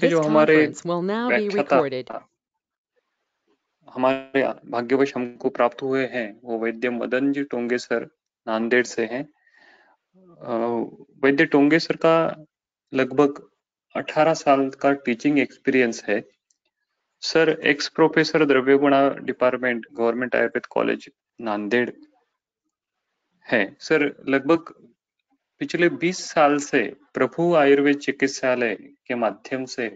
के जो हमारे व्याख्याता हमारे भाग्यवश हमको प्राप्त हुए हैं वो वैद्य मदन जी टोंगे सर नांदेड़ से हैं। वैद्य टोंगे सर का लगभग 18 साल का टीचिंग एक्सपीरियंस है। Sir ex professor Dravyaguna department government Ayurveda college Nanded है। सर लगभग पिछले 20 साल से प्रभु आयुर्वेद चिकित्सालय के माध्यम से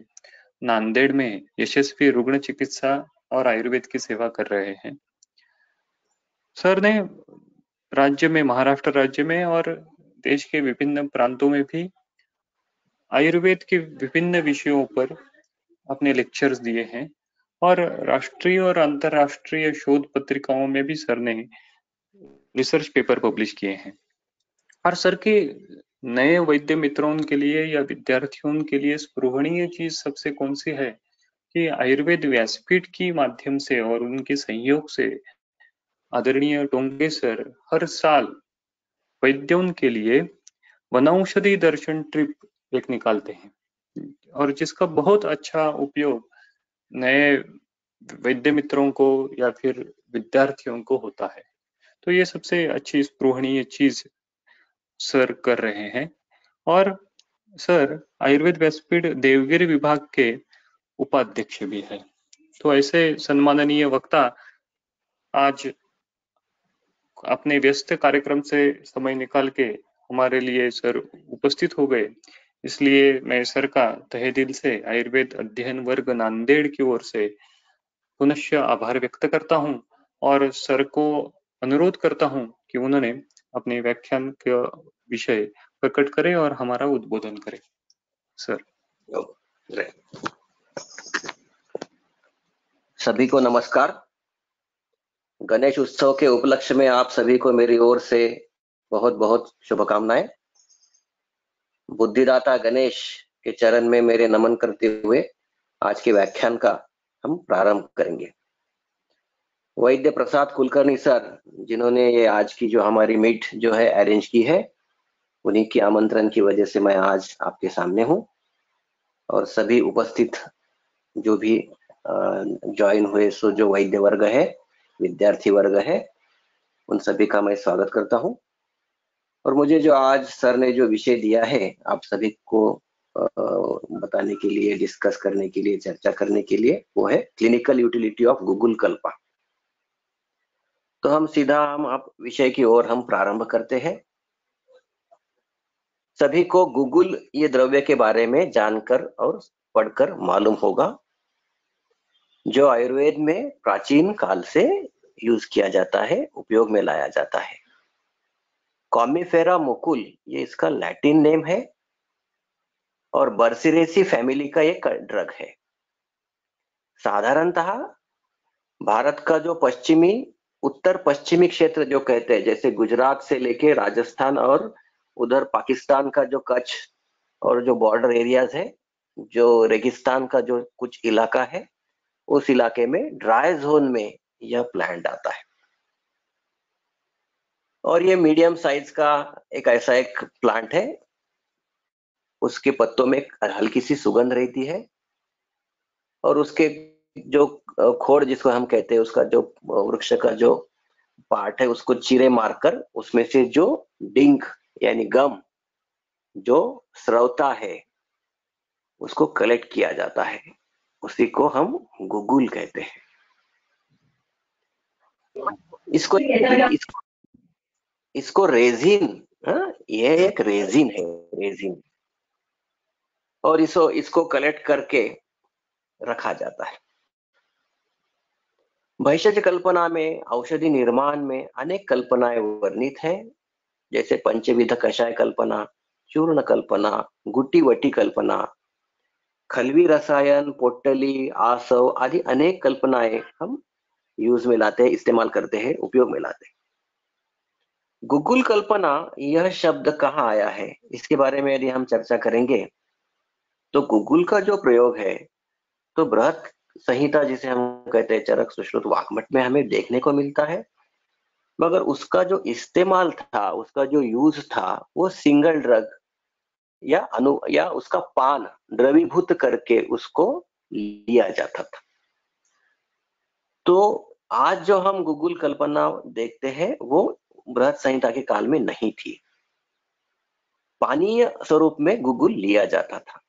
नांदेड़ में यशस्वी रुग्ण चिकित्सा और आयुर्वेद की सेवा कर रहे हैं। सर ने राज्य में महाराष्ट्र राज्य में और देश के विभिन्न प्रांतों में भी आयुर्वेद के विभिन्न विषयों पर अपने लेक्चर्स दिए हैं और राष्ट्रीय और अंतर्राष्ट्रीय शोध पत्रिकाओं में भी सर ने रिसर्च पेपर पब्लिश किए हैं। और सर के नए वैद्य मित्रों के लिए या विद्यार्थियों के लिए स्पृहणीय चीज सबसे कौन सी है कि आयुर्वेद व्यासपीठ की माध्यम से और उनके सहयोग से आदरणीय टोंगे सर हर साल वैद्यों के लिए वनौषधि दर्शन ट्रिप एक निकालते हैं और जिसका बहुत अच्छा उपयोग नए वैद्य मित्रों को या फिर विद्यार्थियों को होता है। तो ये सबसे अच्छी स्पृहणीय चीज सर कर रहे हैं। और सर आयुर्वेद व्यासपीठ देवगिरी विभाग के उपाध्यक्ष भी है। तो ऐसे सम्माननीय वक्ता आज अपने व्यस्त कार्यक्रम से समय निकाल के हमारे लिए सर उपस्थित हो गए, इसलिए मैं सर का तहे दिल से आयुर्वेद अध्ययन वर्ग नांदेड़ की ओर से पुनश्च आभार व्यक्त करता हूं और सर को अनुरोध करता हूं कि उन्होंने अपने व्याख्यान का विषय प्रकट करें और हमारा उद्बोधन करें। सर। सभी को नमस्कार। गणेश उत्सव के उपलक्ष्य में आप सभी को मेरी ओर से बहुत बहुत शुभकामनाएं। बुद्धिदाता गणेश के चरण में मेरे नमन करते हुए आज के व्याख्यान का हम प्रारंभ करेंगे। वैद्य प्रसाद कुलकर्णी सर जिन्होंने ये आज की जो हमारी मीट जो है अरेंज की है, उन्हीं की आमंत्रण की वजह से मैं आज आपके सामने हूं और सभी उपस्थित जो भी ज्वाइन हुए सो जो वैद्य वर्ग है, विद्यार्थी वर्ग है, उन सभी का मैं स्वागत करता हूं। और मुझे जो आज सर ने जो विषय दिया है आप सभी को बताने के लिए, डिस्कस करने के लिए, चर्चा करने के लिए, वो है clinical utility of guggul Kalpa. तो हम सीधा आप विषय की ओर हम प्रारंभ करते हैं। सभी को गुगुल ये द्रव्य के बारे में जानकर और पढ़कर मालूम होगा, जो आयुर्वेद में प्राचीन काल से यूज किया जाता है, उपयोग में लाया जाता है। कॉमीफेरा मुकुल ये इसका लैटिन नेम है और बर्सिरेसी फैमिली का एक ड्रग है। साधारणतः भारत का जो पश्चिमी, उत्तर पश्चिमी क्षेत्र जो कहते हैं, जैसे गुजरात से लेके राजस्थान और उधर पाकिस्तान का जो कच्छ और जो बॉर्डर एरियाज है, जो रेगिस्तान का जो कुछ इलाका है, उस इलाके में ड्राई जोन में यह प्लांट आता है। और ये मीडियम साइज का एक ऐसा एक प्लांट है, उसके पत्तों में हल्की सी सुगंध रहती है और उसके जो खोड़ जिसको हम कहते हैं, उसका जो वृक्ष का जो पार्ट है, उसको चीरे मारकर उसमें से जो डिंक यानी गम जो स्रवता है उसको कलेक्ट किया जाता है, उसी को हम गुगुल कहते हैं। इसको रेजिन, ये एक रेजिन है, रेजिन, और इसको कलेक्ट करके रखा जाता है। भैषज कल्पना में, औषधि निर्माण में अनेक कल्पनाएं वर्णित हैं, जैसे पंचविध कषाय कल्पना, चूर्ण कल्पना, गुट्टी वटी कल्पना, खलवी रसायन, पोटली, आसव आदि अनेक कल्पनाएं हम यूज में लाते हैं, इस्तेमाल करते हैं, उपयोग में लाते हैं। गुगुल कल्पना यह शब्द कहाँ आया है, इसके बारे में यदि हम चर्चा करेंगे तो गुगुल का जो प्रयोग है तो बृहत संहिता जिसे हम कहते हैं, चरक सुश्रुत वाग्मट में हमें देखने को मिलता है, मगर उसका जो इस्तेमाल था, उसका जो यूज था, वो सिंगल ड्रग या उसका पान द्रवीभूत करके उसको लिया जाता था। तो आज जो हम गुगुल कल्पना देखते हैं वो बृहत संहिता के काल में नहीं थी। पानीय स्वरूप में गुगुल लिया जाता था,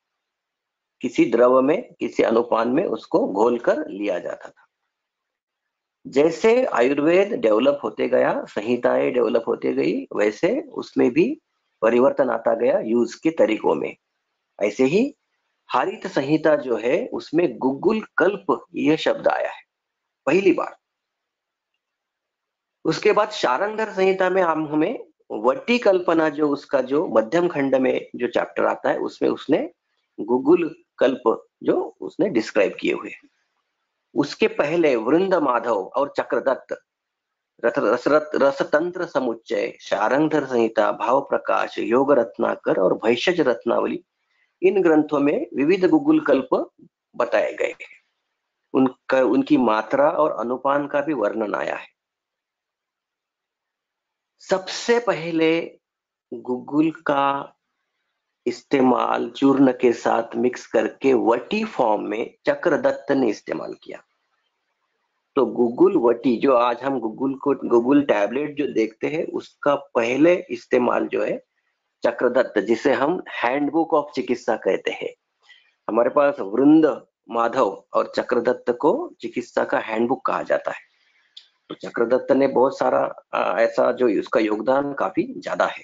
किसी द्रव में, किसी अनुपान में उसको घोलकर लिया जाता था। जैसे आयुर्वेद डेवलप होते गया, संहिताएं डेवलप होते गई, वैसे उसमें भी परिवर्तन आता गया यूज के तरीकों में। ऐसे ही हरित संहिता जो है उसमें गुगुल कल्प यह शब्द आया है पहली बार। उसके बाद शारंगधर संहिता में हम हमें वटी कल्पना, जो उसका जो मध्यम खंड में जो चैप्टर आता है उसमें उसने गुगुल कल्प जो उसने डिस्क्राइब किए हुए। उसके पहले वृंद माधव और चक्रदत्त, रसतंत्र समुच्चय, शारंगधर संहिता, भाव प्रकाश, योग रत्नाकर और भैषज रत्नावली, इन ग्रंथों में विविध गुगुल कल्प बताए गए हैं। उनकी मात्रा और अनुपान का भी वर्णन आया है। सबसे पहले गुगुल का इस्तेमाल चूर्ण के साथ मिक्स करके वटी फॉर्म में चक्रदत्त ने इस्तेमाल किया। तो गुगुल वटी, जो आज हम गुगुल टैबलेट जो देखते हैं, उसका पहले इस्तेमाल जो है चक्रदत्त, जिसे हम हैंडबुक ऑफ चिकित्सा कहते हैं। हमारे पास वृंद माधव और चक्रदत्त को चिकित्सा का हैंडबुक कहा जाता है। तो चक्रदत्त ने बहुत सारा ऐसा जो उसका योगदान काफी ज्यादा है।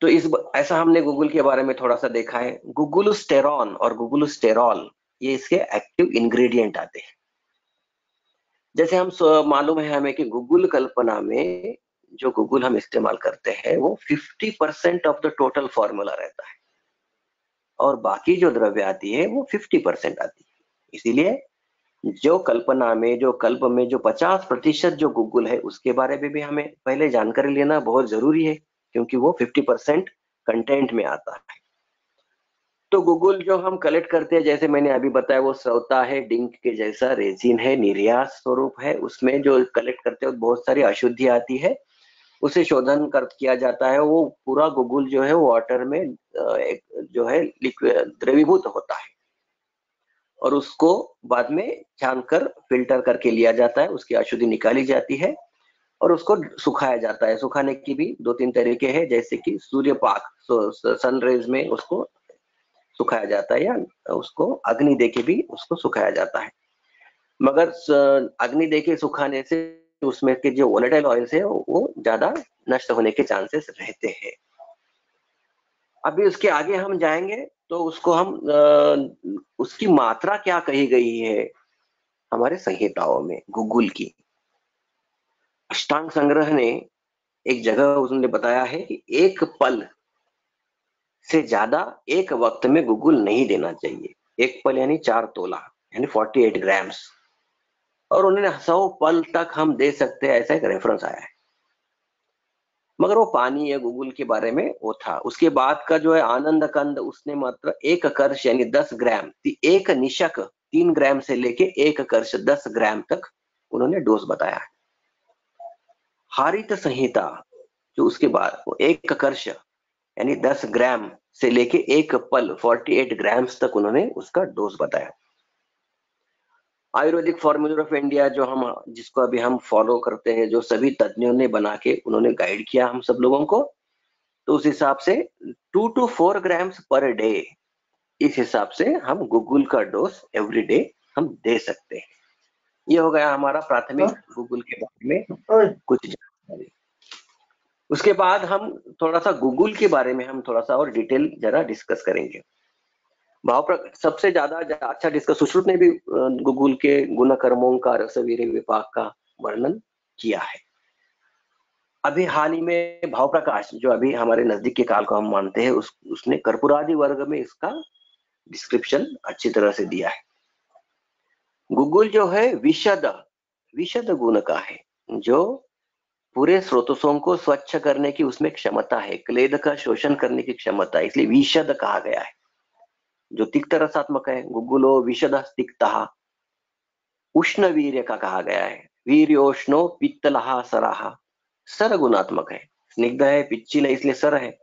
तो ऐसा हमने गूगल के बारे में थोड़ा सा देखा है। गुगुलस्टेरॉन और गुगुलस्टेरॉल ये इसके एक्टिव इंग्रेडिएंट आते हैं। जैसे हम मालूम है हमें कि गुगुल कल्पना में जो गुगुल हम इस्तेमाल करते हैं वो 50% ऑफ द टोटल फॉर्मूला रहता है और बाकी जो द्रव्य आती है वो 50% आती है। इसीलिए जो कल्पना में, जो कल्प में जो 50% जो गुगुल है उसके बारे में भी हमें पहले जानकारी लेना बहुत जरूरी है, क्योंकि वो 50% कंटेंट में आता है। तो गुगुल जो हम कलेक्ट करते हैं, जैसे मैंने अभी बताया, वो स्रोता है, डिंक के जैसा रेजिन है, निर्यास स्वरूप है। उसमें जो कलेक्ट करते हैं बहुत सारी अशुद्धि आती है, उसे शोधन किया जाता है। वो पूरा गुगुल जो है वाटर में एक जो है द्रवीभूत होता है और उसको बाद में छानकर फिल्टर करके लिया जाता है। उसकी अशुद्धि निकाली जाती है और उसको सुखाया जाता है। सुखाने की भी 2-3 तरीके हैं, जैसे कि सूर्यपाक, सनरेज में उसको सुखाया जाता है, या उसको अग्नि देके भी उसको सुखाया जाता है। मगर अग्नि देके सुखाने से उसमें के जो वोलेटाइल ऑयल्स है वो ज्यादा नष्ट होने के चांसेस रहते हैं। अभी उसके आगे हम जाएंगे तो उसको हम उसकी मात्रा क्या कही गई है हमारे संहिताओं में गुगुल की। अष्टांग संग्रह ने एक जगह उसने बताया है कि एक पल से ज्यादा एक वक्त में गुगुल नहीं देना चाहिए। एक पल यानी 4 तोला यानी 48 ग्राम्स, और उन्होंने 100 पल तक हम दे सकते हैं, ऐसा एक रेफरेंस आया है। मगर वो पानी या गुगुल के बारे में वो था। उसके बाद का जो है आनंद कंद, उसने मात्र 1 कर्ष यानी 10 ग्राम, एक निशक 3 ग्राम से लेके 1 कर्ष 10 ग्राम तक उन्होंने डोज बताया है। हरित संहिता जो उसके बाद वो 1 कर्ष यानी 10 ग्राम से लेके 1 पल 48 ग्राम्स तक उन्होंने उसका डोज बताया। आयुर्वेदिक फॉर्मूला ऑफ इंडिया जो हम, जिसको अभी हम फॉलो करते हैं, जो सभी तज्ञों ने बना के उन्होंने गाइड किया हम सब लोगों को, तो उस हिसाब से 2 to 4 ग्राम्स पर डे, इस हिसाब से हम गुगुल का डोज एवरी डे हम दे सकते हैं। ये हो गया हमारा प्राथमिक गुगुल के बारे में कुछ जानकारी। उसके बाद हम थोड़ा सा गुगुल के बारे में हम थोड़ा सा और डिटेल जरा डिस्कस करेंगे। सबसे ज्यादा अच्छा डिस्कस सुश्रुत ने भी गुगुल के गुण कर्मों का, रसवीर विपाक का वर्णन किया है। अभी हाल ही में भाव प्रकाश, जो अभी हमारे नजदीक के काल को हम मानते हैं, उसने कर्पूरादि वर्ग में इसका डिस्क्रिप्शन अच्छी तरह से दिया है। गुगुल जो है विशद गुण का है, जो पूरे स्रोतों को स्वच्छ करने की उसमें क्षमता है, क्लेद का शोषण करने की क्षमता है, इसलिए विशद कहा गया है। जो तिक्त रसात्मक है, गुगुलो विशद तिक्तः। उष्ण वीर्य का कहा गया है, वीर्योष्णो पित्तलहा सराहा, सर गुणात्मक है, स्निग्ध है, पिच्चिल है, इसलिए सर है।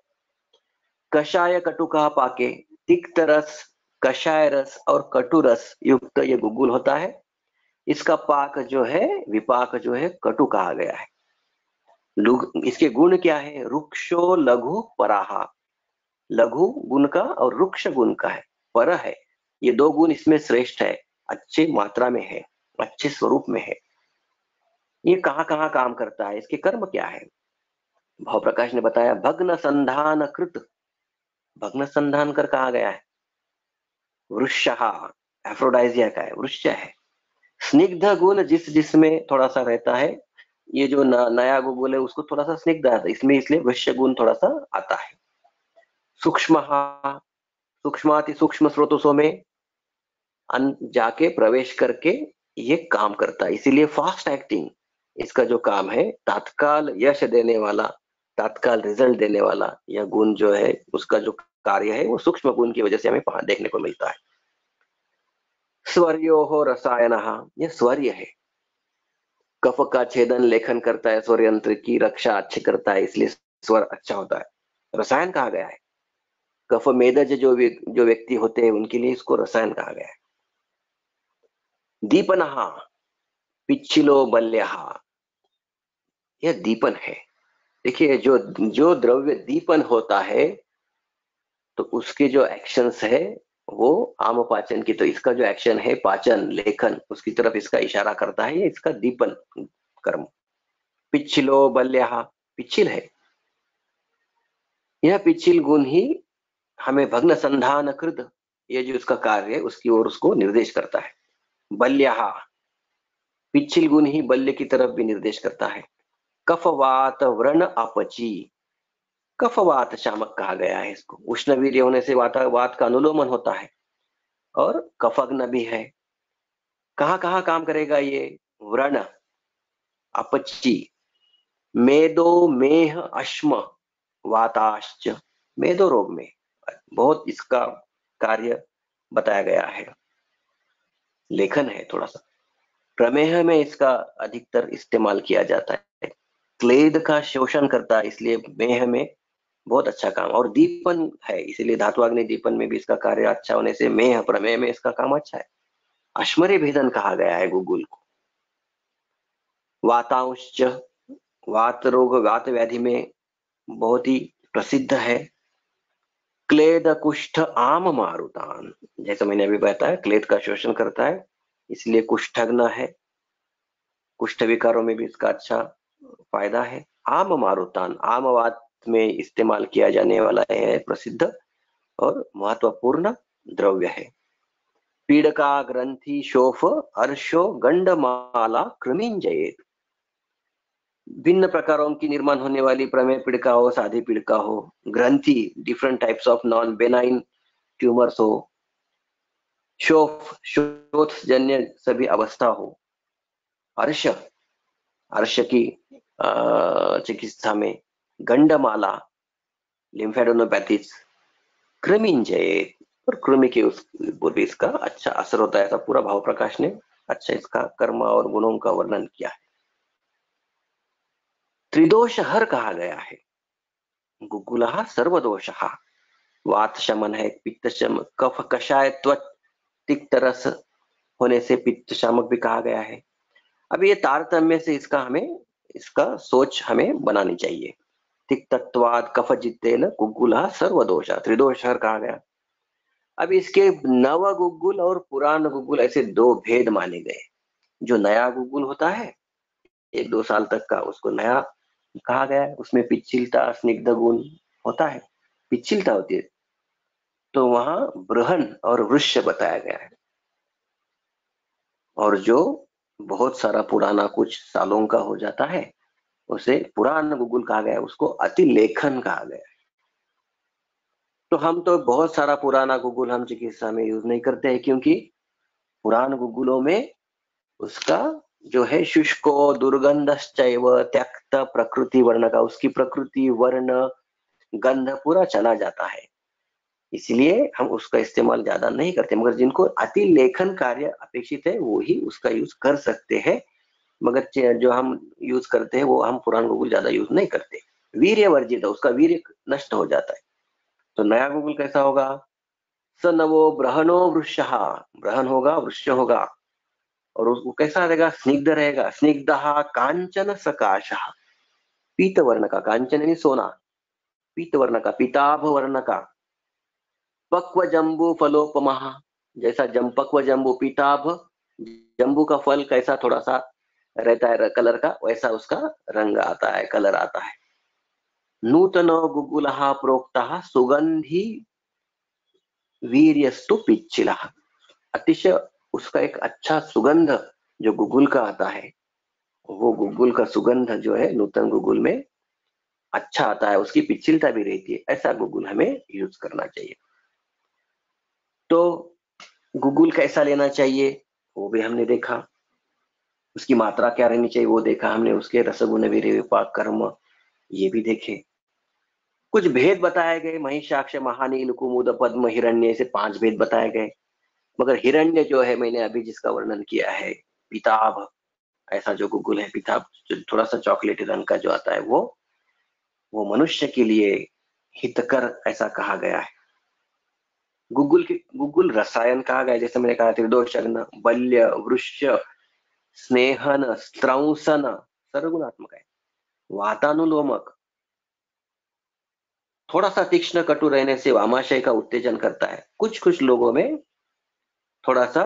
कषाय कटुका पाके तिक्त रस, कषाय रस और कटु रस युक्त ये गुग्गुल होता है। इसका पाक जो है, विपाक जो है, कटु कहा गया है। इसके गुण क्या है? रुक्षो लघु पराहा, लघु गुण का और रुक्ष गुण का है, पर है, ये दो गुण इसमें श्रेष्ठ है, अच्छे मात्रा में है, अच्छे स्वरूप में है। ये कहाँ कहाँ काम करता है, इसके कर्म क्या है? भाव प्रकाश ने बताया भग्न संधान कृत, भग्न संधान कर कहा गया है। वृषहा एफ्रोडाइजिया का है, वृक्ष है। स्निग्ध गुण जिसमें थोड़ा सा रहता है, ये जो नया गुग्गुल है उसको थोड़ा सा स्निग्ध आता है इसमें, इसलिए वृक्ष गुण थोड़ा सा आता है। सूक्ष्म, सूक्ष्माति सूक्ष्म स्रोतों में जाके प्रवेश करके ये काम करता है, इसीलिए फास्ट एक्टिंग इसका जो काम है, तात्काल यश देने वाला, तात्काल रिजल्ट देने वाला यह गुण जो है, उसका जो कार्य है वो सूक्ष्म गुण की वजह से हमें देखने को मिलता है। स्वर्यो हो रसायन, यह स्वर्य है, कफ का छेदन लेखन करता है, स्वर यंत्र की रक्षा अच्छे करता है, इसलिए स्वर अच्छा होता है। रसायन कहा गया है, कफ मेदज जो व्यक्ति होते हैं उनके लिए इसको रसायन कहा गया है। दीपनहा पिच्छिलो बल्यहा, यह दीपन है। देखिए जो द्रव्य दीपन होता है तो उसके जो एक्शंस है वो आम पाचन की, तो इसका जो एक्शन है पाचन लेखन उसकी तरफ इसका इशारा करता है, ये इसका दीपन कर्म। पिच्छिलो बल्यहा, पिच्छिल है, यह पिच्छिल गुण ही हमें भग्न संधान कृत, ये जो इसका कार्य है उसकी ओर उसको निर्देश करता है। बल्यहा, पिच्छिल गुण ही बल्य की तरफ भी निर्देश करता है। कफवात व्रण अपची, कफवात शामक कहा गया है इसको, उष्णवीर्य होने से वात का अनुलोमन होता है और कफग्न भी है। कहाँ कहाँ काम करेगा ये? व्रण, अपची, मेदो मेह अश्म वाताश्च, मेदो रोग में बहुत इसका कार्य बताया गया है, लेखन है थोड़ा सा। प्रमेह में इसका अधिकतर इस्तेमाल किया जाता है, क्लेद का शोषण करता है, इसलिए मेह में बहुत अच्छा काम, और दीपन है इसलिए धातुअग्नि दीपन में भी इसका कार्य अच्छा होने से मेह प्रमेय में इसका काम अच्छा है। अश्मरे भेदन कहा गया है गुग्गुल को। वातांश, वात रोग वात व्याधि में बहुत ही प्रसिद्ध है। क्लेद कुष्ठ आम मारुतान, जैसे मैंने अभी बताया क्लेद का शोषण करता है इसलिए कुष्ठग्न है, कुष्ठ विकारों में भी इसका अच्छा फायदा है। आम मारुतान, आमवात में इस्तेमाल किया जाने वाला है प्रसिद्ध और महत्वपूर्ण द्रव्य है। पीड़का ग्रंथि शोफ अर्शो गंडमाला कृमिंजयेत, भिन्न प्रकारों की निर्माण होने वाली प्रमेय पीड़िका हो, साधी पीड़िका हो, ग्रंथि different types of non benign tumours हो, शोफ शोथ जन्य सभी अवस्था हो, अर्श, अर्श की चिकित्सा में, गंडमाला लिम्फेडोनोपैथीज, कृमिंजयेत, और कृमि के ऊपर भी इसका अच्छा असर होता है, ऐसा पूरा भाव प्रकाश ने अच्छा इसका कर्म और गुणों का वर्णन किया है। त्रिदोष हर कहा गया है, गुग्गुलः सर्वदोषः, वात शमन है, पित्त शम, कफ कषाय त्वच तिक्त रस होने से पित्त शामक भी कहा गया है। अब ये तारतम्य से इसका सोच हमें बनानी चाहिए। तिक्तत्वाद कफ जितेन गुग्गुलः सर्वदोषः, त्रिदोष हर कहा गया। अब इसके नव गुग्गुल और पुरान गुग्गुल ऐसे दो भेद माने गए। जो नया गुग्गुल होता है 1-2 साल तक का, उसको नया कहा गया है, उसमें पिच्छिलता स्निग्ध गुण होता है, पिच्छिलता होती है, तो वहां बृहन और वृक्ष बताया गया है। और जो बहुत सारा पुराना कुछ सालों का हो जाता है उसे पुरान गुग्गुल कहा गया है, उसको अति लेखन कहा गया है। तो हम तो बहुत सारा पुराना गुग्गुल हम चिकित्सा में यूज नहीं करते हैं, क्योंकि पुरान गुग्गुलों में उसका जो है शुष्को दुर्गंधश्चैव त्यक्त प्रकृति वर्ण का, उसकी प्रकृति वर्ण गंध पूरा चला जाता है, इसलिए हम उसका इस्तेमाल ज्यादा नहीं करते। मगर जिनको अति लेखन कार्य अपेक्षित है वो ही उसका यूज कर सकते हैं, मगर जो हम यूज करते हैं वो हम पुरान गुग्गुल ज्यादा यूज नहीं करते। वीर्य वर्जित, उसका वीर्य नष्ट हो जाता है, तो नया गूगल कैसा होगा? स नवो ब्रहणो वृक्षः, ब्रहण होगा, वृक्ष होगा, और वो कैसा रहेगा? स्निग्ध रहेगा। स्निग्धः कांचन सकाशः, पीत वर्ण का, कांचन यानी सोना, पीत वर्ण का, पीताभ वर्ण का। पक्व जम्बू फलोपमः, जैसा पक्व जम्बू, पीताभ जम्बू का फल कैसा थोड़ा सा रहता है कलर का, वैसा उसका रंग आता है, कलर आता है। नूतनो गुगुलः प्रोक्तः सुगंधी वीर्यस्तु पिच्छिलः, अतिशय उसका एक अच्छा सुगंध जो गुगुल का आता है, वो गुगुल का सुगंध जो है नूतन गुगुल में अच्छा आता है, उसकी पिछिलता भी रहती है। ऐसा गुगुल हमें यूज करना चाहिए। तो गुगुल कैसा लेना चाहिए वो भी हमने देखा, उसकी मात्रा क्या रहनी चाहिए वो देखा हमने, उसके रसगुण वीर्य विपाक कर्म ये भी देखे। कुछ भेद बताए गए, महिषाक्ष महानील कुमुद पद्म हिरण्य, से 5 भेद बताए गए। मगर हिरण्य जो है, मैंने अभी जिसका वर्णन किया है, पीताभ ऐसा जो गुगुल है, पीताभ जो थोड़ा सा चॉकलेटी रंग का जो आता है, वो मनुष्य के लिए हितकर ऐसा कहा गया है। गुगुल रसायन कहा गया, जैसे मैंने कहा त्रिदोषग्न, बल्य, वृक्ष, स्नेहन, स्त्रंसन, सर्वगुणात्मक है। वातानुलोमक, थोड़ा सा तीक्ष्ण कटु रहने से वामाशय का उत्तेजन करता है। कुछ लोगों में थोड़ा सा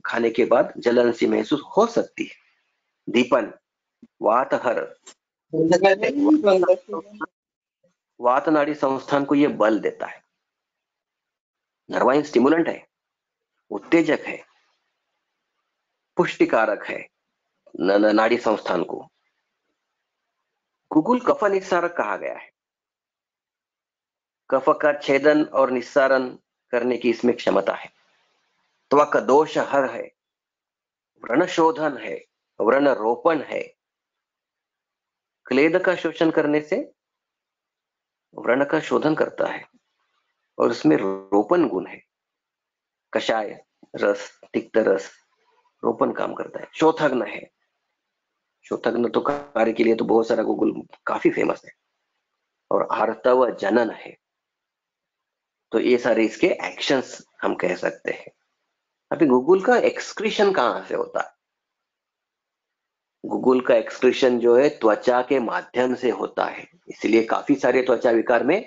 खाने के बाद जलन सी महसूस हो सकती है। दीपन, वातहर, वात नाड़ी संस्थान को ये बल देता है, नर्वाइन स्टिमुलेंट है, उत्तेजक है, पुष्टिकारक है नाड़ी संस्थान को। गुगुल कफ निस्सारक कहा गया है, कफ का छेदन और निस्सारण करने की इसमें क्षमता है। त्वक दोष हर है, व्रण शोधन है, व्रण रोपण है, क्लेद का शोषण करने से व्रण का शोधन करता है, और उसमें रोपण गुण है। कषाय रस, तिक्त रस, रोपण काम करता है। शोथग्न है, शोथग्न तो कार्य के लिए तो बहुत सारा गुगुल काफी फेमस है। और आर्तव जनन है, तो ये सारे इसके एक्शंस हम कह सकते हैं। अभी गुगुल का एक्सक्रीशन कहां से होता है? गुगुल का एक्सक्रीशन जो है त्वचा के माध्यम से होता है, इसलिए काफी सारे त्वचा विकार में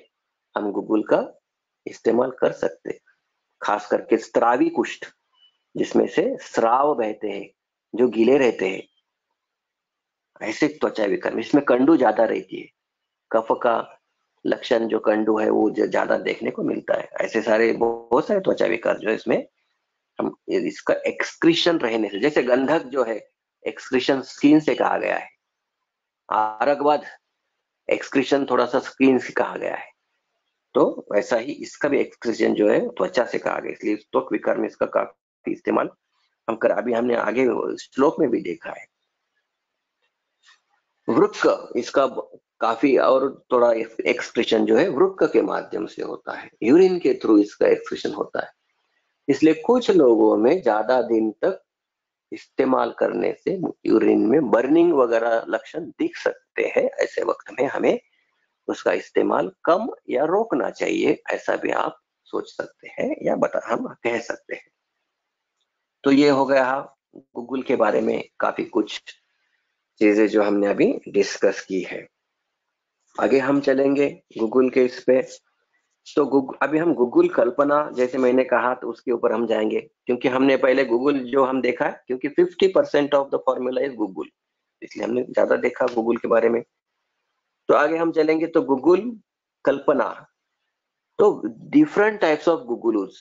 हम गुगुल का इस्तेमाल कर सकते हैं। खास करके स्त्रावी कुष्ठ, जिसमें से स्राव बहते हैं, जो गीले रहते हैं, ऐसे त्वचा विकार में इसमें कंडू ज्यादा रहती है। कफ का लक्षण जो कंडू है वो ज्यादा देखने को मिलता है। ऐसे सारे बहुत सारे त्वचा विकार जो है इसमें हम इसका एक्सक्रीशन रहने से, जैसे गंधक जो है एक्सक्रीशन स्किन से कहा गया है, आरगवध एक्सक्रीशन थोड़ा सा स्किन से कहा गया है, तो वैसा ही इसका भी एक्सक्रीशन जो है त्वचा से कहा गया, इसलिए त्वक विकार में इसका काफी इस्तेमाल हम कर, अभी हमने आगे श्लोक में भी देखा है। वृक्क, इसका काफी और थोड़ा एक्सप्रेशन जो है वृक्क के माध्यम से होता है, यूरिन के थ्रू इसका एक्सप्रेशन होता है। इसलिए कुछ लोगों में ज्यादा दिन तक इस्तेमाल करने से यूरिन में बर्निंग वगैरह लक्षण दिख सकते हैं। ऐसे वक्त में हमें उसका इस्तेमाल कम या रोकना चाहिए, ऐसा भी आप सोच सकते हैं या हम कह सकते हैं। तो ये हो गया गूगल के बारे में काफी कुछ चीजें जो हमने अभी डिस्कस की है। आगे हम चलेंगे गूगल के इस पे। तो अभी हम गूगल कल्पना, जैसे मैंने कहा, तो उसके ऊपर हम जाएंगे, क्योंकि हमने पहले गूगल जो हम देखा है, क्योंकि 50% of the formula is Google, इसलिए हमने ज्यादा देखा गूगल के बारे में। तो आगे हम चलेंगे तो गूगल कल्पना, तो डिफरेंट टाइप्स ऑफ गूगलूज,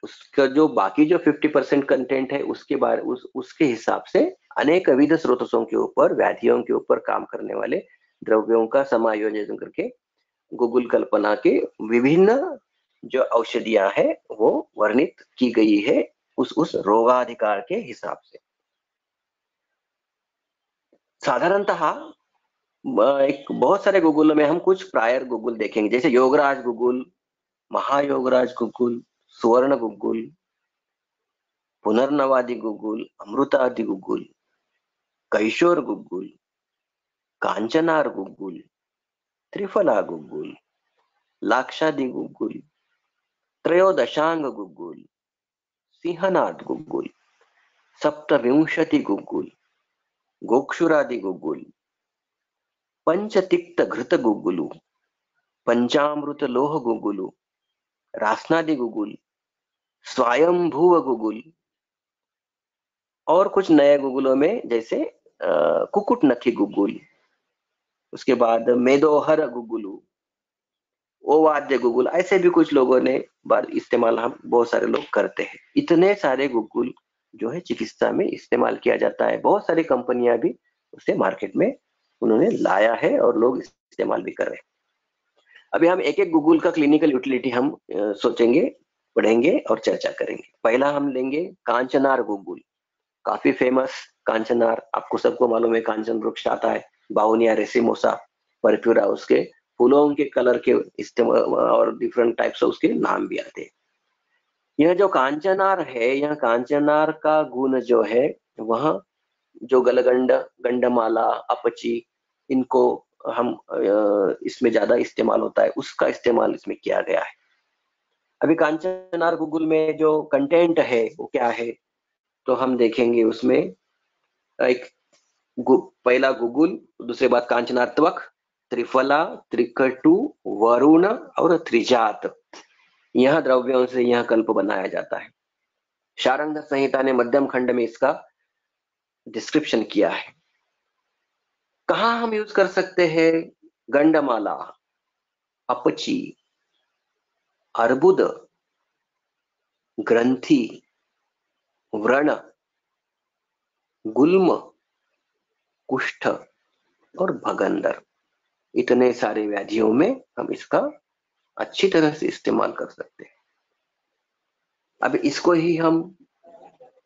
उसका जो बाकी जो 50% कंटेंट है उसके बारे उसके हिसाब से अनेक विविध स्रोतों के ऊपर, व्याधियों के ऊपर काम करने वाले द्रव्यों का समायोजन करके गूगल कल्पना के विभिन्न जो औषधियां है वो वर्णित की गई है उस रोगाधिकार के हिसाब से। साधारणतः एक बहुत सारे गूगल में हम कुछ प्रायर गूगल देखेंगे, जैसे योगराज गूगल, महायोगराज गूगल, सुवर्ण गूगल, पुनर्नवादि गूगल, अमृतादि गूगल, कैशोर गूगल, कांचनार गूगल, त्रिफला गूगल, लाक्षादि गुग्गुल, त्रयोदशांग गुग्गुल, सिंहनाद गुग्गुल, सप्तविंशति गुग्गुल, गोक्षुरादि गुग्गुल, पंचतिक्त घृत गुग्गुलु, पंचामृत लोह गुग्गुलु, रासनादि गुग्गुल, स्वयंभुव गुग्गुल और कुछ नए गुग्गुलों में जैसे कुकुट नखी गुग्गुल, उसके बाद मेदोहर गुग्गुलु, ओवाद्य गुग्गुल, ऐसे भी कुछ लोगों ने बार इस्तेमाल हम बहुत सारे लोग करते हैं। इतने सारे गुग्गुल जो है चिकित्सा में इस्तेमाल किया जाता है। बहुत सारी कंपनियां भी उसे मार्केट में उन्होंने लाया है और लोग इस्तेमाल भी कर रहे हैं। अभी हम एक एक गुग्गुल का क्लिनिकल यूटिलिटी हम सोचेंगे, पढ़ेंगे और चर्चा करेंगे। पहला हम लेंगे कांचनार गुग्गुल, काफी फेमस कांचनार, आपको सबको मालूम है कांचन वृक्ष आता है, बाउनिया रेसिमोसा, परफ्यूरा, उसके फूलों के कलर के इस्तेमाल और डिफरेंट टाइप्स ऑफ उसके नाम भी आते हैं। यह जो कांचनार है, यह कांचनार का गुण जो है वह जो गलगंड, गंडमाला, अपची, इनको हम इसमें ज्यादा इस्तेमाल होता है, उसका इस्तेमाल इसमें किया गया है। अभी कांचनार गुग्गुल में जो कंटेंट है वो क्या है, तो हम देखेंगे उसमें एक पहला गुग्गुल, दूसरे बात कांचनार त्वक, त्रिफला, त्रिकटु, वरुण और त्रिजात, यह द्रव्यों से यह कल्प बनाया जाता है। शारंगधर संहिता ने मध्यम खंड में इसका डिस्क्रिप्शन किया है। कहाँ हम यूज कर सकते हैं? गंडमाला, अपची, अर्बुद, ग्रंथि, व्रण, गुल्म, कुष्ठ और भगंदर, इतने सारे व्याधियों में हम इसका अच्छी तरह से इस्तेमाल कर सकते हैं। अब इसको ही हम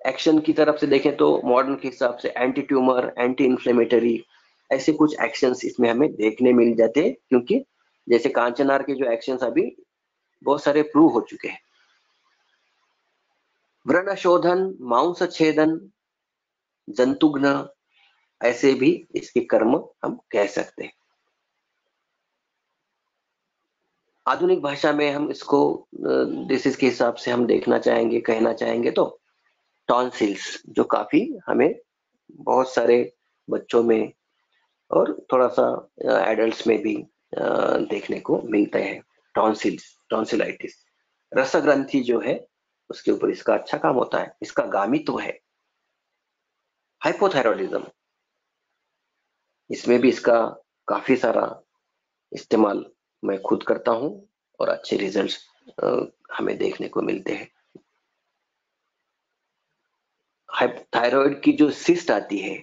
एक्शन की तरफ से देखें तो मॉडर्न के हिसाब से एंटी ट्यूमर, एंटी इंफ्लेमेटरी, ऐसे कुछ एक्शंस इसमें हमें देखने मिल जाते हैं, क्योंकि जैसे कांचनार के जो एक्शंस अभी बहुत सारे प्रूव हो चुके हैं। व्रण शोधन, मांस छेदन, जंतुघ्न, ऐसे भी इसके कर्म हम कह सकते हैं। आधुनिक भाषा में हम इसको डिसीज के हिसाब से हम देखना चाहेंगे, कहना चाहेंगे तो टॉन्सिल्स, जो काफी हमें बहुत सारे बच्चों में और थोड़ा सा एडल्ट्स में भी देखने को मिलते हैं। टॉन्सिल्स, टॉन्सिलाइटिस, रस ग्रंथि जो है उसके ऊपर इसका अच्छा काम होता है। इसका गामित्व है। हाइपोथायरॉयडिज्म, इसमें भी इसका काफी सारा इस्तेमाल मैं खुद करता हूं और अच्छे रिजल्ट्स हमें देखने को मिलते हैं। थायराइड की जो सिस्ट आती है,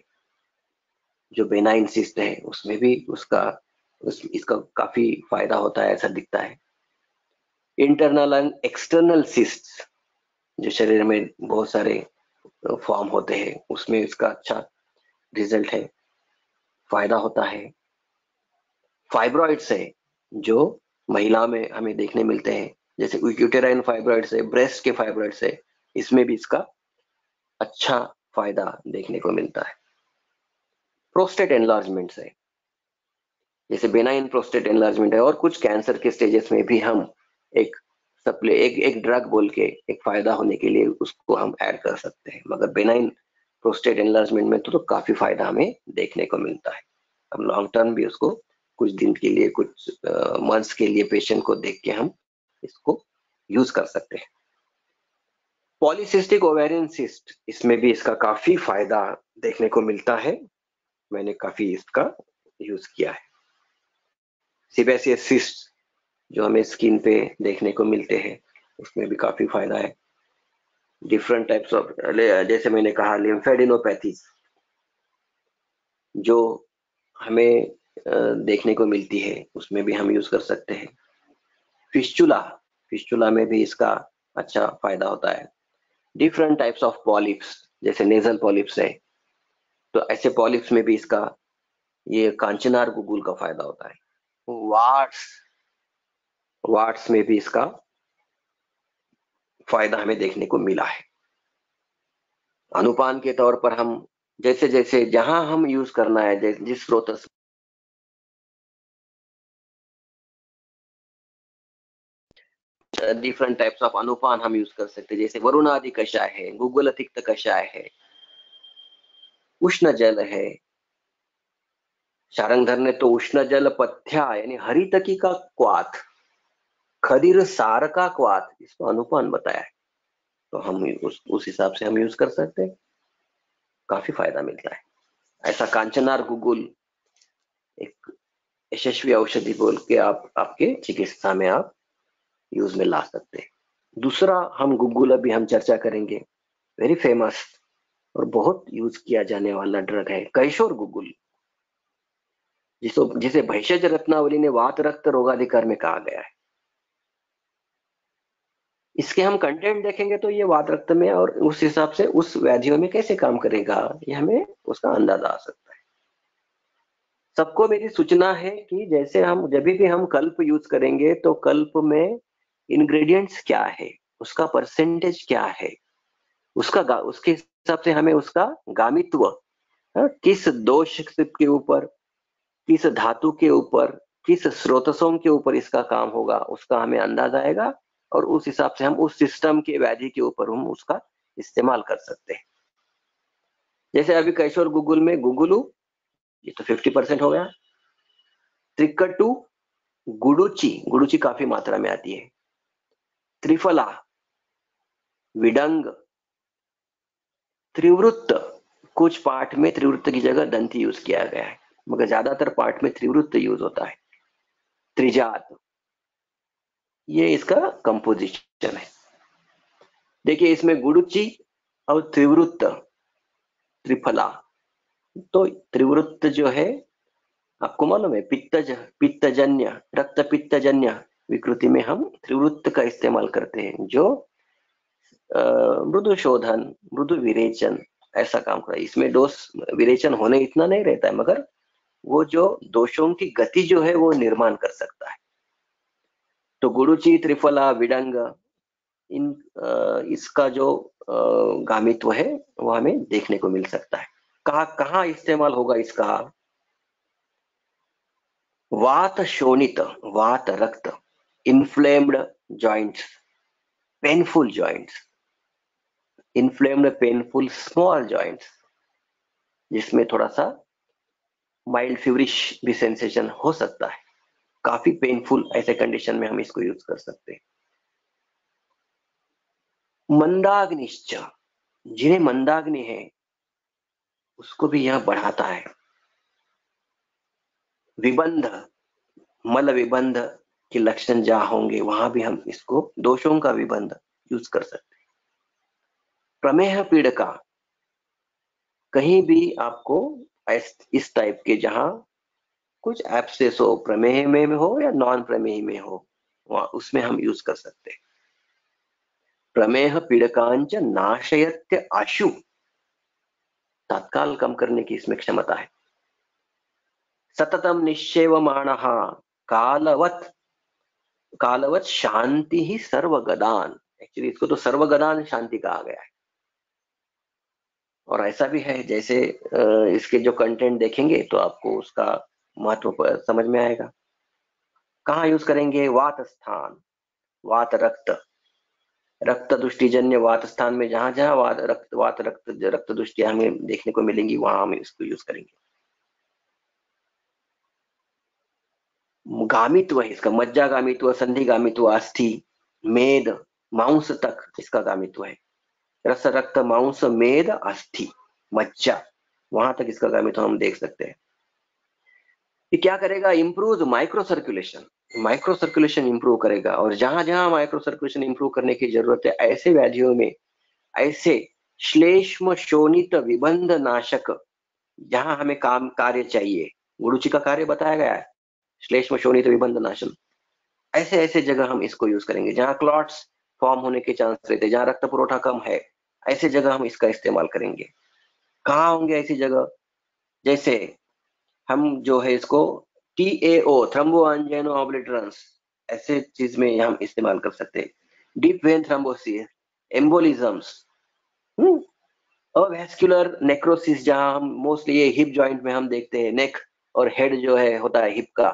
जो बेनाइन सिस्ट है, उसमें भी इसका काफी फायदा होता है, ऐसा दिखता है। इंटरनल एंड एक्सटर्नल सिस्ट, जो शरीर में बहुत सारे फॉर्म होते हैं, उसमें इसका अच्छा रिजल्ट है, फायदा होता है। फाइब्रॉइड्स है जो महिला में हमें देखने मिलते हैं, जैसे यूटेराइन फाइब्रॉइड्स है, ब्रेस्ट के फाइब्रॉइड्स है, इसमें भी इसका अच्छा फायदा देखने को मिलता है। प्रोस्टेट एनलार्जमेंट है, जैसे बेनाइन प्रोस्टेट एनलार्जमेंट है, और कुछ कैंसर के स्टेजेस में भी हम एक एक ड्रग बोल के एक फायदा होने के लिए उसको हम ऐड कर सकते हैं। मगर बेनाइन प्रोस्टेट एनलार्जमेंट में तो काफी फायदा हमें देखने को मिलता है। हम लॉन्ग टर्म भी उसको कुछ दिन के लिए, कुछ मंथ्स के लिए पेशेंट को देख के हम इसको यूज कर सकते हैं। पॉलीसिस्टिक ओवेरियन सिस्ट, इसमें भी इसका काफी फायदा देखने को मिलता है, मैंने काफी इसका यूज किया है। सीबेसियस सिस्ट जो हमें स्किन पे देखने को मिलते हैं, उसमें भी काफी फायदा है। डिफरेंट टाइप्स ऑफ, जैसे मैंने कहा लिम्फेडिनोपैथी जो हमें देखने को मिलती है, उसमें भी हम यूज कर सकते हैं। फिस्चुला, फिस्चुला में भी इसका अच्छा फायदा होता है। डिफरेंट टाइप्स ऑफ पॉलिप्स, जैसे नेजल पॉलिप्स है, तो ऐसे पॉलिप्स में भी इसका ये कांचनार गुग्गुल का फायदा होता है। वार्ट्स, वार्ट्स में भी इसका फायदा हमें देखने को मिला है। अनुपान के तौर पर हम जैसे जैसे जहां हम यूज करना है, जिस स्रोत डिफरेंट टाइप्स ऑफ अनुपान हम यूज कर सकते हैं, जैसे वरुणादि कषाय है, गुग्गुल तिक्त कषाय है, उष्ण जल है। शारंगधर ने तो उष्ण जल पथ्या यानी हरितकी का क्वाथ, खदीर सार का क्वाथ, इसको अनुपान बताया है। तो हम उस हिसाब से हम यूज कर सकते हैं, काफी फायदा मिलता है। ऐसा कांचनार गुग्गुल एक यशस्वी औषधि बोल के आप आपके चिकित्सा में आप यूज में ला सकते हैं। दूसरा हम गुग्गुल अभी हम चर्चा करेंगे, वेरी फेमस और बहुत यूज किया जाने वाला ड्रग है कैशोर गुग्गुल, जिसे भैषज रत्नावली ने वात रक्त रोगाधिकार में कहा गया है। इसके हम कंटेंट देखेंगे तो ये वात रक्त में और उस हिसाब से उस व्याधियों में कैसे काम करेगा, ये हमें उसका अंदाजा आ सकता है। सबको मेरी सूचना है कि जैसे हम जब भी हम कल्प यूज करेंगे तो कल्प में इंग्रेडिएंट्स क्या है, उसका परसेंटेज क्या है, उसके हिसाब से हमें उसका गामित्व, किस दोष के ऊपर, किस धातु के ऊपर, किस स्रोतसों के ऊपर इसका काम होगा, उसका हमें अंदाजा आएगा और उस हिसाब से हम उस सिस्टम के व्याधि के ऊपर हम उसका इस्तेमाल कर सकते हैं। जैसे अभी कैशोर गुग्गुल में गुगुलू, ये तो 50% हो गया। त्रिकटु, गुडुची, गुडुची काफी मात्रा में आती है। त्रिफला, विडंग, त्रिवृत्त, कुछ पाठ में त्रिवृत्त की जगह दंती यूज किया गया है, मगर ज्यादातर पाठ में त्रिवृत्त यूज होता है। त्रिजात, ये इसका कंपोजिशन है। देखिए इसमें गुडुची और त्रिवृत्त, त्रिफला, तो त्रिवृत्त जो है आपको मालूम है पित्तजन्य, रक्त पित्तजन्य विकृति में हम त्रिवृत्त का इस्तेमाल करते हैं, जो मृदु शोधन, मृदु विरेचन ऐसा काम कर। इसमें दोष विरेचन होने इतना नहीं रहता है, मगर वो जो दोषों की गति जो है वो निर्माण कर सकता है। तो गुरुची, त्रिफला, विडंग, इन इसका जो गामित्व है वो हमें देखने को मिल सकता है। कहाँ इस्तेमाल होगा इसका? वात शोणित, वात रक्त, inflamed joints, painful joints, inflamed painful small joints, जिसमें थोड़ा सा माइल्ड फीवरिश भी सेंसेशन हो सकता है, काफी पेनफुल, ऐसे कंडीशन में हम इसको यूज कर सकते हैं। मंदाग्निश्च, जिन्हें मंदाग्नि है उसको भी यह बढ़ाता है। विबंध, मल विबंध के लक्षण जहां होंगे वहां भी हम इसको दोषों का विबंध यूज कर सकते हैं। प्रमेह पीड़का, कहीं भी आपको इस टाइप के जहां कुछ एब्सेस हो, प्रमेह में हो या नॉन प्रमेह में हो, उसमें हम यूज कर सकते हैं। प्रमेह पीड़कांच नाशयत्य आशु, तत्काल कम करने की इसमें क्षमता है। सततम निश्चेवमाणः कालवत, कालवत शांति ही सर्वगदान, एक्चुअली इसको तो सर्वगदान शांति कहा गया है। और ऐसा भी है, जैसे इसके जो कंटेंट देखेंगे तो आपको उसका महत्व समझ में आएगा। कहाँ यूज करेंगे? वात स्थान, वात रक्त, रक्त दुष्टिजन्य वात स्थान में जहां जहां वात रक्त दुष्टियां हमें देखने को मिलेंगी वहां हम इसको यूज करेंगे। गामित्व है इसका, मज्जा गामित्व, संधि गामित्व, अस्थि, मेद, मांस तक इसका गामित्व है। रस रक्त मांस मेद अस्थि मज्जा, वहां तक इसका गामित्व हम देख सकते हैं। ये क्या करेगा? Improve micro circulation, micro circulation improve करेगा। और जहां जहां माइक्रो सर्कुलेशन इंप्रूव करने की जरूरत है, ऐसे व्याधियों में, ऐसे श्लेष्म शोणित विबंध नाशक जहां हमें काम कार्य चाहिए, गुरुचि का कार्य बताया गया है, श्लेष्म शोणित विबंध नाशन, ऐसे ऐसे जगह हम इसको यूज करेंगे। जहां क्लॉट्स फॉर्म होने के चांस रहते हैं, जहां रक्त पुरवठा कम है, ऐसे जगह हम इसका इस्तेमाल करेंगे। कहाँ होंगे ऐसी जगह? जैसे हम जो है इसको TAO, थ्रम्बो एंजाइनो ऑब्लिटरेंस, ऐसे चीज में हम इस्तेमाल कर सकते हैं। Deep vein thrombosis, embolisms, vascular necrosis, जहां हम मोस्टली ये हिप जॉइंट में हम देखते हैं, नेक और हेड जो है होता है हिप का,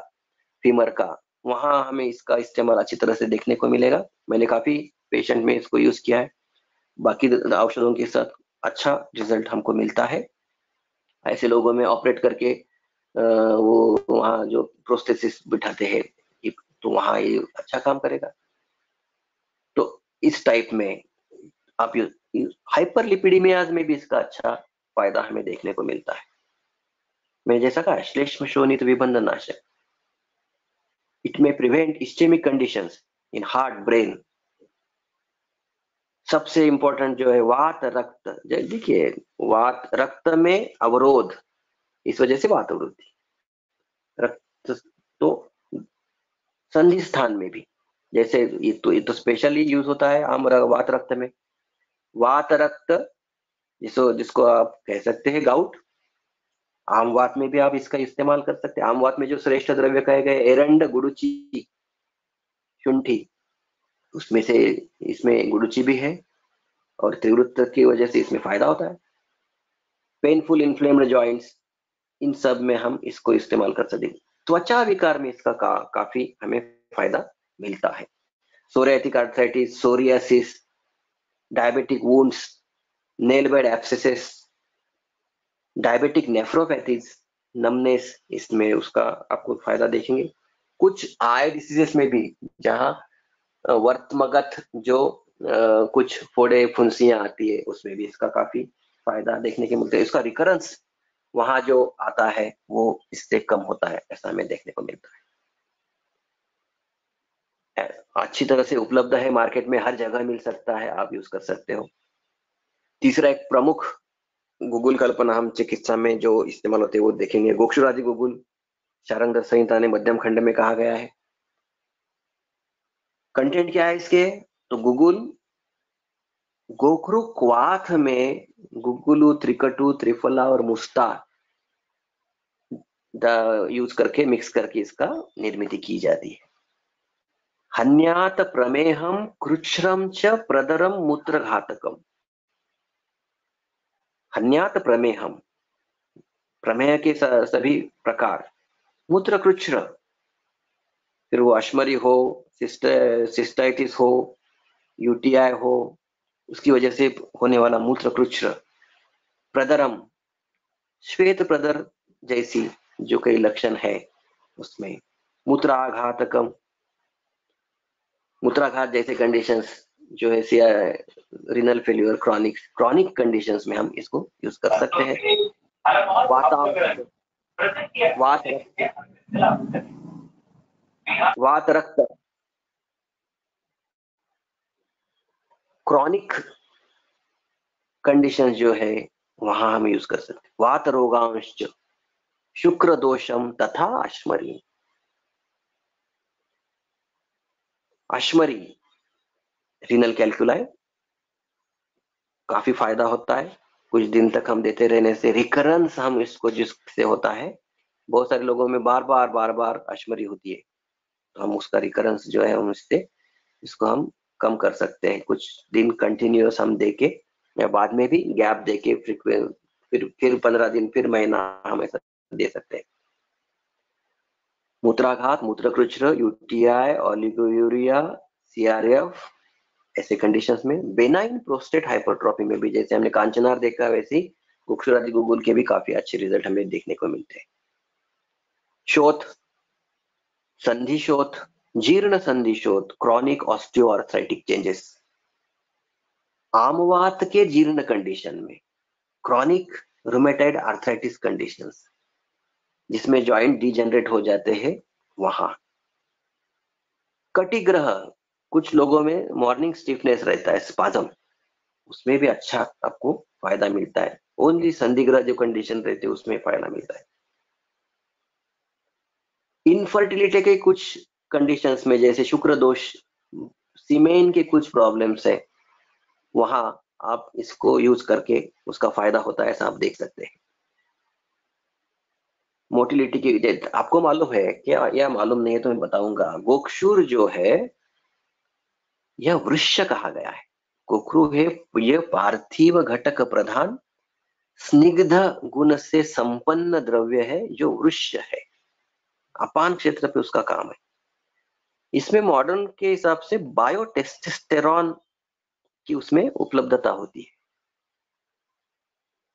फीमर का, वहां हमें इसका इस्तेमाल अच्छी तरह से देखने को मिलेगा। मैंने काफी पेशेंट में इसको यूज किया है, बाकी औषधों के साथ अच्छा रिजल्ट हमको मिलता है। ऐसे लोगों में ऑपरेट करके वो वहाँ जो प्रोस्थेसिस बिठाते हैं तो वहाँ ये अच्छा काम करेगा। तो इस टाइप में आप हाइपरलिपिडीमियाज में भी इसका अच्छा फायदा हमें देखने को मिलता है। मैं जैसा कहा श्लेष्म शोणित विबंधनाशक, इट में prevent ischaemic conditions in heart brain. सबसे इंपॉर्टेंट जो है वात रक्त, देखिए वात रक्त में अवरोध, इस वजह से वात अवरोधी रक्त, तो संधि स्थान में भी जैसे ये तो स्पेशली यूज होता है आम वात रक्त में। वात रक्त जिसको आप कह सकते हैं गाउट, आम वात में भी आप इसका इस्तेमाल कर सकते हैं। आम वात में जो श्रेष्ठ द्रव्य कहे गए एरंड गुड़ुचि शुंठी, उसमें से इसमें गुड़ुचि भी है और तीव्रता की वजह से इसमें फायदा होता है। पेनफुल इन्फ्लेम्ड जॉइंट्स, इन सब में हम इसको इस्तेमाल कर सकते हैं। त्वचा विकार में इसका काफी हमें फायदा मिलता है। Psoriatic arthritis, psoriasis, diabetic wounds, nail bed abscesses, diabetic nephropathies, numbness, इसमें उसका आपको फायदा देखेंगे। कुछ आई डिसीजेस में भी जहां वर्तमगत जो कुछ फोड़े फुंसियां आती है उसमें भी इसका काफी फायदा देखने के मिलता है। इसका रिकरेंस वहां जो आता है वो इससे कम होता है, ऐसा हमें देखने को मिलता है। अच्छी तरह से उपलब्ध है, मार्केट में हर जगह मिल सकता है, आप यूज कर सकते हो। तीसरा एक प्रमुख गुगुल कल्पना हम चिकित्सा में जो इस्तेमाल होते हैं वो देखेंगे। गोक्षुरादि गुगुल शारंग संहिता ने मध्यम खंड में कहा गया है। कंटेंट क्या है इसके, तो गुगुल गोखरू क्वाथ में गुगुलू, त्रिकटु, त्रिफला और मुस्ता यूज करके मिक्स करके इसका निर्मित की जाती है। हन्यात प्रमेहम कृच्छ्रम च प्रदरम मूत्रघातकम। हन्यात प्रमेहम, प्रमेह के सभी प्रकार, मूत्रकृच्छ्र, फिर वो अश्मरी हो, सिस्टाइटिस हो, यूटीआई हो, उसकी वजह से होने वाला मूत्रकृच्छ्र, प्रदरम, श्वेत प्रदर जैसी जो कई लक्षण है उसमें, मूत्राघातकम, मूत्राघात जैसे कंडीशंस जो है रिनल फेल्यूर, क्रॉनिक कंडीशंस में हम इसको यूज कर सकते हैं। वात रक्त, क्रॉनिक कंडीशंस जो है वहां हम यूज कर सकते हैं। वात रोगांश, शुक्र दोषम तथा अश्मरी। अश्मरी रीनल कैल्कुलाई, काफी फायदा होता है। कुछ दिन तक हम देते रहने से रिकरेंस हम इसको जिससे होता है, बहुत सारे लोगों में बार बार अश्मरी होती है, तो हम उसका रिकरेंस जो है हम इससे इसको हम कम कर सकते हैं। कुछ दिन कंटिन्यूअस हम देके या बाद में भी गैप देके फिर 15 दिन, फिर महीना हम ऐसा दे सकते हैं। मूत्राघात, मूत्रकृच्छ्र, यूटीआई, ओलिगोयूरिया, सीआरएफ, ऐसे कंडीशंस में, बेनाइन प्रोस्टेट हाइपरट्रॉफी में भी जैसे हमने कांचनार देखा वैसे ही गोक्षुरादि गुगुल के भी काफी अच्छे रिजल्ट हमें देखने को मिलते हैं। शोथ, संधि शोथ, जीर्ण संधि शोथ, क्रॉनिक ऑस्टियोआर्थराइटिक चेंजेस, आमवात के जीर्ण कंडीशन में, क्रॉनिक रूमेटाइड आर्थराइटिस कंडीशंस जिसमें जॉइंट डिजेनरेट हो जाते हैं वहां, कटिग्रह, कुछ लोगों में मॉर्निंग स्टिफनेस रहता है, स्पाज्म, उसमें भी अच्छा आपको फायदा मिलता है। ओनली संधिग्रह जो कंडीशन रहते हैं उसमें फायदा मिलता है। इनफर्टिलिटी के कुछ कंडीशंस में जैसे शुक्र दोष, सीमेन के कुछ प्रॉब्लम्स है, वहां आप इसको यूज करके उसका फायदा होता है, ऐसा आप देख सकते हैं। मोटिलिटी की आपको मालूम है क्या, या मालूम नहीं है तो मैं बताऊंगा। गोक्षुर जो है यह वृक्ष कहा गया है। गोखरू है यह पार्थिव घटक प्रधान स्निग्ध गुण से संपन्न द्रव्य है जो वृक्ष है, अपान क्षेत्र पे उसका काम है। इसमें मॉडर्न के हिसाब से बायोटेस्टोस्टेरॉन की उसमें उपलब्धता होती है,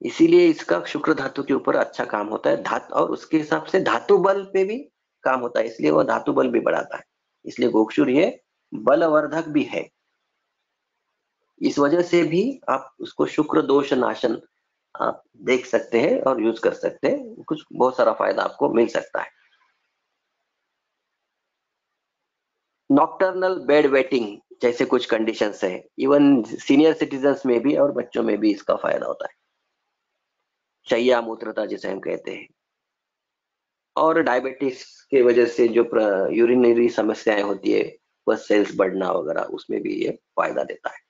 इसीलिए इसका शुक्र धातु के ऊपर अच्छा काम होता है। धातु और उसके हिसाब से धातु बल पे भी काम होता है, इसलिए वह धातु बल भी बढ़ाता है। इसलिए गोक्षुर ये बलवर्धक भी है। इस वजह से भी आप उसको शुक्र दोष नाशन आप देख सकते हैं और यूज कर सकते हैं, कुछ बहुत सारा फायदा आपको मिल सकता है। नॉक्टर्नल बेड वेटिंग जैसे कुछ कंडीशंस है, इवन सीनियर सिटीजन्स में भी और बच्चों में भी इसका फायदा होता है। शैया मूत्रता जिसे हम कहते हैं, और डायबिटीज के वजह से जो यूरिनरी समस्याएं होती है, वह सेल्स बढ़ना वगैरह, उसमें भी ये फायदा देता है।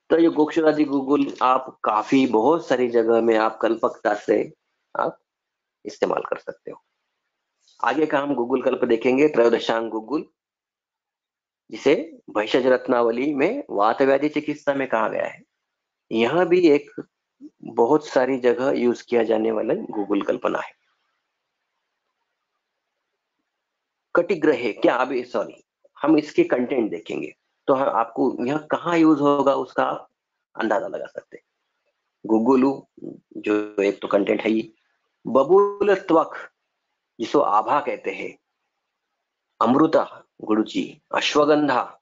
तो ये गोक्षरादि गूगल आप काफी बहुत सारी जगह में आप कल्पकता से आप इस्तेमाल कर सकते हो। आगे का हम गूगल कल्प देखेंगे, त्रयोदशांग गूगल, जिसे भैषज रत्नावली में वात व्याधि चिकित्सा में कहा गया है। यह भी एक बहुत सारी जगह यूज किया जाने वाला गूगल कल्पना है। कटिग्रह क्या, अभी सॉरी हम इसके कंटेंट देखेंगे, तो आपको यह कहाँ यूज होगा उसका आप अंदाजा लगा सकते हैं। गुगुलू जो एक तो कंटेंट है ही, बबूल त्वक जिसको आभा कहते हैं, अमृता गुरुची, अश्वगंधा,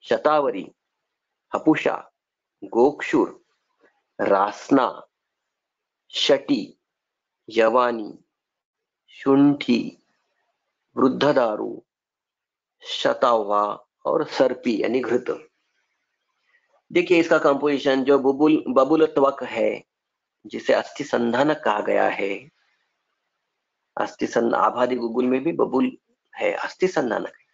शतावरी, हपुषा, गोक्षुर, रासना, शटी, यवानी, शुंठी, वृद्धदारु, शतावा और सर्पी यानी घृत। देखिए इसका कंपोजिशन जो बबुल त्वक है, जिसे अस्थि संधानक कहा गया है, आभादी गुगुल में भी बबुल है, अस्थि संधानक है,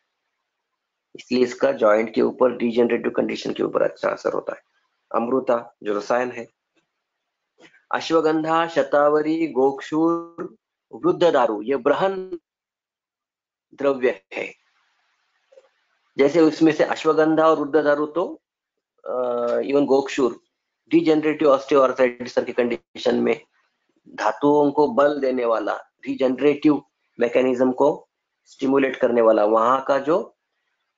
इसलिए इसका जॉइंट के ऊपर डिजेनरेटिव कंडीशन के ऊपर अच्छा असर होता है। अमृता जो रसायन है, अश्वगंधा, शतावरी, गोक्षुर, वृद्ध दारू ये बृहन द्रव्य है। जैसे उसमें से अश्वगंधा और वृद्ध दारू तो इवन गोक्षुर डिजेनरेटिव ऑस्टियोआर्थराइटिस की कंडीशन में धातुओं को बल देने वाला, रीजनरेटिव मैकेनिज्म को स्टिमुलेट करने वाला, वहां का जो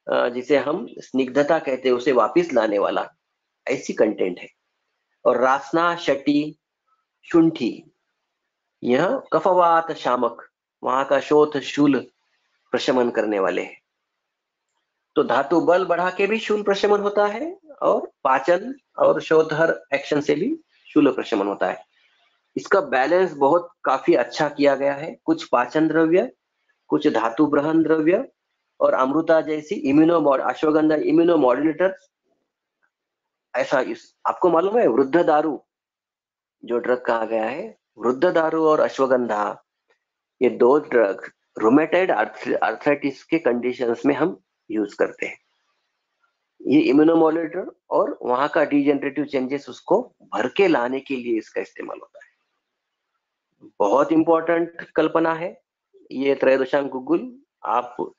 जिसे हम स्निग्धता कहते हैं उसे वापस लाने वाला, ऐसी कंटेंट है। और रासना, शटी, शुंठी यह कफवात शामक, वहां का शोथ शूल प्रशमन करने वाले हैं। तो धातु बल बढ़ा के भी शूल प्रशमन होता है, और पाचन और शोधहर एक्शन से भी शूल प्रशमन होता है। इसका बैलेंस बहुत काफी अच्छा किया गया है, कुछ पाचन द्रव्य, कुछ धातु ब्रहन द्रव्य, और अमृता जैसी अश्वगंधा इम्यूनो मॉड्यूलेटर। ऐसा आपको मालूम है वृद्ध दारू जो ड्रग कहा गया है, वृद्ध दारू और अश्वगंधा ये दो ड्रग रोमेटाइड आर्थराइटिस के कंडीशंस में हम यूज करते हैं। ये इम्यूनोमोड्यूलेटर और वहां का डिजेनरेटिव चेंजेस उसको भर के लाने के लिए इसका इस्तेमाल होता है। बहुत इंपॉर्टेंट कल्पना है ये त्रयोदशांग गुगुल, आप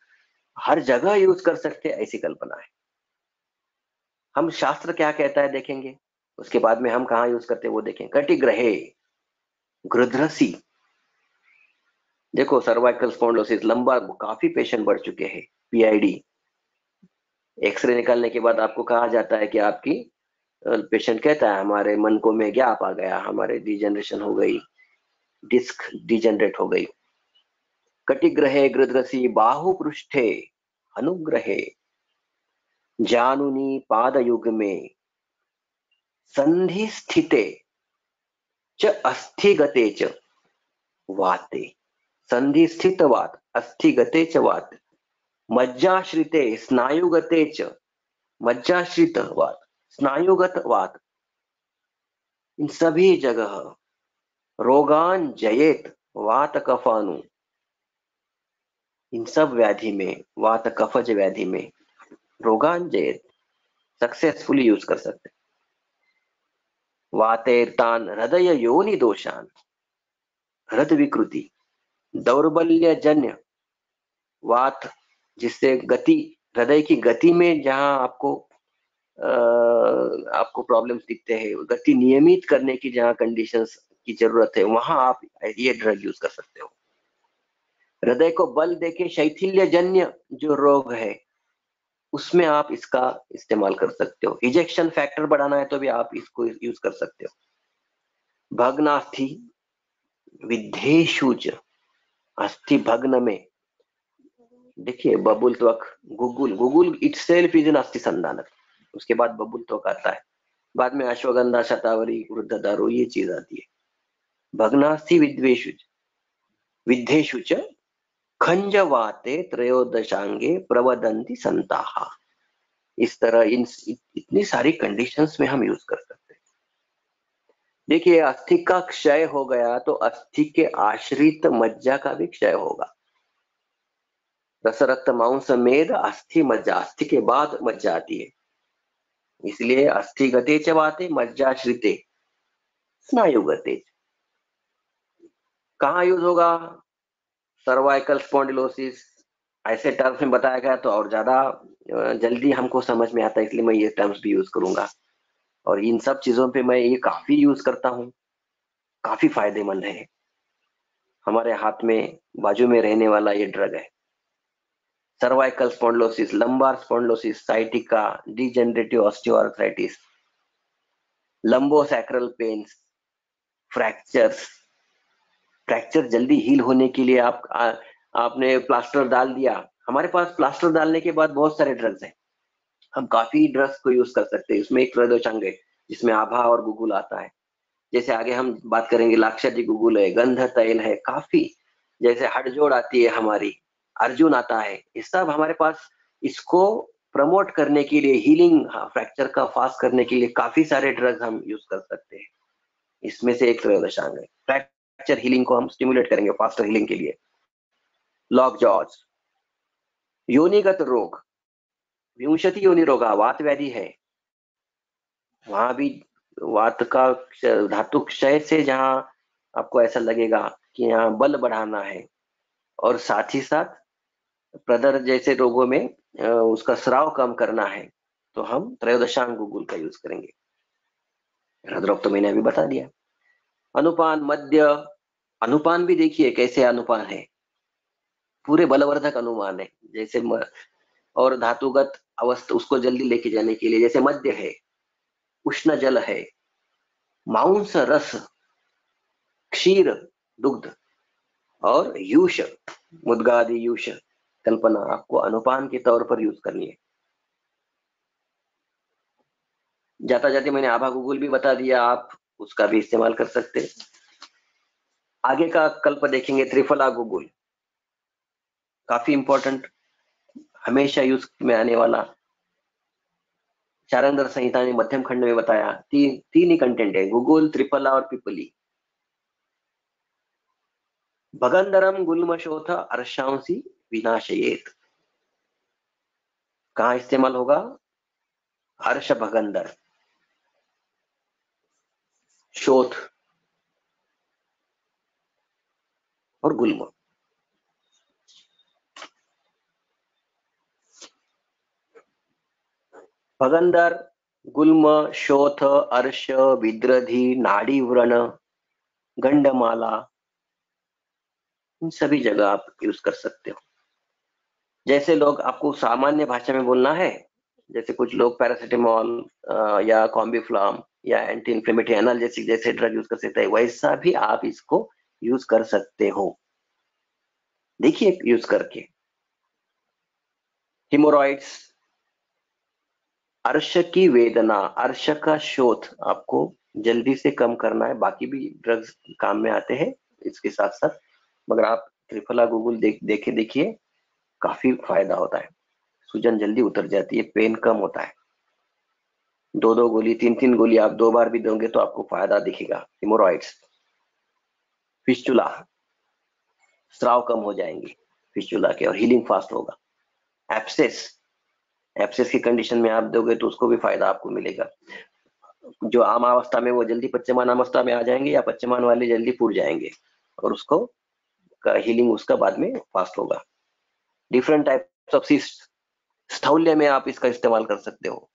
हर जगह यूज कर सकते हैं, ऐसी कल्पना है। हम शास्त्र क्या कहता है देखेंगे, उसके बाद में हम कहाँ यूज करते हैं वो देखें। कटिग्रहे गृध्रसी, देखो सर्वाइकल स्पॉन्डिलोसिस लंबा काफी पेशेंट बढ़ चुके हैं, पीआईडी, एक्सरे निकालने के बाद आपको कहा जाता है कि आपकी पेशेंट कहता है हमारे मन को में गैप आ गया, हमारे डिजेनरेशन हो गई, डिस्क डिजेनरेट हो गई। कटिग्रहे गृध्रसी बाहु पृष्ठे अनुग्रहे जानुनी पादयुग में संधि स्थिते च अस्थिगते च वाते, संधि स्थित वात, अस्थिगते च वात, मज्जाश्रिते स्नायुगते च, मज्जाश्रित वात, स्नायुगत वात, इन सभी जगह रोगान जयेत वात कफानु, इन सब व्याधि में, वात कफज व्याधि में रोगान जयेत सक्सेसफुली यूज कर सकते। वातेर्तान हृदय योनि दोषान, हृदय विकृति, दौर्बल्य जन्य वात, जिससे गति, हृदय की गति में जहां आपको प्रॉब्लम्स दिखते हैं, गति नियमित करने की जहां कंडीशंस की जरूरत है, वहां आप ये ड्रग यूज कर सकते हो। हृदय को बल देके शैथिल्य जन्य जो रोग है उसमें आप इसका इस्तेमाल कर सकते हो। इजेक्शन फैक्टर बढ़ाना है तो भी आप इसको यूज कर सकते हो। भग्नास्थि विद्धेषु च, अस्थि भग्न में देखिए बबुल त्वक, guggul, guggul itself is an अस्थि संधानक, उसके बाद बबुल त्वक आता है, बाद में अश्वगंधा, शतावरी, वृद्ध दारू ये चीज आती है। भग्नास्थि विद्धेषु च खंजवाते त्रयोदशांगे प्रवदंती संताः। इस तरह इतनी सारी कंडीशंस में हम यूज कर सकते हैं। देखिए अस्थि का क्षय हो गया तो अस्थि के आश्रित मज्जा का भी क्षय होगा। रस रक्त मांस मेद अस्थि मज्जा, अस्थि के बाद मज्जा आती है, इसलिए अस्थि गते च वाते मज्जाश्रिते स्नायु गते। कहाँ यूज होगा? सर्वाइकल स्पॉन्डिलोसिस ऐसे टर्म्स में बताया गया तो और ज्यादा जल्दी हमको समझ में आता है, इसलिए मैं ये टर्म्स भी यूज करूंगा। और इन सब चीजों पे मैं ये काफी यूज करता हूँ, काफी फायदेमंद है। हमारे हाथ में बाजू में रहने वाला ये ड्रग है। Cervical spondylosis, lumbar spondylosis, sciatica, degenerative osteoarthritis, lumbosacral pains, fractures. Fracture जल्दी हील होने के लिए आपने प्लास्टर डाल दिया, हमारे पास प्लास्टर डालने के बाद बहुत सारे ड्रग्स हैं, हम काफी ड्रग्स को यूज कर सकते हैं। इसमें एक त्रयोदशांग है जिसमें आभा और गुगुल आता है, जैसे आगे हम बात करेंगे लाक्षादी गुगुल है, गंध तैल है, काफी जैसे हड़जोड़ आती है हमारी, अर्जुन आता है, ये सब हमारे पास इसको प्रमोट करने के लिए, हीलिंग फ्रैक्चर का फास्ट करने के लिए काफी सारे ड्रग्स हम यूज कर सकते हैं। इसमें से एक त्रयोदशांग है। फ्रैक्चर हीलिंग को हम स्टिमुलेट करेंगे फास्टर हीलिंग के लिए। लॉक जॉज, योनिगत रोग, विंशति योनि रोगा, वात व्याधि है, वहां भी वात का धातु क्षय से जहां आपको ऐसा लगेगा कि यहाँ बल बढ़ाना है, और साथ ही साथ प्रदर जैसे रोगों में उसका स्राव कम करना है, तो हम त्रयोदशांग गुगुल का यूज करेंगे। हृदरोग तो मैंने अभी बता दिया। अनुपान मध्य, अनुपान भी देखिए कैसे अनुपान है, पूरे बलवर्धक अनुमान है, जैसे और धातुगत अवस्था उसको जल्दी लेके जाने के लिए, जैसे मध्य है, उष्ण जल है, मांस रस, क्षीर दुग्ध, और यूष मुद्गादि यूष कल्पना आपको अनुपान के तौर पर यूज करनी है। जाता जाते मैंने आभा गुगुल भी बता दिया, आप उसका भी इस्तेमाल कर सकते हैं। आगे का कल्प देखेंगे त्रिफला गुगुल, काफी इंपॉर्टेंट, हमेशा यूज में आने वाला। चारंदर संहिता ने मध्यम खंड में बताया, तीन ही कंटेंट है, गुगुल, त्रिफला और पिपली। भगंधरम गुल्मशोथ अर्शांसी विनाशयेत, कहाँ इस्तेमाल होगा? हर्ष भगंदर, शोथ और गुल्म। भगंदर, गुल्म, शोथ, अर्श, विद्रधि, नाड़ी व्रण, गंडमाला, इन सभी जगह आप यूज कर सकते हो। जैसे लोग आपको सामान्य भाषा में बोलना है, जैसे कुछ लोग पैरासिटामोल या कॉम्बिफ्लाम या एंटी इंफ्लेमेटरी एनाल्जेसिक जैसे ड्रग यूज कर सकते हैं, वैसा भी आप इसको यूज कर सकते हो। देखिए यूज करके। हिमोरॉइड्स, अर्श की वेदना, अर्श का शोथ आपको जल्दी से कम करना है, बाकी भी ड्रग्स काम में आते हैं इसके साथ साथ, मगर आप त्रिफला गुगुल देखिए काफी फायदा होता है, सूजन जल्दी उतर जाती है, पेन कम होता है। 2 गोली 3 गोली आप 2 बार भी दोगे तो आपको फायदा दिखेगा। हिमोरॉइड्स, फिस्टुला, स्राव कम हो जाएंगे फिस्टुला के और हीलिंग फास्ट होगा। एप्सिस, एप्सिस की कंडीशन में आप दोगे तो उसको भी फायदा आपको मिलेगा। जो आम अवस्था में वो जल्दी पच्चमान अवस्था में आ जाएंगे, या पच्चमान वाले जल्दी फूट जाएंगे, और उसको हीलिंग उसका बाद में फास्ट होगा। डिफरेंट टाइप्स ऑफ सिस्ट, स्थौल्य में आप इसका इस्तेमाल कर सकते हो।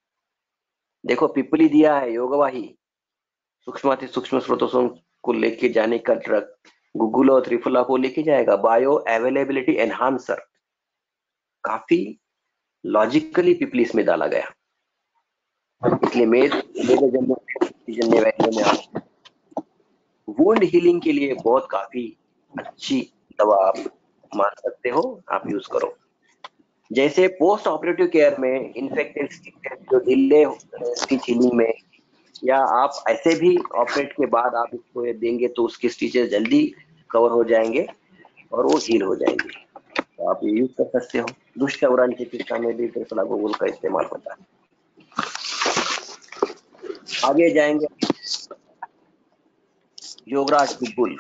देखो पिपली दिया है योगवाही, सूक्ष्म सूक्ष्म स्रोतों को लेके जाने का ड्रग, गुगुल और त्रिफला को लेके जाएगा। बायो अवेलेबिलिटी एनहांसर, काफी लॉजिकली पिपलिस में डाला गया, इसलिए मेदजन्य वैद्य में आप वुंड हीलिंग के लिए बहुत काफी अच्छी दवा आप मान सकते हो, आप यूज करो। जैसे पोस्ट ऑपरेटिव केयर में इन्फेक्टेड स्टिचेस जो डिले स्टिच हीलिंग में, या आप ऐसे भी ऑपरेट के बाद आप इसको ये देंगे तो उसके स्टिचेस जल्दी कवर हो जाएंगे और वो हील हो जाएंगे, तो आप ये यूज कर सकते हो। दुष्ट व्रण चिकित्सा में भी त्रिफला गुगुल का इस्तेमाल होता है। आगे जाएंगे, योगराज गुगुल,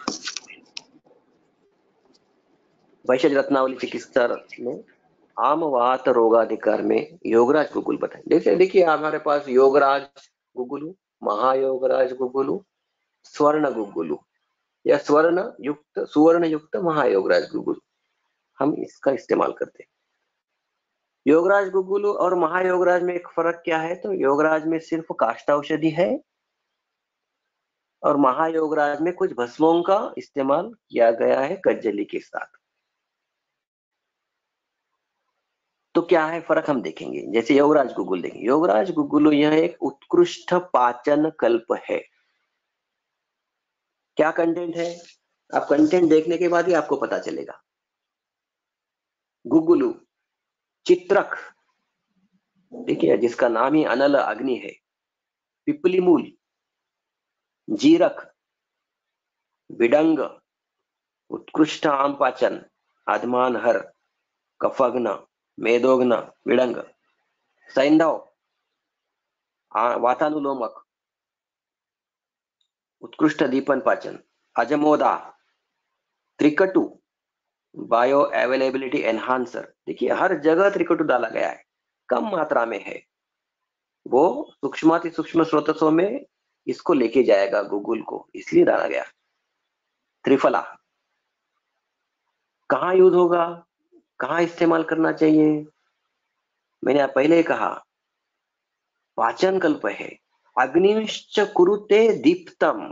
वैशज रत्नावली चिकित्सा में आम वात रोगाधिकार में योगराज गुगुल बताए। देखिए हमारे पास योगराज गुगुलु, महायोगराज गुगुलु, स्वर्ण गुगुलु या सुवर्ण युक्त महायोगराज गुगुलु, हम इसका इस्तेमाल करते हैं। योगराज गुगुलु और महायोगराज में एक फर्क क्या है, तो योगराज में सिर्फ काष्ठौषधि है और महायोगराज में कुछ भस्मों का इस्तेमाल किया गया है कज्जली के साथ। तो क्या है फर्क हम देखेंगे। जैसे योगराज गुगुल देखेंगे, योगराज गुगुलु यह एक उत्कृष्ट पाचन कल्प है। क्या कंटेंट है, आप कंटेंट देखने के बाद ही आपको पता चलेगा। गुगुलु चित्रक, देखिए जिसका नाम ही अनल अग्नि है, पिपली मूल, जीरक, विडंग, उत्कृष्ट आम पाचन, आदमानहर, कफग्न, मेदोग्न, विडंग, सैंधव, वातानुलोमक, उत्कृष्ट दीपन पाचन, अजमोदा, त्रिकटु, बायो अवेलेबिलिटी एनहांसर। देखिए हर जगह त्रिकटु डाला गया है, कम मात्रा में है, वो सूक्ष्माति सूक्ष्म स्रोतों में इसको लेके जाएगा गुगुल को, इसलिए डाला गया। त्रिफला कहाँ यूज होगा, कहाँ इस्तेमाल करना चाहिए, मैंने पहले ही कहा पाचन कल्प है। अग्निश्च कुरुते दीप्तम,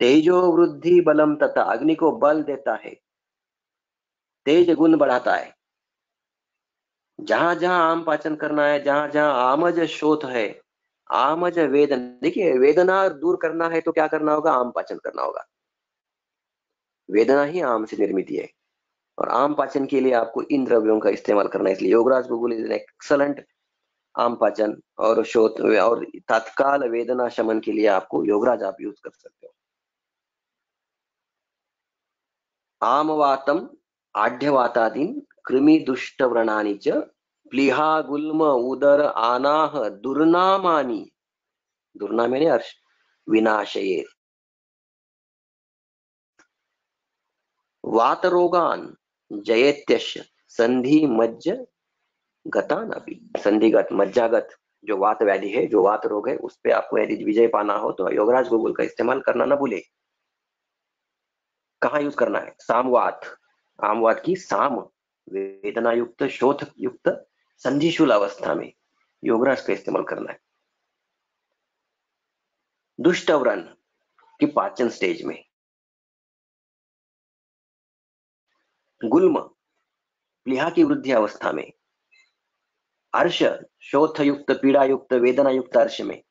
तेजो वृद्धि बलम, तथा अग्नि को बल देता है, तेज गुण बढ़ाता है। जहां जहां आम पाचन करना है, जहां जहां आमज शोथ है, आमज वेदन, देखिए वेदना दूर करना है तो क्या करना होगा, आम पाचन करना होगा। वेदना ही आम से निर्मित है और आम पाचन के लिए आपको इन द्रव्यों का इस्तेमाल करना है। इसलिए Yograj guggul is an excellent आम पाचन और शोथ और तत्काल वेदना शमन के लिए आपको योगराज आप यूज कर सकते हो। आमवातम आढ्यवातादीन कृमि दुष्ट व्रणानि च प्लीहा गुल्म उदर आनाह दुर्नामानि, दुर्नामेने अर्श विनाशये, वात रोगान जयत्यश संधि मज्ज गतान अभी, संधिगत मज्जागत जो वात व्याधि है, जो वात रोग है, उस पे आपको यदि विजय पाना हो तो योगराज गुगुल का इस्तेमाल करना ना भूले। कहाँ यूज करना है, सामवात, आमवात की साम वेदना युक्त शोथ युक्त संधिशूल अवस्था में योगराज का इस्तेमाल करना है। दुष्ट व्रण की पाचन स्टेज में, गुल्म प्लीहा की वृद्धि अवस्था में, अर्श शोथ युक्त पीड़ा युक्त वेदना युक्त अर्श में,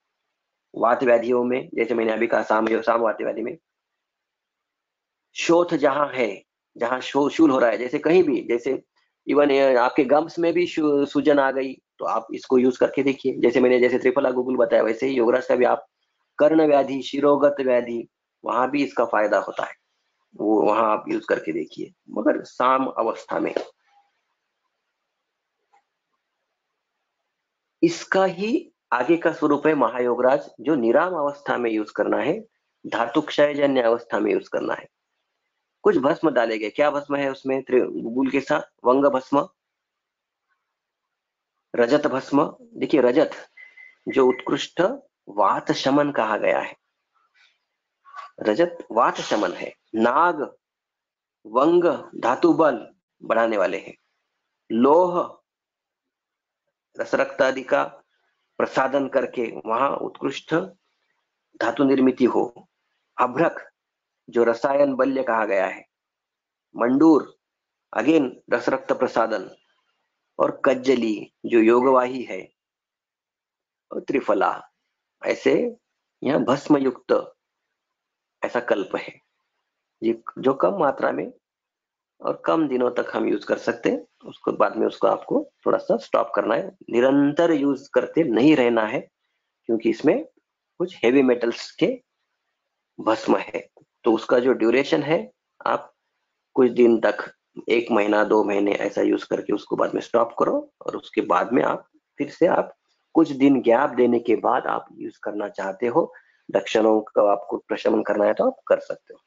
वात व्याधियों में, जैसे मैंने अभी कहा सामवात व्याधि में, शोथ जहां है, जहां शूल हो रहा है, जैसे कहीं भी, जैसे इवन आपके गम्स में भी सूजन आ गई तो आप इसको यूज करके देखिए। जैसे मैंने जैसे त्रिफला गुगुल बताया, वैसे ही योगराज का भी आप कर्ण व्याधि, शिरोगत व्याधि, वहां भी इसका फायदा होता है, वो वहां आप यूज करके देखिए, मगर साम अवस्था में। इसका ही आगे का स्वरूप है महायोगराज, जो निराम अवस्था में यूज करना है, धातु क्षयजन्य अवस्था में यूज करना है। कुछ भस्म डाले गए, क्या भस्म है उसमें गुगुल के साथ, वंग भस्म, रजत भस्म। देखिए रजत जो उत्कृष्ट वात शमन कहा गया है, रजत वात शमन है। नाग वंग धातु बल बढ़ाने वाले हैं। लोह रस रक्त आदि का प्रसादन करके वहां उत्कृष्ट धातु निर्मित हो। अभ्रक जो रसायन बल्य कहा गया है, मंडूर अगेन रस रक्त प्रसादन, और कज्जली जो योगवाही है, और त्रिफला ऐसे यहाँ भस्म युक्त ऐसा कल्प है जो कम मात्रा में और कम दिनों तक हम यूज कर सकते हैं। उसको बाद में उसको आपको थोड़ा सा स्टॉप करना है, निरंतर यूज करते नहीं रहना है, क्योंकि इसमें कुछ हेवी मेटल्स के भस्म है। तो उसका जो ड्यूरेशन है, आप कुछ दिन तक, 1 महीना 2 महीने ऐसा यूज करके उसको बाद में स्टॉप करो, और उसके बाद में आप फिर से आप कुछ दिन गैप देने के बाद आप यूज करना चाहते हो, लक्षणों का आपको प्रशमन करना है तो आप कर सकते हो।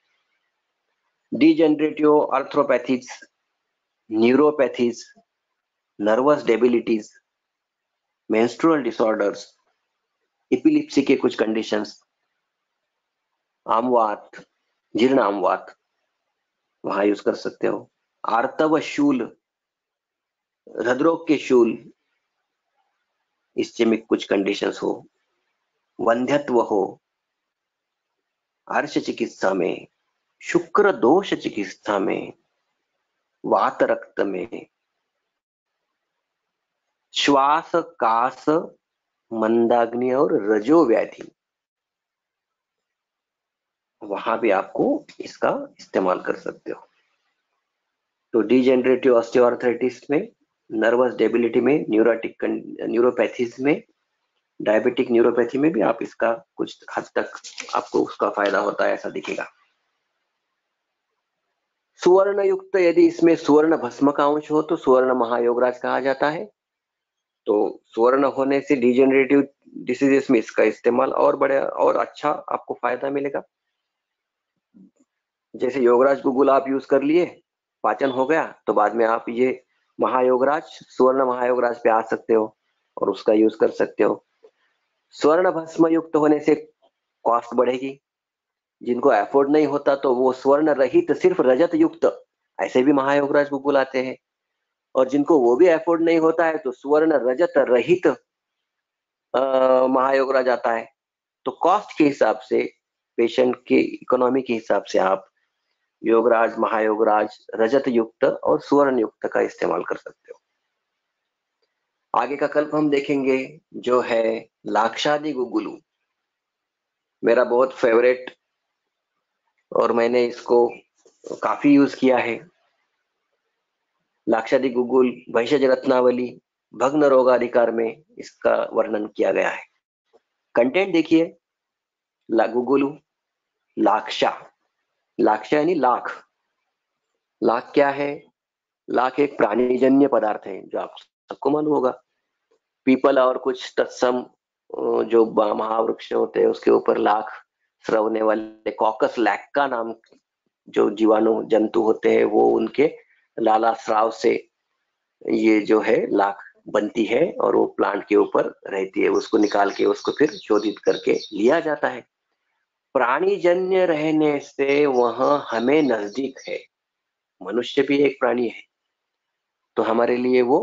Degenerative arthropathies, neuropathies, nervous debilities, menstrual disorders, epilepsy के कुछ कंडीशंस, आमवात, जीर्ण आमवात, वहां यूज कर सकते हो। आर्तव शूल, हृदरोग के शूल, इससे में कुछ कंडीशंस हो, वंध्यत्व हो, अर्श चिकित्सा में, शुक्र दोष चिकित्सा में, वात रक्त में, श्वास कास मंदाग्नि और रजो व्याधि, वहां भी आपको इसका इस्तेमाल कर सकते हो। तो डिजेनरेटिव ऑस्टियोआर्थराइटिस में, नर्वस डेबिलिटी में, न्यूरोपैथीज में, डायबिटिक न्यूरोपैथी में भी आप इसका कुछ हद तक आपको उसका फायदा होता है ऐसा दिखेगा। सुवर्ण युक्त, यदि इसमें सुवर्ण भस्म का अंश हो तो सुवर्ण महायोगराज कहा जाता है। तो सुवर्ण होने से डिजेनरेटिव डिसीजेस में इसका इस्तेमाल और बड़े और अच्छा आपको फायदा मिलेगा। जैसे योगराज गुगुल आप यूज कर लिए, पाचन हो गया, तो बाद में आप ये महायोगराज, सुवर्ण महायोगराज पे आ सकते हो और उसका यूज कर सकते हो। स्वर्ण भस्म युक्त होने से कॉस्ट बढ़ेगी, जिनको एफोर्ड नहीं होता तो वो स्वर्ण रहित सिर्फ रजत युक्त ऐसे भी महायोगराज गुगुल आते हैं, और जिनको वो भी एफोर्ड नहीं होता है तो स्वर्ण रजत रहित महायोगराज आता है। तो कॉस्ट के हिसाब से, पेशेंट के इकोनॉमी के हिसाब से आप योगराज, महायोगराज, रजत युक्त और स्वर्ण युक्त का इस्तेमाल कर सकते हो। आगे का कल्प हम देखेंगे जो है लाक्षादि गुगुलू, मेरा बहुत फेवरेट और मैंने इसको काफी यूज किया है। लाक्षादि गुगुल भैषज रत्नावली भग्न रोगाधिकार में इसका वर्णन किया गया है। कंटेंट देखिए, गुगुलू, लाक्षा, लाक्षा यानी लाख। लाख क्या है? लाख एक प्राणीजन्य पदार्थ है जो आप सबको मालूम होगा। पीपल और कुछ तत्सम जो महावृक्ष होते हैं उसके ऊपर लाख स्रवने वाले कॉकस लैक्का नाम जो जीवाणु जंतु होते हैं, वो उनके लाला स्राव से ये जो है लाख बनती है और वो प्लांट के ऊपर रहती है। उसको निकाल के उसको फिर शोधित करके लिया जाता है। प्राणीजन्य रहने से वह हमें नजदीक है, मनुष्य भी एक प्राणी है, तो हमारे लिए वो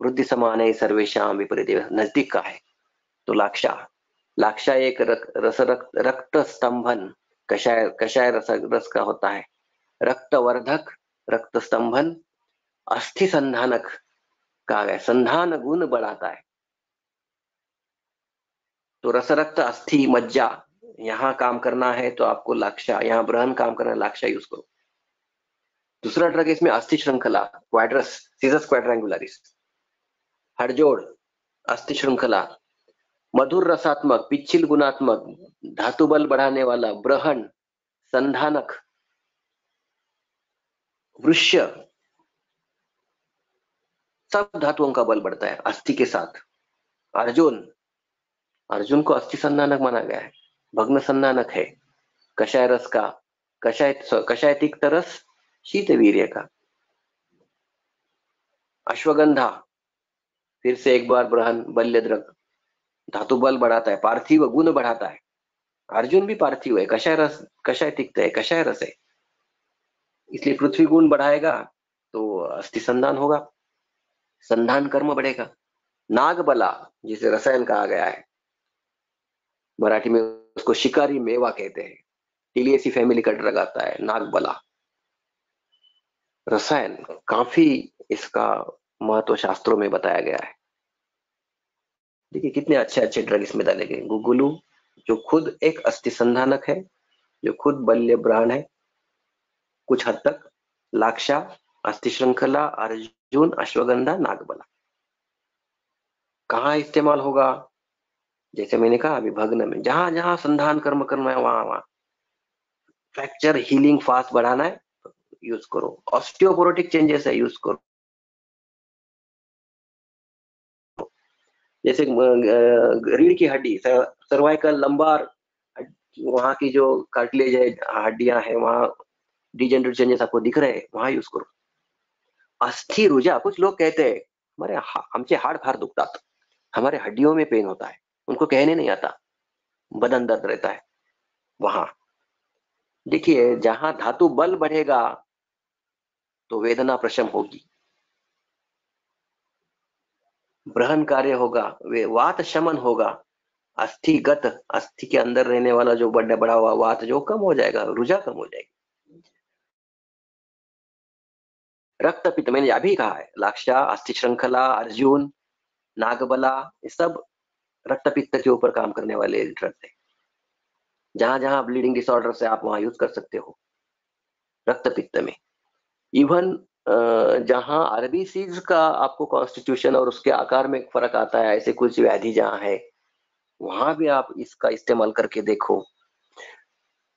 वृद्धि समान है, सर्वेशाम विपरीत नजदीक का है। तो लाक्षा, लाक्षा एक रक्त स्तंभन, कषाय रस का होता है। रक्तवर्धक, रक्त स्तंभन, अस्थि संधानक कहा गया, संधान गुण बढ़ाता है। तो रस रक्त अस्थि मज्जा यहाँ काम करना है तो आपको लाक्षा, यहाँ बृहन काम करना है, लाक्षा यूज करो। दूसरा ड्रग इसमें अस्थि श्रृंखला, क्वाड्रस, सीजस क्वाड्रेंगुलरिस, हड़जोड़, अस्थि श्रृंखला, मधुर रसात्मक, पिच्छिल गुणात्मक, धातु बल बढ़ाने वाला, ब्रहण, संधानक, वृष्य, सब धातुओं का बल बढ़ता है अस्थि के साथ। अर्जुन, अर्जुन को अस्थि संधानक माना गया है, भग्न संधानक है। कषाय रस का, कषाय तिक्त रस शीत वीर्य का। अश्वगंधा, फिर से एक बार ब्रहण, बल्य द्रग, धातु बल बढ़ाता है, पार्थिव गुण बढ़ाता है। अर्जुन भी पार्थिव है, कषाय रस, कषाय तिक्त है, कषाय रस है, इसलिए पृथ्वी गुण बढ़ाएगा तो अस्थि संधान होगा, संधान कर्म बढ़ेगा। नागबला, जिसे रसायन कहा गया है, मराठी में उसको शिकारी मेवा कहते हैं, टीलियसी फैमिली का ड्रग आता है, नागबला। रसायन काफी इसका महत्व शास्त्रों में बताया गया है। देखिए कितने अच्छे अच्छे ड्रग इसमें डाले गए। गुगुलू जो खुद एक अस्थि संधानक है, जो खुद बल्य ब्राण है कुछ हद तक, लाक्षा, अस्थि श्रृंखला, अर्जुन, अश्वगंधा, नागबला। कहाँ इस्तेमाल होगा? जैसे मैंने कहा अभी भग्न में, जहां जहां संधान कर्म करना है वहां वहां। फ्रैक्चर हीलिंग फास्ट बढ़ाना है यूज करो, ऑस्टियोपोरोटिक चेंजेस है यूज करो। जैसे रीढ़ की हड्डी, सर्वाइकल, लंबार, वहां की जो कार्टिलेज है, हड्डियां है, वहां डिजेनरेट चेंजेस आपको दिख रहे हैं, वहां यूज करो। अस्थि ऊर्जा, कुछ लोग कहते हैं हमारे आमचे हाड़ फार दुखतात, हमारे हड्डियों में पेन होता है, उनको कहने नहीं आता, बदन दर्द रहता है, वहां देखिए जहां धातु बल बढ़ेगा तो वेदना प्रशम होगी, ब्रहन कार्य होगा, वे वात शमन होगा, अस्थिगत, अस्थि के अंदर रहने वाला जो बड़ा हुआ वात जो कम हो जाएगा, रुझा कम हो जाएगी। रक्त पित्त मैंने अभी कहा है, लाक्षा, अस्थि श्रृंखला, अर्जुन, नागबला, ये सब रक्त पित्त के ऊपर काम करने वाले ड्रग्स है। जहां जहां ब्लीडिंग डिसऑर्डर से आप वहां यूज कर सकते हो रक्त पित्त में। इवन जहां आरबीसीज का आपको कॉन्स्टिट्यूशन और उसके आकार में फर्क आता है, ऐसे कुछ व्याधि जहां है वहां भी आप इसका इस्तेमाल करके देखो।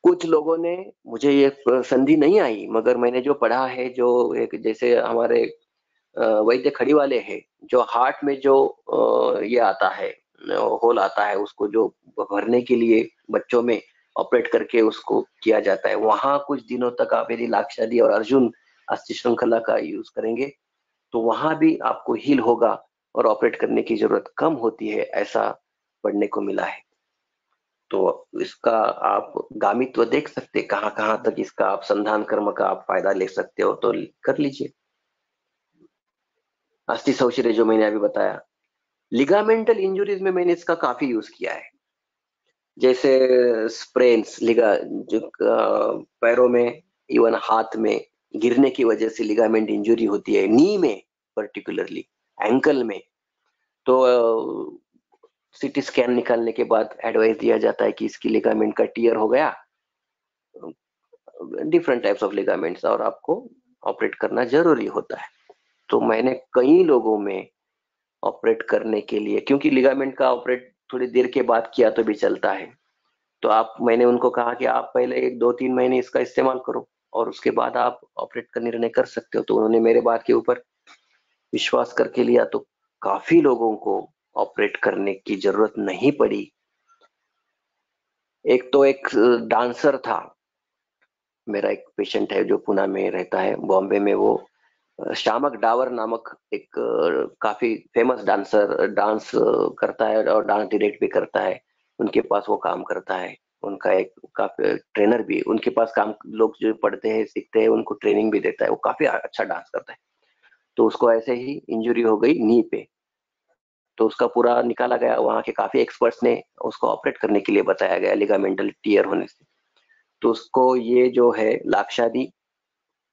कुछ लोगों ने, मुझे ये संधि नहीं आई मगर मैंने जो पढ़ा है, जो एक जैसे हमारे वैद्य खड़ी वाले हैं, जो हार्ट में जो ये आता है, होल आता है, उसको जो भरने के लिए बच्चों में ऑपरेट करके उसको किया जाता है, वहां कुछ दिनों तक आप यदि लाक्षादी और अर्जुन अस्थि श्रृंखला का यूज करेंगे तो वहां भी आपको हील होगा और ऑपरेट करने की जरूरत कम होती है, ऐसा पढ़ने को मिला है। तो इसका आप गामित्व देख सकते, कहाँ कहाँ तक इसका आप संधान कर्म का आप फायदा ले सकते हो तो कर लीजिए। अस्थि शौचर्य जो मैंने अभी बताया, लिगामेंटल इंजुरीज में मैंने इसका काफी यूज किया है। जैसे स्प्रेन्स, लिगा जो पैरों में, इवन हाथ में गिरने की वजह से लिगामेंट इंजुरी होती है, नी में पर्टिकुलरली, एंकल में, तो सीटी स्कैन निकालने के बाद एडवाइस दिया जाता है कि इसकी लिगामेंट का टियर हो गया, डिफरेंट टाइप्स ऑफ लिगामेंट्स, और आपको ऑपरेट करना जरूरी होता है। तो मैंने कई लोगों में ऑपरेट करने के लिए, क्योंकि लिगामेंट का ऑपरेट थोड़ी देर के बाद किया तो भी चलता है, तो मैंने उनको कहा कि आप पहले 1-2-3 महीने इसका इस्तेमाल करो और उसके बाद आप ऑपरेट का निर्णय कर सकते हो। तो उन्होंने मेरे बात के ऊपर विश्वास करके लिया, तो काफी लोगों को ऑपरेट करने की जरूरत नहीं पड़ी। एक तो एक डांसर था, मेरा एक पेशेंट है जो पुणे में रहता है, बॉम्बे में, वो शामक डावर नामक एक काफी फेमस डांसर, डांस करता है और डांस डायरेक्ट भी करता है, उनके पास वो काम करता है। उनका एक काफी ट्रेनर भी उनके पास काम, लोग जो पढ़ते हैं सीखते हैं उनको ट्रेनिंग भी देता है, वो काफी अच्छा डांस करता है। तो उसको ऐसे ही इंजुरी हो गई नी पे, तो उसका पूरा निकाला गया, वहां के काफी एक्सपर्ट्स ने उसको ऑपरेट करने के लिए बताया गया लिगामेंटल टियर होने से। तो उसको ये जो है लाक्षा दी,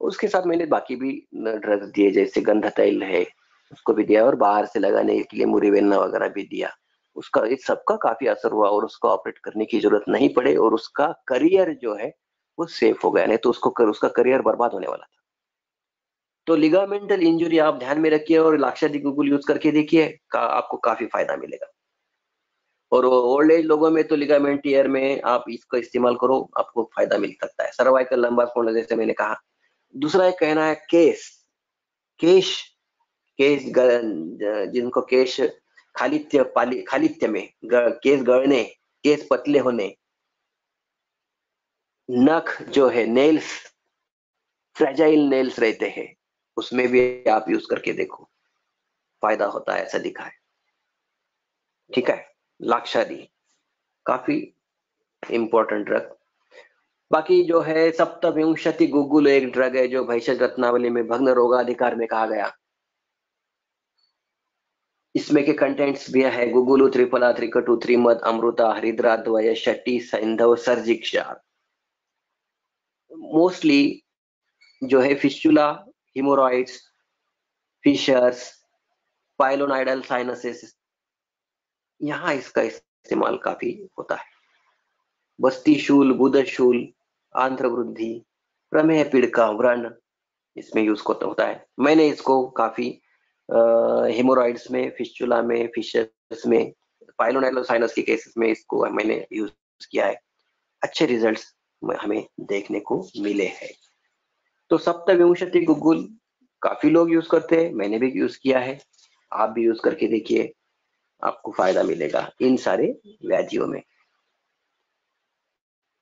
उसके साथ मैंने बाकी भी ड्रग्स दिए, जैसे गंधा तैल है उसको भी दिया, और बाहर से लगाने के लिए मुरिवेन्ना वगैरह भी दिया। उसका इस सबका काफी असर हुआ और उसको ऑपरेट करने की जरूरत नहीं पड़े, और उसका करियर जो है वो सेफ हो गया, नहीं तो उसका करियर बर्बाद होने वाला था। तो लिगामेंटल इंजुरी आप ध्यान में रखिए और लाक्षादी गूगल यूज करके देखिए, आपको काफी फायदा मिलेगा। और ओल्ड एज लोगों में तो लिगामेंट टियर में आप इसका इस्तेमाल करो, आपको फायदा मिल सकता है। सर्वाइकल लंबा स्पॉन्डिलोसिस जैसे मैंने कहा। दूसरा एक कहना है केश, केश केश जिनको केश खालित्य में केस गड़ने, केस पतले होने, नख जो है नेल्स, फ्रेजाइल नेल्स रहते हैं, उसमें भी आप यूज करके देखो, फायदा होता है, ऐसा दिखा है। ठीक है, लाक्षादी काफी इंपॉर्टेंट ड्रग। बाकी जो है सप्तविंशति गुगुल एक ड्रग है जो भैषज रत्नावली में भग्न रोगाधिकार में कहा गया। इसमें के कंटेंट्स भी है गुगुलु, त्रिफला, त्रिकटु, त्रिमद, अमृता, हरिद्रा, द्वय, शटी, सैंधव, सर्जिक क्षार। मोस्टली जो है fistula, haemorrhoids, fishers, pilonidal sinuses, यहाँ इसका इस्तेमाल काफी होता है। बस्ती शूल, बुधशूल, आंत्र वृद्धि, प्रमेह पीड़का, व्रण, इसमें यूज होता है। मैंने इसको काफी हेमोरॉइड्स में, फिस्टुला में, फिशर्स में, पाइलोनाइडल साइनस के केसेस में इसको मैंने यूज किया है। अच्छे रिजल्ट्स हमें देखने को मिले हैं। तो सप्तविंशति गुगुल काफी लोग यूज करते हैं, मैंने भी यूज किया है, आप भी यूज करके देखिए, आपको फायदा मिलेगा इन सारे व्याधियों में।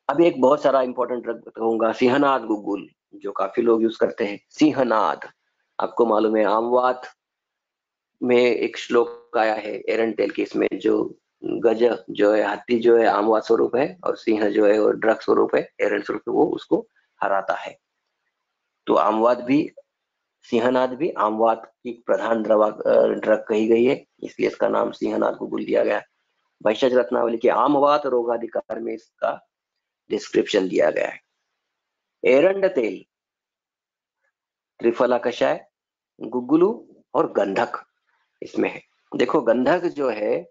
अभी एक बहुत सारा इंपॉर्टेंट ड्रग बताऊंगा, सिंहनाद गुगुल, जो काफी लोग यूज करते हैं। सिंहनाद, आपको मालूम है आमवात में एक श्लोक आया है एरंटेल के, इसमें जो गज जो है, हाथी जो है आमवात स्वरूप है, और सिंह जो है वो ड्रग स्वरूप है, एरंट स्वरूप है, वो उसको हराता है। तो आमवात भी, सिंहनाद भी आमवात की प्रधान ड्रग कही गई है, इसलिए इसका नाम सिंहनाद गुगुल दिया गया। भैषज रत्नावली के आमवात रोगाधिकार में इसका डिस्क्रिप्शन दिया गया है। एरंड तेल, त्रिफला कषाय, गुगुलू और गंधक इसमें है। देखो गंधक जो है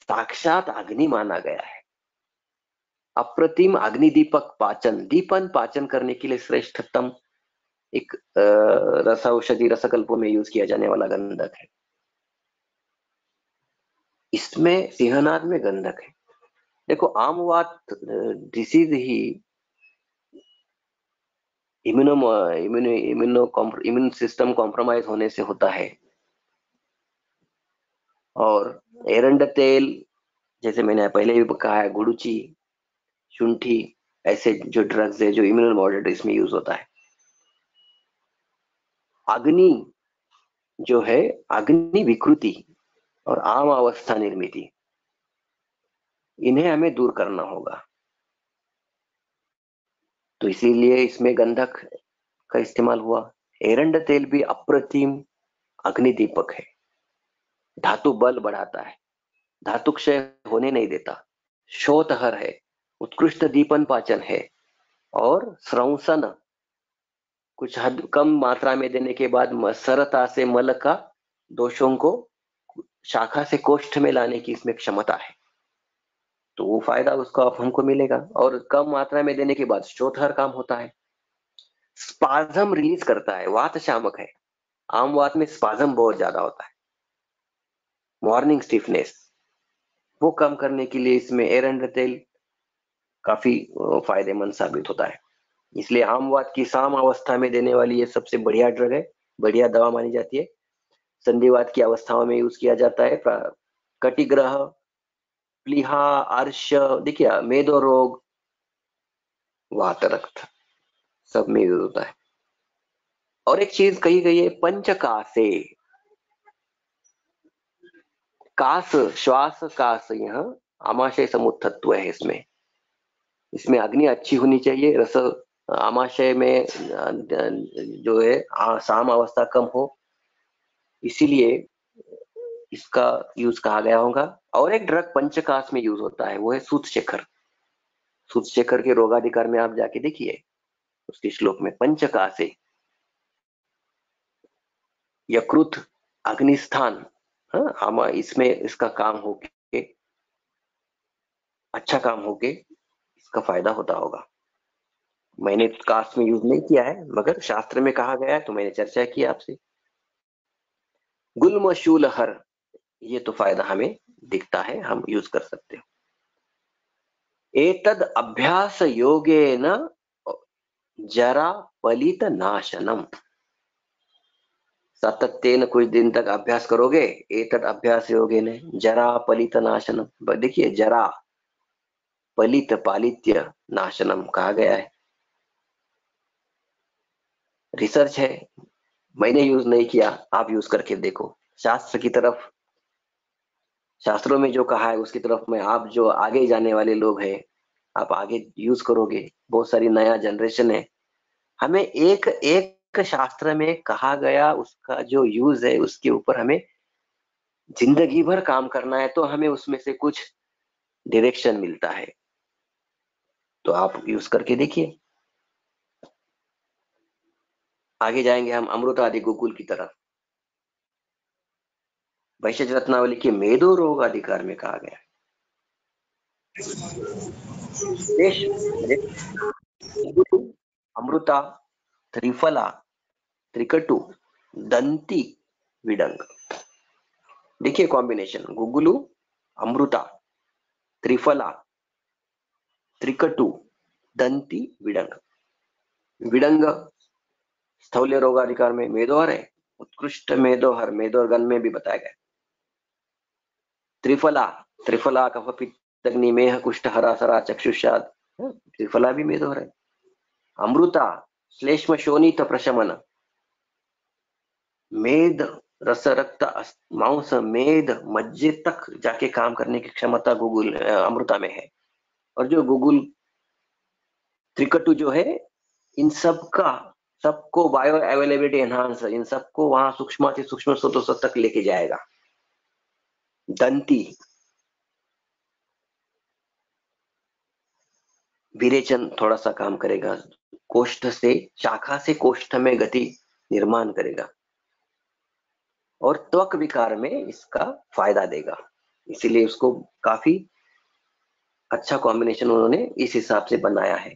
साक्षात अग्नि माना गया है, अप्रतिम अग्निदीपक पाचन, दीपन पाचन करने के लिए श्रेष्ठतम एक रस औषधि रसकल्पों में यूज किया जाने वाला गंधक है। इसमें सिंहनाद में गंधक है। देखो आमवात डिसीज ही इम्यून सिस्टम कॉम्प्रोमाइज होने से होता है, और एरंड तेल जैसे मैंने पहले भी कहा है, गुड़ुची, शुंठी, ऐसे जो ड्रग्स है जो इम्यूनो मॉड्यूलेटर में यूज होता है। अग्नि जो है, अग्नि विकृति और आम अवस्था निर्मिति, इन्हें हमें दूर करना होगा। तो इसीलिए इसमें गंधक का इस्तेमाल हुआ। एरंड तेल भी अप्रतिम अग्निदीपक है, धातु बल बढ़ाता है, धातु क्षय होने नहीं देता, शोतहर है, उत्कृष्ट दीपन पाचन है, और स्रंसन, कुछ हद कम मात्रा में देने के बाद सरलता से मल का दोषों को शाखा से कोष्ठ में लाने की इसमें क्षमता है, तो वो फायदा उसको आप हमको मिलेगा। और कम मात्रा में देने के बाद शोथहर काम होता है, स्पाज्म रिलीज करता है, वात शामक है, आम वात में स्पाज्म बहुत ज्यादा होता है, मॉर्निंग स्टिफनेस, वो कम करने के लिए इसमें एरंड तेल काफी फायदेमंद साबित होता है। इसलिए आमवात की साम अवस्था में देने वाली ये सबसे बढ़िया ड्रग है, बढ़िया दवा मानी जाती है। संधिवात की अवस्थाओं में यूज किया जाता है। कटिग्रह, प्लीहा, अर्श, देखिए मेदो रोग, वात रक्त, सब में यूज होता है। और एक चीज कही गई है, पंचकासे, कास श्वास कास, यह आमाशय समुत्थत्व है इसमें। इसमें अग्नि अच्छी होनी चाहिए, रस आमाशय में जो है साम अवस्था कम हो, इसीलिए इसका यूज कहा गया होगा। और एक ड्रग पंचकाश में यूज होता है, वो है सूतशेखर। सूतशेखर के रोगाधिकार में आप जाके देखिए, उसके श्लोक में पंचकासे, यकृत, अग्निस्थान, हाँ, इसमें इसका काम होके, अच्छा काम होके इसका फायदा होता होगा। मैंने कास्ट में यूज नहीं किया है, मगर शास्त्र में कहा गया है तो मैंने चर्चा की आपसे। गुल्म शूल हर, ये तो फायदा हमें दिखता है, हम यूज कर सकते हैं। एतद अभ्यास योगेन जरा पलित नाशनम, सातत्येन कुछ दिन तक अभ्यास करोगे, एतद अभ्यास योगेन जरा पलित नाशनम, देखिए जरा पलित पालित्य नाशनम कहा गया है, रिसर्च है, मैंने यूज नहीं किया, आप यूज करके देखो। शास्त्र की तरफ, शास्त्रों में जो कहा है उसकी तरफ में आप जो आगे जाने वाले लोग हैं, आप आगे यूज करोगे। बहुत सारी नया जनरेशन है, हमें एक एक शास्त्र में कहा गया उसका जो यूज है उसके ऊपर हमें जिंदगी भर काम करना है, तो हमें उसमें से कुछ डायरेक्शन मिलता है, तो आप यूज करके देखिए। आगे जाएंगे हम अमृतादि गुगुल की तरफ। वैशज रत्नावली के मेदो रोग अधिकार में कहा गया देश गुगुलु, अमृता, त्रिफला, त्रिकटु, दंती, विडंग। देखिए कॉम्बिनेशन, गुगुलु, अमृता, त्रिफला, त्रिकटु, दंती, विडंग। विडंग स्थौल्य रोगाधिकार में मेदोहर है, उत्कृष्ट मेदोहर मेदोहर गण में भी बताया गया। त्रिफला, त्रिफला कफ पित्त अग्नि मेह कुष्ठ हरासरा चक्षुषाद, त्रिफला भी मेदोहर है। अमृता श्लेष्म शोणित प्रशमन, मेद रस रक्त मांस मेद मज्जे तक जाके काम करने की क्षमता गुगुल अमृता में है। और जो गुगुल त्रिकटु जो है, इन सबका सबको बायो अवेलेबिलिटी एनहांस, इन सबको वहां सूक्ष्म से सूक्ष्म स्रोतों तक लेके जाएगा। दंती विरेचन थोड़ा सा काम करेगा, कोष्ठ से शाखा से कोष्ठ में गति निर्माण करेगा और त्वक विकार में इसका फायदा देगा। इसीलिए उसको काफी अच्छा कॉम्बिनेशन उन्होंने इस हिसाब से बनाया है।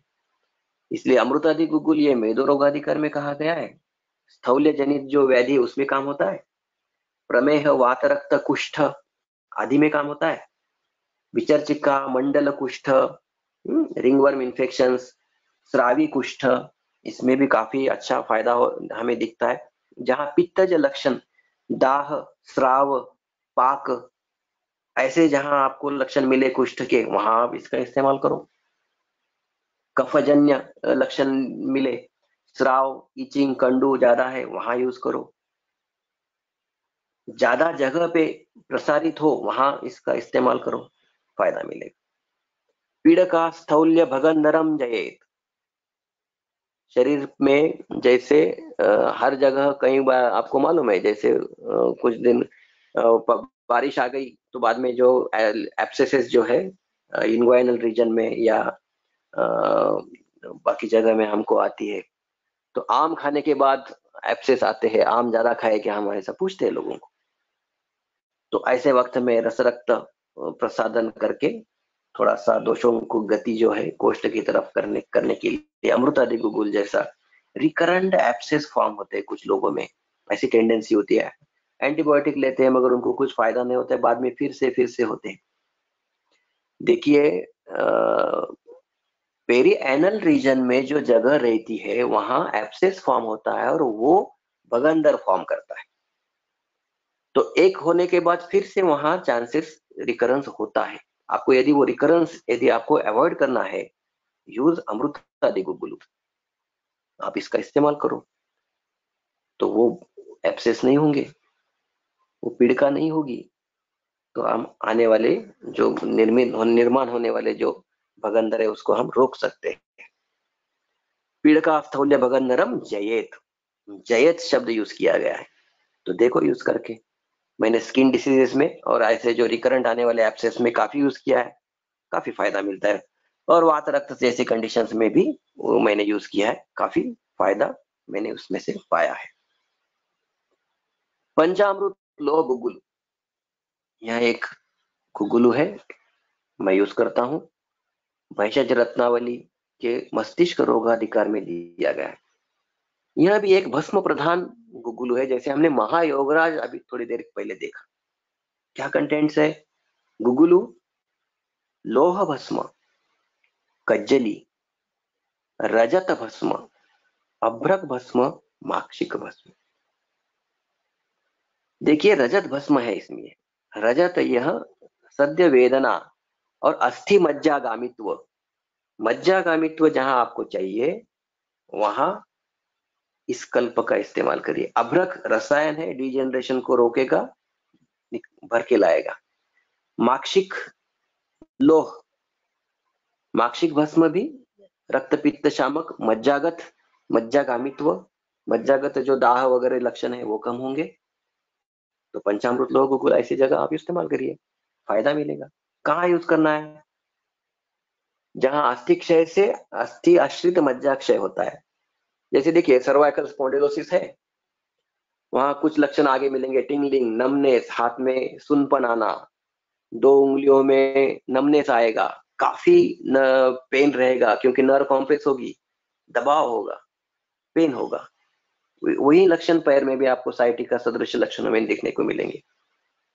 इसलिए अमृतादि गुगुल ये मेदो रोगाधिकार में कहा गया है। स्थौल्य जनित जो व्याधि है उसमें काम होता है। प्रमेह वात रक्त कुष्ठ आदि में काम होता है। विचर्चिका मंडल कुष्ठ, रिंगवर्म इन्फेक्शन, स्रावी कुष्ठ, इसमें भी काफी अच्छा फायदा हमें दिखता है। जहां पित्तज लक्षण दाह स्राव पाक ऐसे जहां आपको लक्षण मिले कुष्ठ के, वहां आप इसका इस्तेमाल करो। कफजन्य लक्षण मिले, स्राव इचिंग कंडू ज्यादा है, वहां यूज करो। ज्यादा जगह पे प्रसारित हो वहां इसका इस्तेमाल करो, फायदा मिलेगा। पीड़का स्थौल्य भगन नरम जयेत, शरीर में जैसे हर जगह कई बार आपको मालूम है, जैसे कुछ दिन बारिश आ गई तो बाद में जो एब्सेसेस जो है इन्ग्वाइनल रीजन में या बाकी जगह में हमको आती है, तो आम खाने के बाद एब्सेस आते हैं। आम ज्यादा खाए क्या, हम ऐसा पूछते हैं लोगों को। तो ऐसे वक्त में रस रक्त प्रसादन करके थोड़ा सा दोषों को गति जो है कोष्ठ की तरफ करने के लिए अमृतादि गुगुल जैसा रिकरेंट एब्सेस फॉर्म होते हैं कुछ लोगों में, ऐसी टेंडेंसी होती है। एंटीबायोटिक लेते हैं मगर उनको कुछ फायदा नहीं होता है, बाद में फिर से होते हैं। देखिए पेरी एनल रीजन में जो जगह रहती है वहां एब्सेस फॉर्म होता है और वो बगंदर फॉर्म करता है। तो एक होने के बाद फिर से वहां चांसेस रिकरेंस होता है। आपको यदि वो रिकरेंस यदि आपको अवॉइड करना है, यूज अमृतादि गुगुलु, आप इसका इस्तेमाल करो तो वो एब्सेस नहीं होंगे, वो पीड़िका नहीं होगी। तो हम आने वाले जो निर्माण होने वाले जो भगंदर है उसको हम रोक सकते हैं। पीड़िका स्थौल्य भगंदरम जयेत, जयेत शब्द यूज किया गया है, तो देखो यूज करके। मैंने स्किन डिसीजेस में और ऐसे जो रिकरेंट आने वाले एब्सेस में काफी यूज किया है, काफी फायदा मिलता है। और वात रक्त जैसे कंडीशंस में भी वो मैंने यूज किया है, काफी फायदा मैंने उसमें से पाया है। पंचामृत लोह गुगुल, यह एक गुगुलू है, मैं यूज करता हूँ। भैषज रत्नावली के मस्तिष्क रोगाधिकार में लिया गया है। यह भी एक भस्म प्रधान गुगुलू है, जैसे हमने महायोगराज अभी थोड़ी देर पहले देखा। क्या कंटेंट्स है? गुगुलू लोह भस्म, कज्जली, रजत भस्म, अभ्रक भस्म, माक्षिक भस्म। देखिए रजत भस्म है इसमें। रजत यह सद्य वेदना और अस्थि मज्जागामित्व, मज्जागामित्व जहां आपको चाहिए वहां इस कल्प का इस्तेमाल करिए। अभ्रक रसायन है, डिजेनरेशन को रोकेगा, भर के लाएगा। माक्षिक लोह, माक्षिक भस्म भी रक्त पित्त शामक, मज्जागत मज्जागामित्व, मज्जागत जो दाह वगैरह लक्षण है वो कम होंगे। तो पंचामृत लोह गुगुल ऐसी जगह आप इस्तेमाल करिए, फायदा मिलेगा। कहाँ यूज करना है? जहां अस्थि क्षय से अस्थि आश्रित मज्जा क्षय होता है, जैसे देखिए सर्वाइकल स्पॉन्डिलोसिस है, वहां कुछ लक्षण आगे मिलेंगे, टिंगलिंग, नमनेस, हाथ में सुनपन आना, 2 उंगलियों में नमनेस आएगा, काफी पेन रहेगा क्योंकि नर्व कॉम्प्रेस होगी, दबाव होगा, पेन होगा। वही लक्षण पैर में भी आपको साइटिका सदृश लक्षणों में देखने को मिलेंगे।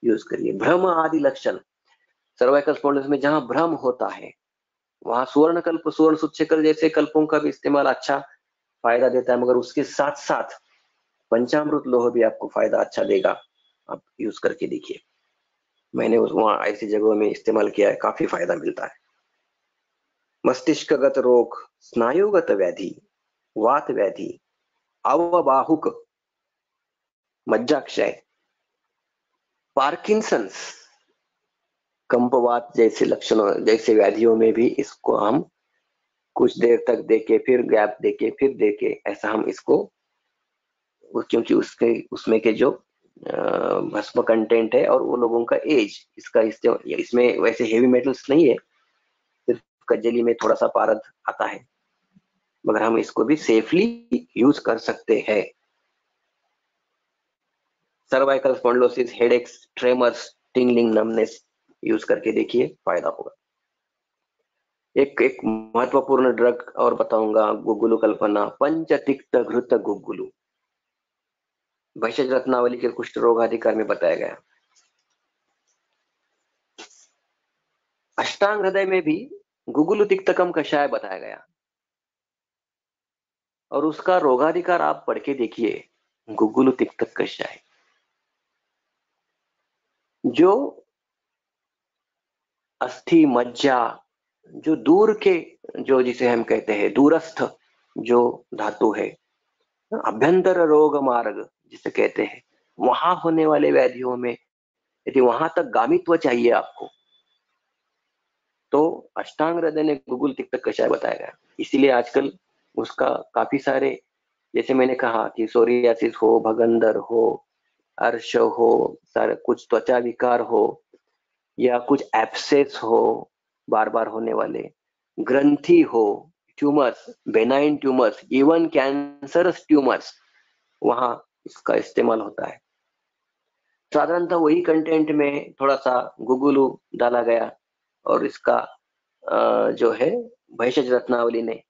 यूज करिए। भ्रम आदि लक्षण सर्वाइकल स्पॉन्डिलोसिस में जहां भ्रम होता है वहां सुवर्ण कल्प, सुवर्ण सूच्यकल जैसे कल्पों का भी इस्तेमाल अच्छा फायदा देता है, मगर उसके साथ साथ पंचामृत लोह भी आपको फायदा अच्छा देगा। आप यूज करके देखिए, मैंने वहां ऐसी जगहों में इस्तेमाल किया है, काफी फायदा मिलता है। मस्तिष्कगत रोग, स्नायुगत व्याधि, वात व्याधि, अवबाहुक, मज्जाक्षय, पार्किंसंस, कंपवात जैसे लक्षणों जैसे व्याधियों में भी इसको हम कुछ देर तक देके फिर गैप देके फिर देके ऐसा हम इसको, क्योंकि उसके उसमें के जो भस्म कंटेंट है और वो लोगों का एज, इसका इसमें वैसे हेवी मेटल्स नहीं है, सिर्फ कज्जली में थोड़ा सा पारद आता है, मगर हम इसको भी सेफली यूज कर सकते हैं। Cervical spondylosis, headaches, tremors, tingling, numbness use करके देखिए, फायदा होगा। एक महत्वपूर्ण ड्रग और बताऊंगा, गुगुलु कल्पना, पंचतिक्त घृत गुगुलु, भेषज रत्नावली के कुष्ठ रोगाधिकार में बताया गया। अष्टांग हृदय में भी गुगुलु तिक्तकम कषाय बताया गया, और उसका रोगाधिकार आप पढ़ के देखिए, गुगुलु तिक्तक कषाय। जो अस्थि मज्जा, जो दूर के, जो जिसे हम कहते हैं दूरस्थ जो धातु है, अभ्यंतर रोग मार्ग जिसे कहते हैं, वहां होने वाले व्याधियों में यदि वहां तक गामित्व चाहिए आपको, तो अष्टांग हृदय ने गुगुल तिक्तक कषाय बताया गया। इसीलिए आजकल उसका काफी सारे, जैसे मैंने कहा कि सोरियासिस हो, भगंदर हो, अर्श हो, सारे कुछ त्वचा विकार हो, या कुछ एब्सेस हो बार बार होने वाले, ग्रंथि हो, tumours, benign tumours, even cancerous tumours, वहां इसका इस्तेमाल होता है। साधारणतः वही कंटेंट में थोड़ा सा गुगुलु डाला गया, और इसका जो है भेषज रत्नावली ने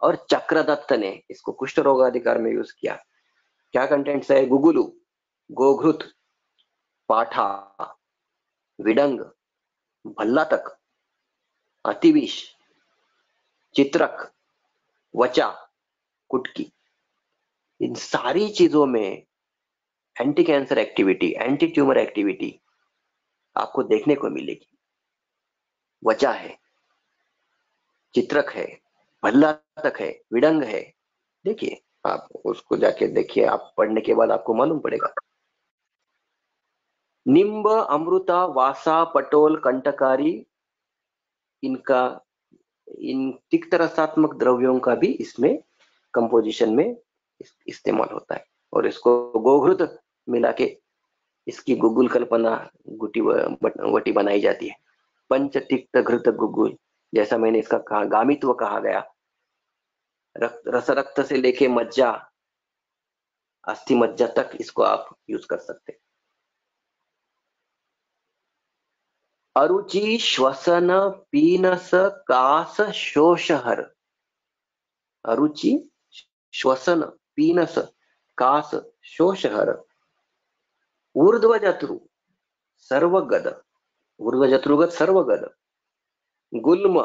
और चक्रदत्त ने इसको कुष्ठ रोगाधिकार में यूज किया। क्या कंटेंट्स है? गुगुलु, गोघृत, पाठा, विडंग, भल्लातक, अतिविष, चित्रक, वचा, कुटकी, इन सारी चीजों में anti cancer activity, anti tumour activity आपको देखने को मिलेगी। वचा है, चित्रक है, भल्लातक है, विडंग है, देखिए आप उसको जाके देखिए, आप पढ़ने के बाद आपको मालूम पड़ेगा। निम्ब, अमृता, वासा, पटोल, कंटकारी, इनका इन तिक्त रसात्मक द्रव्यों का भी इसमें कंपोजिशन में इस्तेमाल होता है, और इसको गोघृत मिला के इसकी गुगुल कल्पना गुटी वटी बनाई जाती है। पंच तिक्त घृत गुगुल, जैसा मैंने इसका कहा, गामित्व कहा गया, रस रक्त से लेके मज्जा, अस्थि मज्जा तक इसको आप यूज कर सकते हैं। अरुचि, श्वसन, पीनस, कास, शोषहर, अरुचि, श्वसन, पीनस, कास, शोषहर, ऊर्ध्वजत्रु, सर्वगद, ऊर्ध्वजत्रुगत सर्वगद, गुल्म,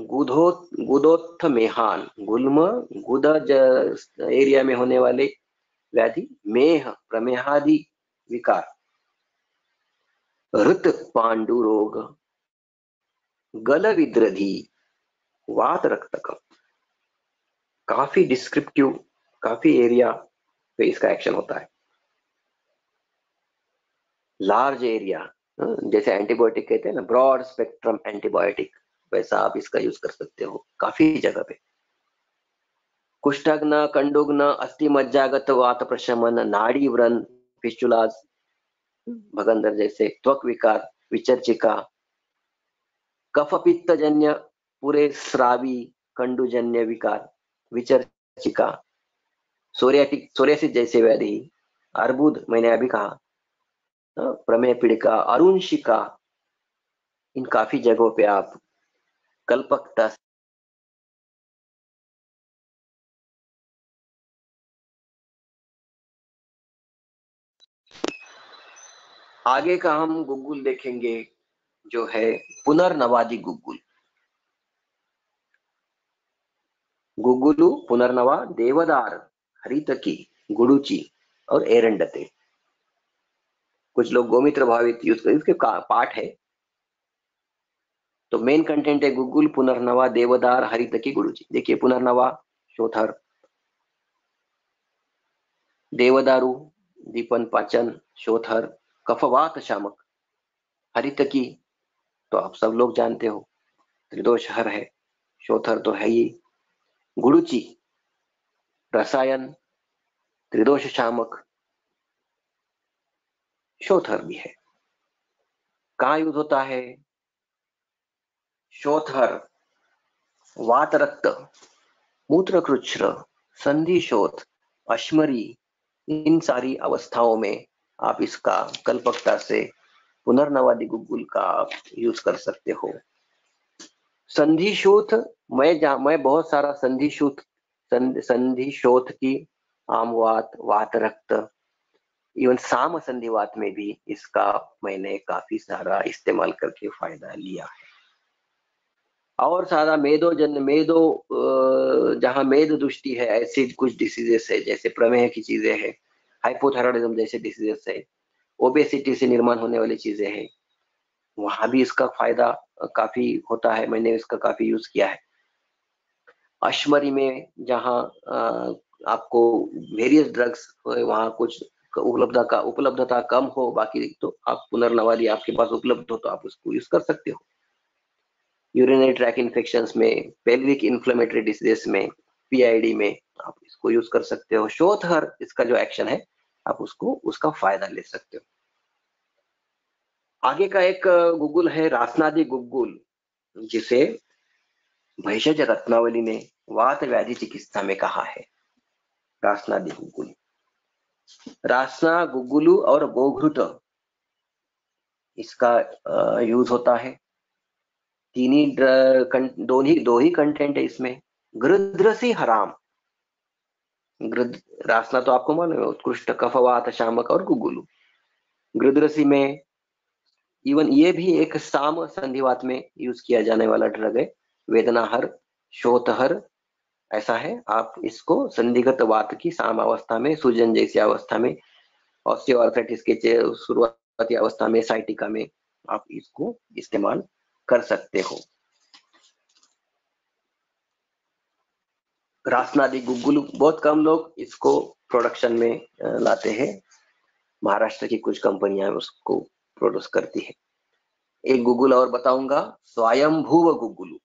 गुदोत्थ मेहान, गुल्म गुदा एरिया में होने वाले व्याधि, मेह, प्रमेहादि विकार, हृत पांडु रोग, गल विद्रधि, वात रक्तक, काफी डिस्क्रिप्टिव, काफी एरिया पे इसका एक्शन होता है। लार्ज एरिया, जैसे एंटीबायोटिक कहते हैं ना, ब्रॉड स्पेक्ट्रम एंटीबायोटिक, वैसा आप इसका यूज कर सकते हो काफी जगह पे। कुष्ठग्न, कंडुग्न, अस्थि मज्जागत वात प्रशमन, नाड़ी व्रण, फिस्टुलास, भगंदर जैसे, त्वक विकार, विचर्चिका, कफ पित्त जन्य पूरे स्रावी कंडुजन्य विकार, विचर्चिका, सोरियासिस जैसे व्याधि, अर्बुद मैंने अभी कहा, प्रमेह पीड़िका, अरुणशिका, इन काफी जगहों पे आप कल्पकता आगे का हम गुग्गुल देखेंगे जो है पुनर्नवादी गुग्गुल। गुग्गुलु, पुनर्नवा, देवदार, हरितकी, गुडुची और एरंडते। कुछ लोग गोमित्र भावित यूज करते, इसके पाठ है। तो मेन कंटेंट है गुग्गुल, पुनर्नवा, देवदार, हरितकी, गुडुची। देखिए पुनर्नवा शोथर, देवदारू दीपन पाचन शोथर, कफवात शामक, हरितकी तो आप सब लोग जानते हो, त्रिदोषहर है, शोथर तो है ही, गुडुची रसायन, त्रिदोष शामक, शोथर भी है। कहाँ यूज होता है? शोथर वात रक्त, मूत्रकृच्छ्र, संधिशोथ, अश्मरी, इन सारी अवस्थाओं में आप इसका कल्पकता से पुनर्नवादी गुग्गुल का आप यूज कर सकते हो। संधिशोथ, मैं बहुत सारा संधिशोथ की आमवात, वात रक्त, इवन साम संधिवात में भी इसका मैंने काफी सारा इस्तेमाल करके फायदा लिया है। और सारा जहां मेद दुष्टि है, ऐसी कुछ डिसीजेस है, जैसे प्रमेह की चीजें है, हाइपोथायराइडिज्म जैसे डिसीजेस है, ओबेसिटी से निर्माण होने वाली चीजें है, वहां भी इसका फायदा काफी होता है। मैंने इसका काफी यूज किया है। अश्मरी में जहां आपको वेरियस ड्रग्स वहां कुछ उपलब्धता कम हो, बाकी तो आप पुनर्नवादी आपके पास उपलब्ध हो तो आप उसको यूज कर सकते हो। यूरिनरी ट्रैक इन्फेक्शंस में, पेल्विक इन्फ्लेमेटरी डिसीजेस में, पीआईडी में आप इसको यूज कर सकते हो। शोथहर इसका जो एक्शन है आप उसका फायदा ले सकते हो। आगे का एक गुग्गुल है रासनादी गुग्गुल, जिसे भैषज रत्नावली ने वात व्याधि चिकित्सा में कहा है। रासनादी गुग्गुल, रासना, गुग्गुलू और गोघृत, इसका यूज होता है। दो ही कंटेंट है इसमें। गृध्रसी हराम, रासना तो आपको मालूम है, उत्कृष्ट, कफवात शामक और गुग्गुलू। गृध्रसी में इवन ये भी एक साम संधिवात में यूज किया जाने वाला ड्रग है। वेदनाहर, शोथहर ऐसा है। आप इसको संधिगत वात की साम अवस्था में, सूजन जैसी अवस्था में, ऑस्टियोआर्थराइटिस के शुरुआती अवस्था में, साइटिका में आप इसको इस्तेमाल कर सकते हो। रासनादी गुग्गुल बहुत कम लोग इसको प्रोडक्शन में लाते हैं। महाराष्ट्र की कुछ कंपनियां उसको प्रोड्यूस करती है। एक गुग्गुल और बताऊंगा, स्वयंभुव गुग्गुलू।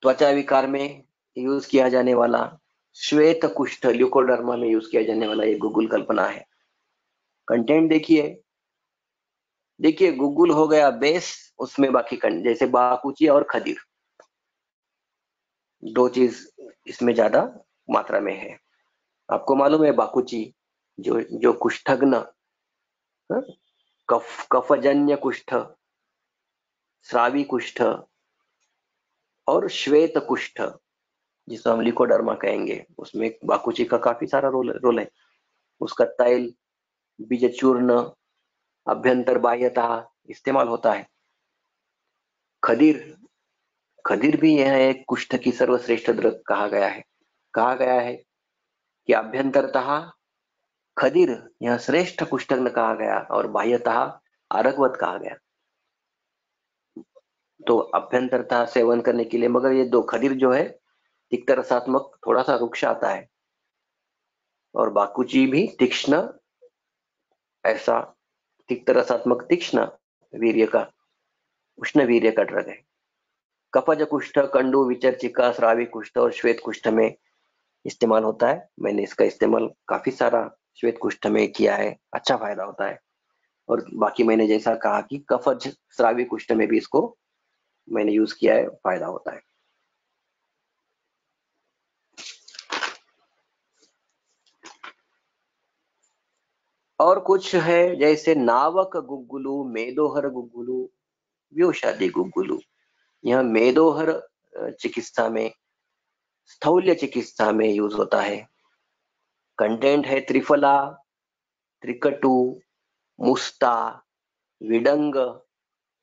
त्वचा विकार में यूज किया जाने वाला, श्वेत कुष्ठ ल्यूकोडर्मा में यूज किया जाने वाला ये गुग्गुल कल्पना है। कंटेंट देखिए गुग्गुल हो गया बेस, उसमें बाकी जैसे बाकुची और खदीर, दो चीज इसमें ज्यादा मात्रा में है। आपको मालूम है बाकुची जो कुष्ठग्न, कफजन्य कुष्ठ, स्रावी कुष्ठ और श्वेत कुष्ठ जिसको हम लिकोडर्मा कहेंगे, उसमें बाकुची का काफी सारा रोल है। उसका तैल, बीज चूर्ण, अभ्यंतर बाह्यता इस्तेमाल होता है। खदीर भी यह एक कुष्ठ की सर्वश्रेष्ठ ड्रग कहा गया है कि अभ्यंतरतः खदीर यह श्रेष्ठ कुष्ठग्न कहा गया और बाह्यतः आरकवत कहा गया। तो अभ्यंतरतः सेवन करने के लिए, मगर ये दो खदीर जो है तिक्त रसात्मक, थोड़ा सा रुक्ष आता है, और बाकुची भी तीक्ष्ण, ऐसा तिक्त रसात्मक तीक्ष्ण वीर्य का, उष्ण वीर्य का ड्रग है। कफज कुष्ठ, कंडू, विचर्चिका, श्रावी कुष्ठ और श्वेत कुष्ठ में इस्तेमाल होता है। मैंने इसका इस्तेमाल काफी सारा श्वेत कुष्ठ में किया है, अच्छा फायदा होता है। और बाकी मैंने जैसा कहा कि कफज श्रावी कुष्ठ में भी इसको मैंने यूज किया है, फायदा होता है। और कुछ है जैसे नावक गुग्गुलू, मेदोहर गुग्गुलू, व्योषादी गुग्गुलू। यह मेदोहर चिकित्सा में, स्थौल्य चिकित्सा में यूज होता है। कंटेंट है त्रिफला, त्रिकटु, मुस्ता, विडंग,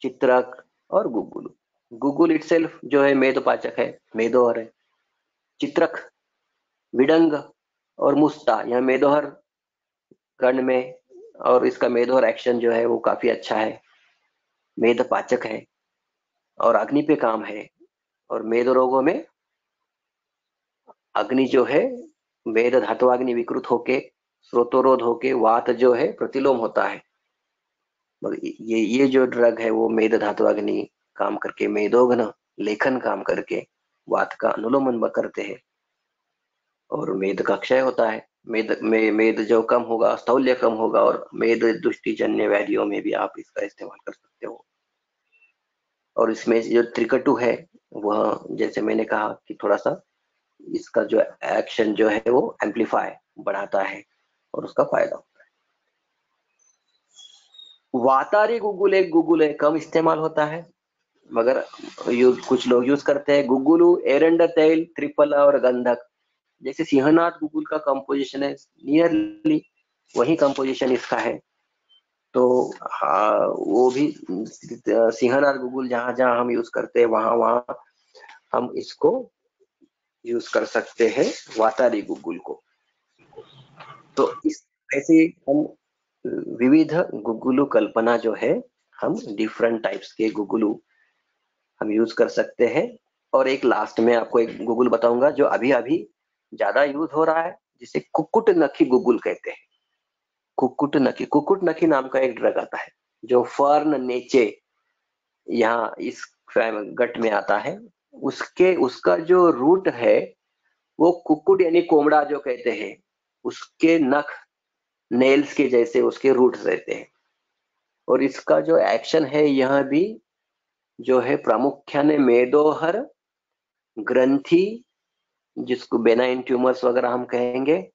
चित्रक और गुग्गुलू। गुग्गुल इटसेल्फ जो है मेदोपाचक है, मेदोहर है। चित्रक, विडंग और मुस्ता यह मेदोहर कर्ण में, और इसका मेदोहर एक्शन जो है वो काफी अच्छा है, मेदपाचक है और अग्नि पे काम है। और मेद रोगों में अग्नि जो है, मेद धातुवाग्नि विकृत होके, स्रोतोरोध होके वात जो है प्रतिलोम होता है। मगर ये जो ड्रग है वो मेद धातुवाग्नि काम करके, मेदोघ्न लेखन काम करके वात का अनुलोमन करते हैं और मेद का क्षय होता है। मेद जो कम होगा, स्थौल्य कम होगा, और मेद दुष्टिजन्य व्याधियों में भी आप इसका इस्तेमाल कर सकते हो। और इसमें जो त्रिकटु है वह, जैसे मैंने कहा कि थोड़ा सा इसका जो एक्शन जो है वो एम्पलीफाई बढ़ाता है और उसका फायदा होता है। वातारी गुग्गुल एक गुग्गुल है, कम इस्तेमाल होता है मगर कुछ लोग यूज करते हैं। गुग्गुलू, एरंड तेल, त्रिफला और गंधक। जैसे सिंहनाथ गुग्गुल का कंपोजिशन है, नियरली वही कंपोजिशन इसका है। तो हाँ, वो भी सिंहनाथ गुग्गुल जहां जहां हम यूज करते हैं वहां वहां हम इसको यूज कर सकते हैं, वातारी गुग्गुल को। तो इस ऐसे हम विविध गुग्गुलू कल्पना जो है, हम डिफरेंट टाइप्स के गुग्गुलू हम यूज कर सकते हैं। और एक लास्ट में आपको एक गुग्गुल बताऊंगा जो अभी अभी ज्यादा यूज हो रहा है, जिसे कुक्कुट नखी गुग्गुल कहते हैं। कुक्कुट नखी नाम का एक ड्रग आता है जो फर्न नेचे यहाँ इस गट में आता है। उसका जो रूट है वो कुक्कुट यानी कोमड़ा जो कहते हैं, उसके नख, नेल्स के जैसे उसके रूट्स रहते हैं। और इसका जो एक्शन है यह भी जो है प्रामुख्याने मेदोहर ग्रंथि, जिसको बेनाइन ट्यूमर्स वगैरह हम कहेंगे,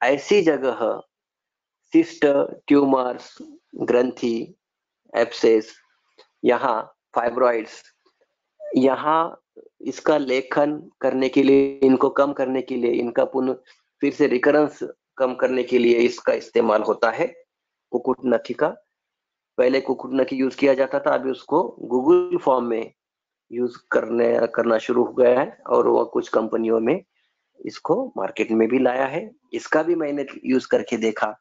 ऐसी जगह सिस्ट, ट्यूमर्स, ग्रंथि, एब्सेस, यहाँ फाइब्रॉइड्स, यहाँ इसका लेखन करने के लिए, इनको कम करने के लिए, इनका पुनः फिर से रिकरेंस कम करने के लिए इसका इस्तेमाल होता है कुक्कुट नखी का। पहले कुक्कुट नखी यूज किया जाता था, अभी उसको गूगल फॉर्म में यूज करना शुरू हो गया है और वो कुछ कंपनियों में इसको मार्केट में भी लाया है। इसका भी मैंने यूज करके देखा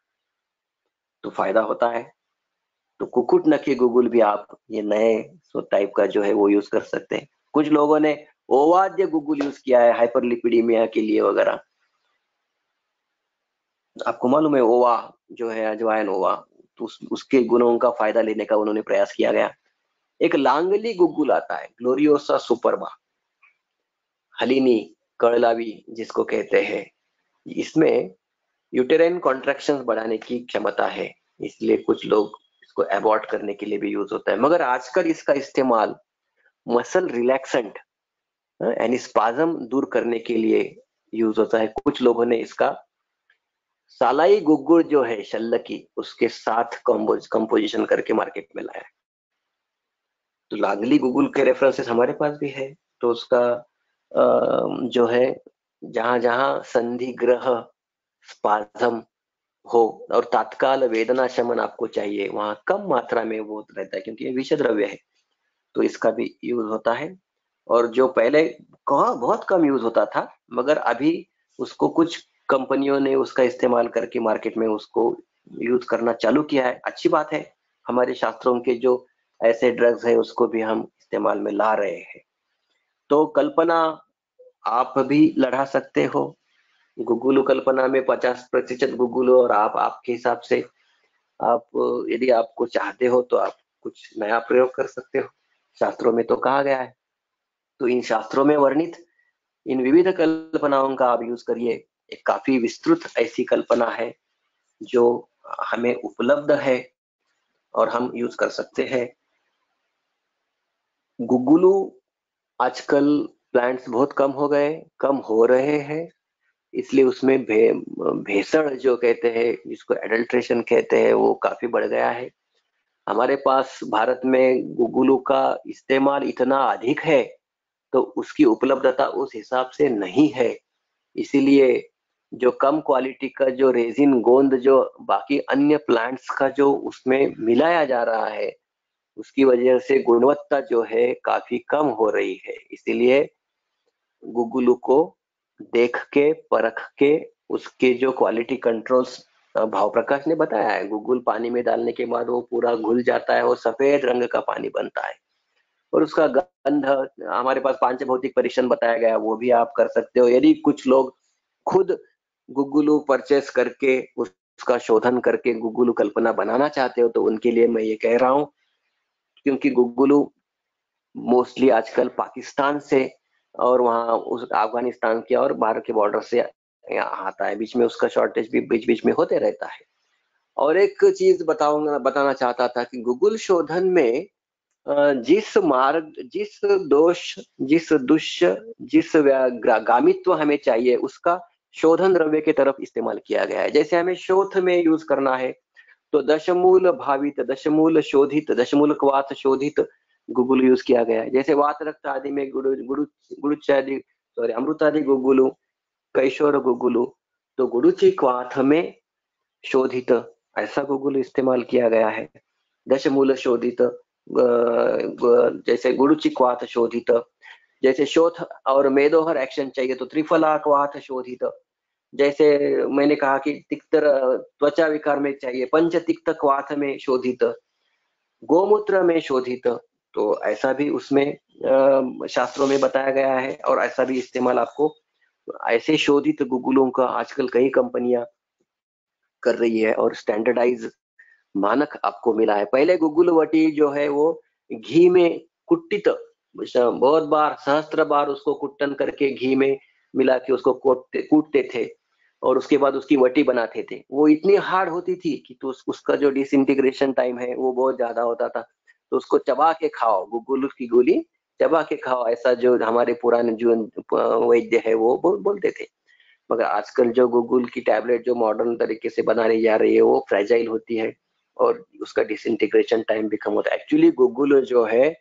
तो फायदा होता है। तो कुक्कुट नखी गुग्गुल भी आप ये नए टाइप का जो है वो यूज कर सकते हैं। कुछ लोगों ने ओवाद्य गुग्गुल यूज किया है हाइपरलिपिडीमिया के लिए वगैरह। आपको मालूम है ओवा जो है अजवाइन ओवा, तो उसके गुणों का फायदा लेने का उन्होंने प्रयास किया गया। एक लांगली गुग्गुल आता है, ग्लोरियोसा सुपरबा, हलीनी कड़लावी जिसको कहते हैं। इसमें यूटेराइन कॉन्ट्रैक्शंस बढ़ाने की क्षमता है, इसलिए कुछ लोग इसको अबॉर्ट करने के लिए भी यूज होता है। मगर आजकल इसका इस्तेमाल मसल रिलैक्सेंट यानी स्पाज्म दूर करने के लिए यूज होता है। कुछ लोगों ने इसका सालाई गुग्गुल जो है शल्लकी, उसके साथ कंपोजिशन करके मार्केट में लाया है। तो लांगली गुग्गुल के रेफरेंसेस हमारे पास भी है। तो उसका जो है जहां जहां संधि ग्रह स्पाज्म हो और तात्काल वेदना शमन आपको चाहिए, वहां कम मात्रा में वो रहता है क्योंकि ये विषय द्रव्य है, तो इसका भी यूज होता है। और जो पहले बहुत कम यूज होता था, मगर अभी उसको कुछ कंपनियों ने उसका इस्तेमाल करके मार्केट में उसको यूज करना चालू किया है। अच्छी बात है, हमारे शास्त्रों के जो ऐसे ड्रग्स है उसको भी हम इस्तेमाल में ला रहे हैं। तो कल्पना आप भी लड़ा सकते हो। गुग्गुलू कल्पना में 50% गुग्गुलू, और आप आपके हिसाब से आप यदि आपको चाहते हो तो आप कुछ नया प्रयोग कर सकते हो। शास्त्रों में तो कहा गया है, तो इन शास्त्रों में वर्णित इन विविध कल्पनाओं का आप यूज करिए। एक काफी विस्तृत ऐसी कल्पना है जो हमें उपलब्ध है और हम यूज कर सकते हैं। गुग्गुलू आजकल प्लांट्स बहुत कम हो गए, कम हो रहे हैं, इसलिए उसमें भेसड़ जो कहते हैं, जिसको एडल्ट्रेशन कहते हैं, वो काफी बढ़ गया है। हमारे पास भारत में गुगुलू का इस्तेमाल इतना अधिक है, तो उसकी उपलब्धता उस हिसाब से नहीं है। इसीलिए जो कम क्वालिटी का जो रेजिन गोंद जो बाकी अन्य प्लांट्स का जो उसमें मिलाया जा रहा है, उसकी वजह से गुणवत्ता जो है काफी कम हो रही है। इसीलिए गुगुलू को देख के परख के उसके जो क्वालिटी कंट्रोल्स, भाव प्रकाश ने बताया है, गुगुल पानी में डालने के बाद वो पूरा घुल जाता है, वो सफेद रंग का पानी बनता है। और उसका गंध, हमारे पास पांच भौतिक परीक्षण बताया गया, वो भी आप कर सकते हो। यदि कुछ लोग खुद गुगुलू परचेस करके उसका शोधन करके गुगुलू कल्पना बनाना चाहते हो, तो उनके लिए मैं ये कह रहा हूँ, क्योंकि गुगुलू मोस्टली आजकल पाकिस्तान से और वहाँ उस अफगानिस्तान के और भारत के बॉर्डर से यहाँ आता है, बीच में उसका शॉर्टेज भी बीच बीच में होते रहता है। और एक चीज बताना चाहता था कि गूगल शोधन में जिस मार्ग, जिस दोष, जिस दुष्य, जिस गामित्व हमें चाहिए, उसका शोधन द्रव्य की तरफ इस्तेमाल किया गया है। जैसे हमें शोध में यूज करना है, तो दशमूल भावित, दशमूल शोधित, दशमूल क्वाथ शोधित गुगुल यूज किया गया है। जैसे वात रक्त आदि में गुड़ुचादि, सॉरी अमृतादि गुगुलू, कैशोर गुगुलू, तो गुड़ुचि क्वाथ में शोधित ऐसा गुगुल इस्तेमाल किया गया है। दशमूल शोधित, जैसे गुड़ुचि क्वाथ शोधित, जैसे शोथ और मेदोहर एक्शन चाहिए तो त्रिफला क्वाथ शोधित। जैसे मैंने कहा कि तिक्त त्वचा विकार में चाहिए, पंच तिक्त क्वाथ में शोधित, गोमूत्र में शोधित, तो ऐसा भी उसमें शास्त्रों में बताया गया है। और ऐसा भी इस्तेमाल आपको, ऐसे शोधित गुगुलों का आजकल कई कंपनियां कर रही है और स्टैंडर्डाइज मानक आपको मिला है। पहले गुगुलवटी जो है वो घी में कुट्टित, बहुत बार सहस्त्र बार उसको कुट्टन करके घी में मिला के उसको कूटते थे और उसके बाद उसकी वटी बनाते थे। वो इतनी हार्ड होती थी कि तो उसका जो डिसइंटीग्रेशन टाइम है वो बहुत ज्यादा होता था। तो उसको चबा के खाओ, गुगुल की गोली चबा के खाओ, ऐसा जो हमारे पुराने जो वैद्य है वो बोलते थे। मगर आजकल जो गूगल की टैबलेट जो मॉडर्न तरीके से बनाई जा रही है, वो फ्रेजाइल होती है और उसका डिसइंटीग्रेशन टाइम भी कम होता है। एक्चुअली गूगल जो है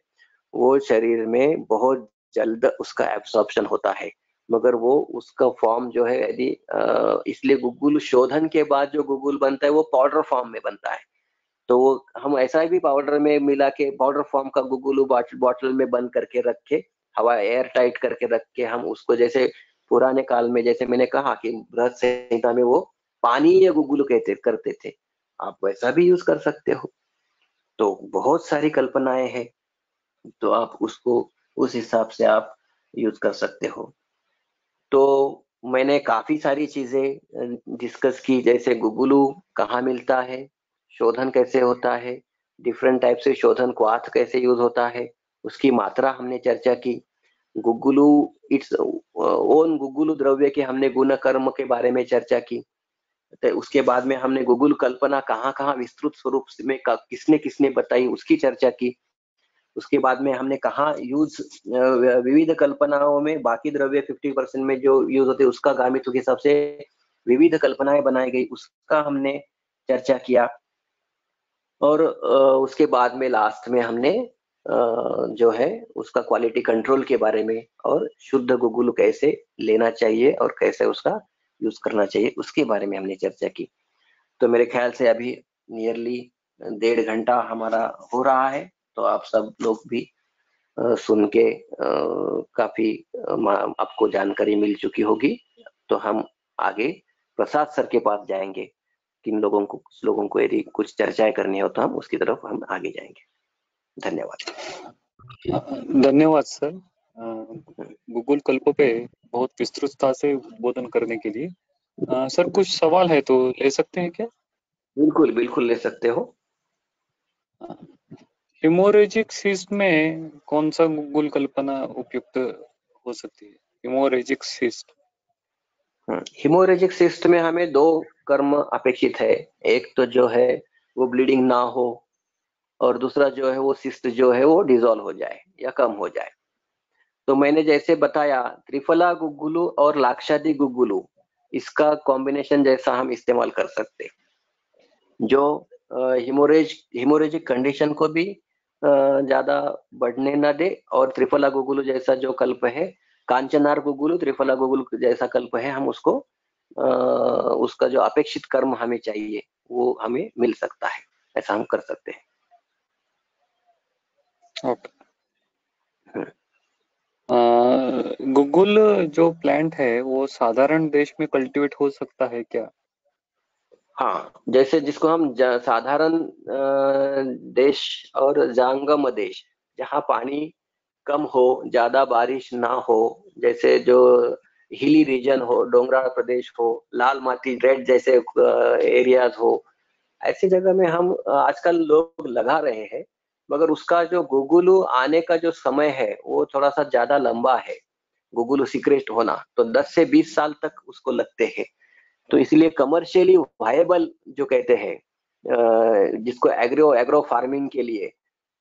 वो शरीर में बहुत जल्द उसका एब्सॉर्प्शन होता है, मगर वो उसका फॉर्म जो है, यदि इसलिए गूगल शोधन के बाद जो गूगल बनता है वो पाउडर फॉर्म में बनता है। तो वो हम ऐसा भी पाउडर में मिला के पाउडर फॉर्म का गुगुलू बॉटल में बंद करके रखे, हवा एयर टाइट करके रख के हम उसको, जैसे पुराने काल में, जैसे मैंने कहा कि बृहद संहिता में वो पानी या गुगुलू कहते करते थे, आप वैसा भी यूज कर सकते हो। तो बहुत सारी कल्पनाएं हैं, तो आप उसको उस हिसाब से आप यूज कर सकते हो। तो मैंने काफी सारी चीजें डिस्कस की, जैसे गुगुलू कहाँ मिलता है, शोधन कैसे होता है, डिफरेंट टाइप से शोधन क्वाथ कैसे यूज होता है, उसकी मात्रा हमने चर्चा की। गुगुलू इट्स ओन गुगुलू द्रव्य के हमने गुण कर्म के बारे में चर्चा की। तो उसके बाद में हमने गुगुल कल्पना कहाँ कहाँ विस्तृत स्वरूप में किसने किसने बताई, उसकी चर्चा की। उसके बाद में हमने कहा यूज, विविध कल्पनाओं में बाकी द्रव्य 50% में जो यूज होते उसका गामित्व के हिसाब से विविध कल्पनाएं बनाई गई, उसका हमने चर्चा किया। और उसके बाद में लास्ट में हमने जो है उसका क्वालिटी कंट्रोल के बारे में और शुद्ध गुगुल कैसे लेना चाहिए और कैसे उसका यूज करना चाहिए उसके बारे में हमने चर्चा की। तो मेरे ख्याल से अभी नियरली 1.5 घंटा हमारा हो रहा है, तो आप सब लोग भी सुन के काफी आपको जानकारी मिल चुकी होगी। तो हम आगे प्रसाद सर के पास जाएंगे, किन लोगों को, कुछ लोगों को यदि कुछ चर्चाएं करनी हो तो हम उसकी तरफ हम आगे जाएंगे। धन्यवाद। धन्यवाद सर, गूगल कल्प पे बहुत विस्तृतता से उद्बोधन करने के लिए। सर कुछ सवाल है तो ले सकते हैं क्या? बिल्कुल बिल्कुल ले सकते हो। हिमोरेजिक सिस्ट में कौन सा गूगल कल्पना उपयुक्त हो सकती है? Haemorrhagic cyst. हिमोरेजिक सिस्ट में हमें 2 कर्म अपेक्षित है। एक तो जो है वो ब्लीडिंग ना हो, और दूसरा जो है वो सिस्ट जो है वो डिसॉल्व हो जाए या कम हो जाए। तो मैंने जैसे बताया, त्रिफला गुगुलू और लाक्षादि गुगुलू, इसका कॉम्बिनेशन जैसा हम इस्तेमाल कर सकते, जो हिमोरेजिक कंडीशन को भी ज्यादा बढ़ने न दे, और त्रिफला गुगुलू जैसा जो कल्प है, कांचनार गुगुलू त्रिफला गुगुलू जैसा कल्प है, हम उसको उसका जो अपेक्षित कर्म हमें चाहिए वो हमें मिल सकता है, ऐसा हम कर सकते हैं। ओके। गुगुल जो प्लांट है वो साधारण देश में कल्टीवेट हो सकता है क्या? हाँ, जैसे जिसको हम साधारण देश और जंगम देश, जहाँ पानी कम हो, ज्यादा बारिश ना हो, जैसे जो हिली रीजन हो, डोंगराळ प्रदेश हो, लाल माटी रेड जैसे एरियाज हो, ऐसी जगह में हम आजकल लोग लगा रहे हैं, मगर उसका जो गुगुलू आने का जो समय है वो थोड़ा सा ज्यादा लंबा है। गुगुलू सीक्रेट होना तो 10 से 20 साल तक उसको लगते हैं। तो इसलिए कमर्शियली वायबल जो कहते हैं, जिसको एग्रो एग्रो फार्मिंग के लिए,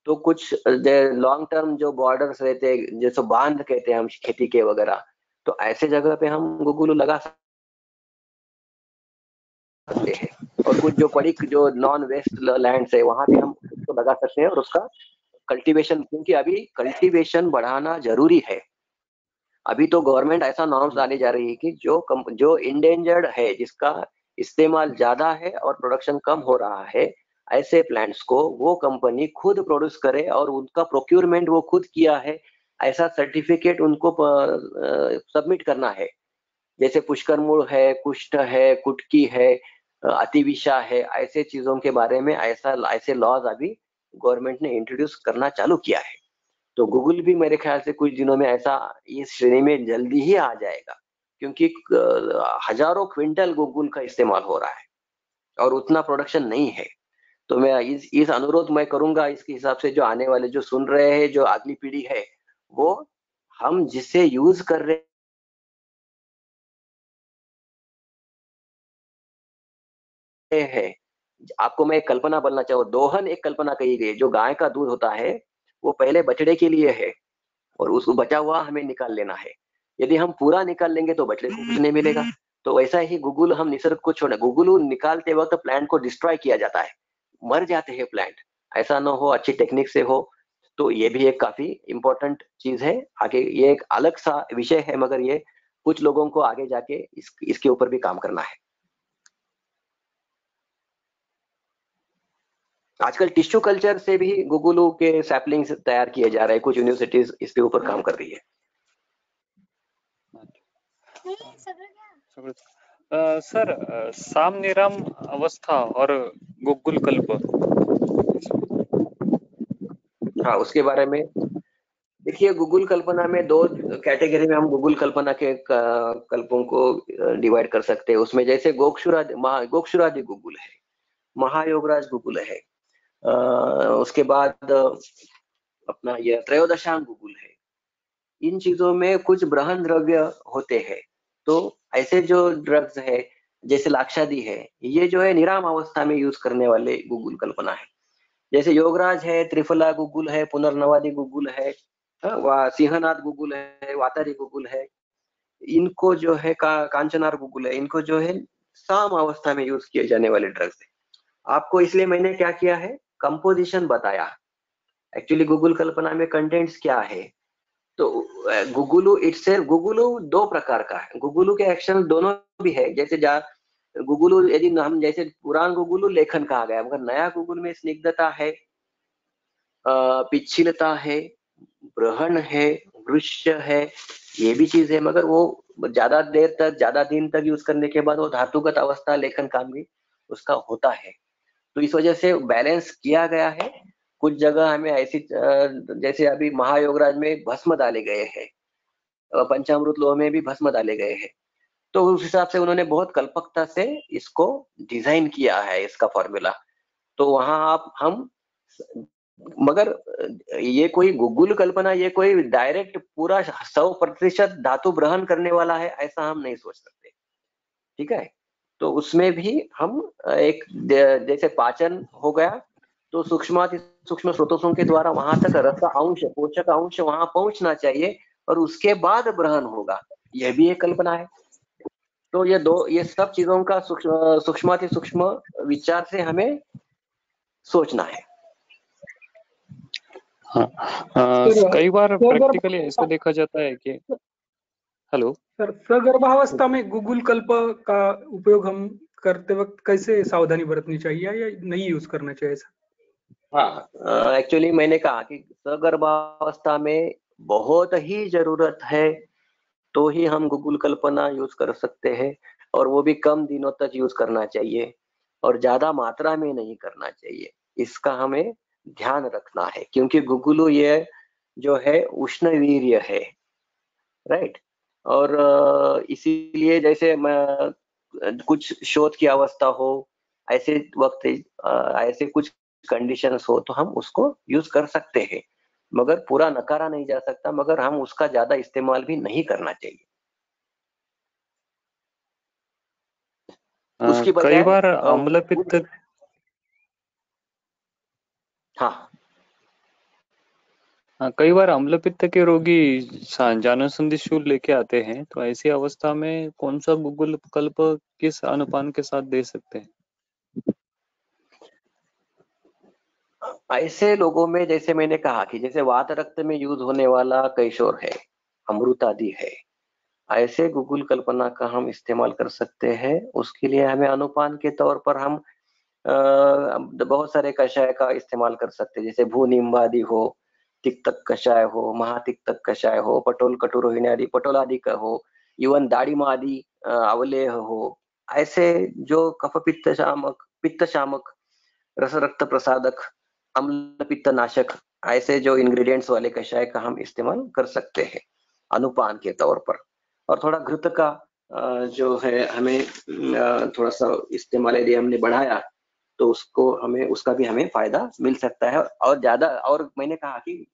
तो कुछ लॉन्ग टर्म जो बॉर्डर्स रहते हैं, जैसे बांध कहते हैं हम खेती के वगैरह, तो ऐसे जगह पे हम गुगुलू लगा सकते हैं। और कुछ जो बड़ी जो नॉन वेस्ट लैंड्स है वहां पे हम उसको लगा सकते हैं, और उसका कल्टीवेशन, क्योंकि अभी कल्टीवेशन बढ़ाना जरूरी है। अभी तो गवर्नमेंट ऐसा नॉर्म्स डाली जा रही है कि जो इंडेंजर्ड है, जिसका इस्तेमाल ज्यादा है और प्रोडक्शन कम हो रहा है, ऐसे प्लांट्स को वो कंपनी खुद प्रोड्यूस करे और उनका प्रोक्यूरमेंट वो खुद किया है, ऐसा सर्टिफिकेट उनको सबमिट करना है। जैसे पुष्कर है, कुष्ठ है, कुटकी है, अतिविषा है, ऐसे चीजों के बारे में ऐसे लॉज अभी गवर्नमेंट ने इंट्रोड्यूस करना चालू किया है। तो गूगल भी मेरे ख्याल से कुछ दिनों में ऐसा इस श्रेणी में जल्दी ही आ जाएगा, क्योंकि हजारों क्विंटल गूगल का इस्तेमाल हो रहा है और उतना प्रोडक्शन नहीं है। तो मैं इस अनुरोध मैं करूंगा इसके हिसाब से, जो आने वाले जो सुन रहे हैं, जो अगली पीढ़ी है, वो हम जिसे यूज कर रहे हैं, आपको मैं एक कल्पना बोलना चाहूँ, दोहन एक कल्पना कही गई है। जो गाय का दूध होता है वो पहले बछड़े के लिए है, और उसको बचा हुआ हमें निकाल लेना है। यदि हम पूरा निकाल लेंगे तो बछड़े को कुछ नहीं मिलेगा। तो वैसा ही गूगल हम निसर्ग को छोड़, गूगल निकालते वक्त प्लांट को डिस्ट्रॉय किया जाता है, मर जाते हैं प्लांट। ऐसा ना हो, अच्छी टेक्निक से हो। तो ये भी एक काफी इंपॉर्टेंट चीज है। आगे ये एक अलग सा विषय है, मगर ये कुछ लोगों को आगे जाके इसके ऊपर भी काम करना है। आजकल टिश्यू कल्चर से भी गुगुलू के सैपलिंग्स तैयार किए जा रहे हैं, कुछ यूनिवर्सिटीज इसके ऊपर काम कर रही है। सर, सामनेराम अवस्था और गुगुल कल्प। हाँ, उसके बारे में देखिए, गूगल कल्पना में दो कैटेगरी में हम गूगल कल्पना के कल्पों को डिवाइड कर सकते हैं। उसमें जैसे गोक्षुरादि गूगल है, महायोगराज गूगल है, उसके बाद अपना यह त्रयोदशांग गूगल है। इन चीजों में कुछ ब्रहण द्रव्य होते हैं। तो ऐसे जो ड्रग्स है, जैसे लाक्षादी है, ये जो है निराम अवस्था में यूज करने वाले गूगल कल्पना है। जैसे योगराज है, त्रिफला गुगुल है, पुनर्नवादी गुगुल है, सिंहनाथ गुगुल है, वातारी गुगुल है, इनको जो है कांचनार गुगुल है, इनको जो है साम अवस्था में यूज किए जाने वाले ड्रग्स है। आपको इसलिए मैंने क्या किया है, कंपोजिशन बताया। एक्चुअली गूगल कल्पना में कंटेंट्स क्या है। तो गुगुलू इटसेल्फ, गुगुलू दो प्रकार का है। गुगुलू के एक्शन दोनों भी है। जैसे गुगुलू, यदि हम जैसे पुरान गुगुलू लेखन कहा गया, मगर नया गुगुल में स्निग्धता है, पिछलता है, ब्रहण है, वृक्ष है, ये भी चीज है। मगर वो ज्यादा देर तक, ज्यादा दिन तक यूज करने के बाद वो धातुगत अवस्था लेखन काम भी उसका होता है। तो इस वजह से बैलेंस किया गया है। कुछ जगह हमें ऐसी जैसे अभी महायोगराज में भस्म डाले गए हैं, पंचामृत लोह में भी भस्म डाले गए हैं। तो उस हिसाब से उन्होंने बहुत कल्पकता से इसको डिजाइन किया है, इसका फॉर्मूला। तो वहां आप हम, मगर ये कोई गूगल कल्पना, ये कोई डायरेक्ट पूरा 100% धातु ग्रहण करने वाला है, ऐसा हम नहीं सोच सकते। ठीक है। तो उसमें भी हम एक जैसे पाचन हो गया, तो सूक्ष्म स्रोतों के द्वारा वहां तक रस अंश, पोषक अंश वहां पहुंचना चाहिए, और उसके बाद ग्रहण होगा। यह भी एक कल्पना है। तो ये सब चीजों का सूक्ष्माति सूक्ष्म विचार से हमें सोचना है। हाँ, कई बार प्रैक्टिकली ऐसे देखा जाता है कि हेलो सर, सगर्भावस्था में गूगल कल्प का उपयोग हम करते वक्त कैसे सावधानी बरतनी चाहिए या नहीं यूज करना चाहिए सर? हाँ, एक्चुअली मैंने कहा कि सगर्भावस्था में बहुत ही जरूरत है तो ही हम गूगल कल्पना यूज कर सकते हैं, और वो भी कम दिनों तक यूज करना चाहिए और ज्यादा मात्रा में नहीं करना चाहिए। इसका हमें ध्यान रखना है, क्योंकि गुगुलू ये जो है उष्णवीर्य है, राइट। और इसीलिए जैसे कुछ शोध की अवस्था हो, ऐसे वक्त ऐसे कुछ कंडीशंस हो तो हम उसको यूज कर सकते हैं, मगर पूरा नकारा नहीं जा सकता, मगर हम उसका ज्यादा इस्तेमाल भी नहीं करना चाहिए। उसकी कई बजाय बार अम्ल पित्त हाँ कई बार अम्ल पित्त के रोगी जानसंधि शूल लेके आते हैं, तो ऐसी अवस्था में कौन सा गूगल कल्प किस अनुपान के साथ दे सकते हैं? ऐसे लोगों में जैसे मैंने कहा कि जैसे वात रक्त में यूज होने वाला कैशोर है, अमृत आदि है, ऐसे गूगल कल्पना का हम इस्तेमाल कर सकते हैं। उसके लिए हमें अनुपान के तौर पर हम बहुत सारे कषाय का इस्तेमाल कर सकते हैं, जैसे भू निम्बादि हो, तिक्तक कषाय हो, महातिक्तक कषाय हो, पटोल कटुरोहिणी आदि पटोल आदि का हो, इवन दाड़िमा आदि अवलेह हो। ऐसे जो कफ पित्त शामक, रस रक्त प्रसादक, अम्ल पित्त नाशक, ऐसे जो इंग्रेडिएंट्स वाले कषाय का हम इस्तेमाल कर सकते हैं अनुपान के तौर पर। और थोड़ा घृत का जो है हमें थोड़ा सा इस्तेमाल यदि हमने बढ़ाया तो उसको हमें उसका भी हमें फायदा मिल सकता है। और ज्यादा, और मैंने कहा कि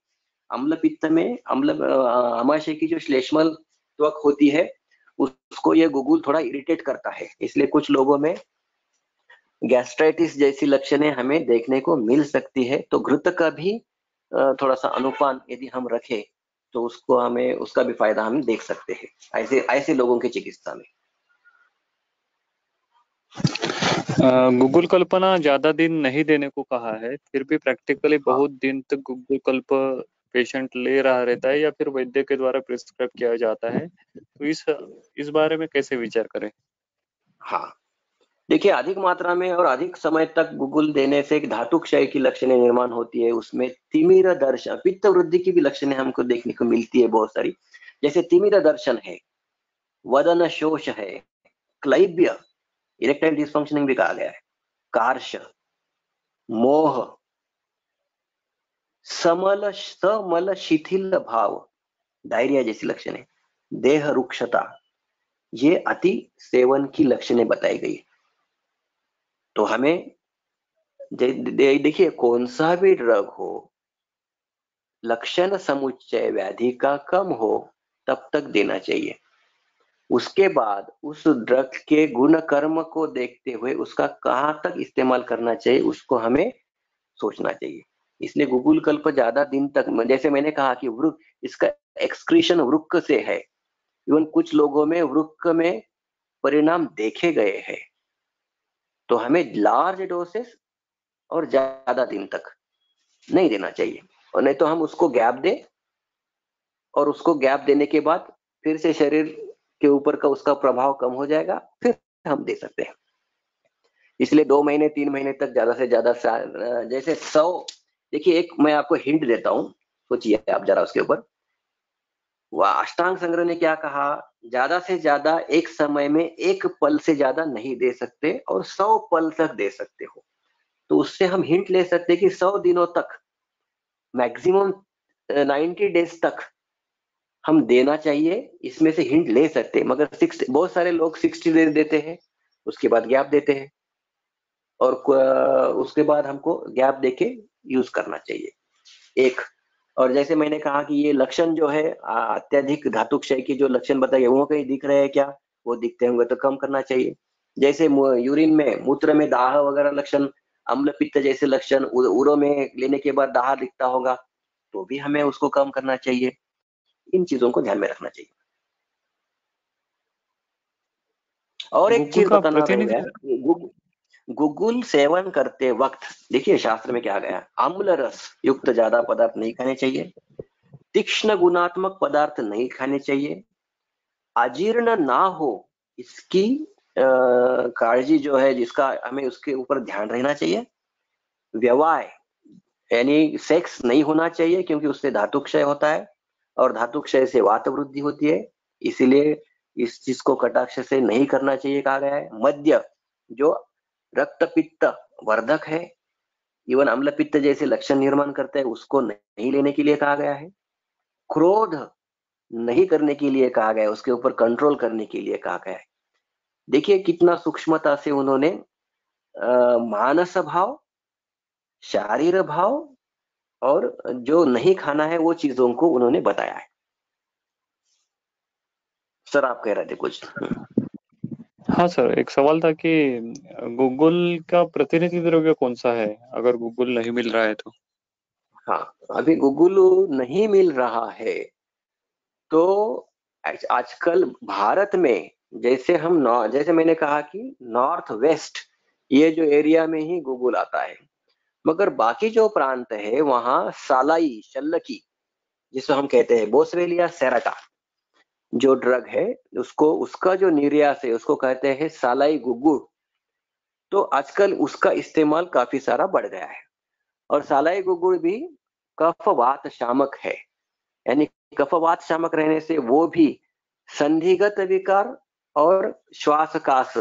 अम्ल पित्त में आमाशय की जो श्लेष्मल त्वक होती है उसको ये गुगुल थोड़ा इरिटेट करता है, इसलिए कुछ लोगों में गैस्ट्राइटिस जैसी लक्षणें हमें देखने को मिल सकती है। तो घृत का भी थोड़ा सा अनुपान यदि हम रखें तो उसको हमें उसका भी फायदा हम देख सकते हैं ऐसे ऐसे लोगों की चिकित्सा में। गूगल कल्पना ज्यादा दिन नहीं देने को कहा है, फिर भी प्रैक्टिकली हाँ बहुत दिन तक गूगल कल्प पेशेंट ले रहा रहता है या फिर वैद्य के द्वारा प्रिस्क्राइब किया जाता है, तो इस बारे में कैसे विचार करें? हाँ, देखिए अधिक मात्रा में और अधिक समय तक गुगुल देने से एक धातु क्षय की लक्षणें निर्माण होती है, उसमें तिमिर दर्शन, पित्त वृद्धि की भी लक्षणें हमको देखने को मिलती है बहुत सारी, जैसे तिमिर दर्शन है, वदन शोष है, क्लैब्य, इरेक्टाइल डिसफंक्शनिंग भी कहा गया है, कार्श, मोह, समल शिथिल भाव, डायरिया जैसी लक्षणें, देह रुक्षता, ये अति सेवन की लक्षणें बताई गई। तो हमें देखिए कौन सा भी ड्रग हो, लक्षण समुच्चय व्याधि का कम हो तब तक देना चाहिए। उसके बाद उस ड्रग के गुण कर्म को देखते हुए उसका कहाँ तक इस्तेमाल करना चाहिए उसको हमें सोचना चाहिए। इसलिए गूगल कल्प ज्यादा दिन तक, जैसे मैंने कहा कि वृक्क, इसका एक्सक्रीशन वृक्क से है, इवन कुछ लोगों में वृक्क में परिणाम देखे गए हैं, तो हमें लार्ज डोसेस और ज्यादा दिन तक नहीं देना चाहिए, और नहीं तो हम उसको गैप दें और उसको गैप देने के बाद फिर से शरीर के ऊपर का उसका प्रभाव कम हो जाएगा, फिर हम दे सकते हैं। इसलिए 2 महीने 3 महीने तक ज्यादा से ज्यादा जैसे 100, देखिए एक मैं आपको हिंट देता हूँ, सोचिए आप जरा उसके ऊपर। वह अष्टांग संग्रह ने क्या कहा, ज्यादा से ज्यादा एक समय में एक पल से ज्यादा नहीं दे सकते और 100 पल तक दे सकते हो। तो उससे हम हिंट ले सकते हैं कि 100 दिनों तक, मैक्सिमम 90 डेज तक हम देना चाहिए, इसमें से हिंट ले सकते हैं। मगर 60, बहुत सारे लोग 60 डेज देते हैं उसके बाद गैप देते हैं, और उसके बाद हमको गैप देके यूज करना चाहिए एक। और जैसे मैंने कहा कि ये लक्षण जो है अत्यधिक धातु क्षय की जो लक्षण बताइए वो कहीं दिख रहे हैं क्या, वो दिखते होंगे तो कम करना चाहिए। जैसे यूरिन में, मूत्र में दाह वगैरह लक्षण, अम्ल पित्त जैसे लक्षण उरो में लेने के बाद दाह दिखता होगा तो भी हमें उसको कम करना चाहिए। इन चीजों को ध्यान में रखना चाहिए। और एक गूगल चीज का बताना रह गया, प्रतिनिधि गूगल सेवन करते वक्त देखिए शास्त्र में क्या गया, अम्ल रस युक्त ज्यादा पदार्थ नहीं खाने चाहिए, तीक्ष्ण गुणात्मक पदार्थ नहीं खाने चाहिए, अजीर्ण ना हो इसकी काळजी जो है जिसका हमें उसके ऊपर ध्यान रहना चाहिए, व्यवाय यानी सेक्स नहीं होना चाहिए क्योंकि उससे धातु क्षय होता है और धातु क्षय से वात वृद्धि होती है, इसीलिए इस चीज को कटाक्ष से नहीं करना चाहिए कहा गया है। मद्य जो रक्त पित्त वर्धक है, इवन अम्ल पित्त जैसे लक्षण निर्माण करता है, उसको नहीं लेने के लिए कहा गया है। क्रोध नहीं करने के लिए कहा गया है, उसके ऊपर कंट्रोल करने के लिए कहा गया है। देखिए कितना सूक्ष्मता से उन्होंने मानस भाव, शारीर भाव और जो नहीं खाना है वो चीजों को उन्होंने बताया है। सर आप कह रहे थे कुछ? हाँ सर, एक सवाल था कि गूगल का प्रतिनिधि द्रव्य कौन सा है अगर गूगल नहीं मिल रहा है तो? हाँ, अभी गूगल नहीं मिल रहा है तो आजकल भारत में जैसे जैसे मैंने कहा कि नॉर्थ वेस्ट ये जो एरिया में ही गूगल आता है, मगर बाकी जो प्रांत है वहां सालाई शल्लकी जिसको हम कहते हैं बोसवेलिया सेराटा जो ड्रग है उसको उसका जो निर्यात है उसको कहते हैं सालाई गुगुल। तो आजकल उसका इस्तेमाल काफी सारा बढ़ गया है और सालाई गुगुल भी कफ वात शामक है, यानी कफवात शामक रहने से वो भी संधिगत विकार और श्वासकाश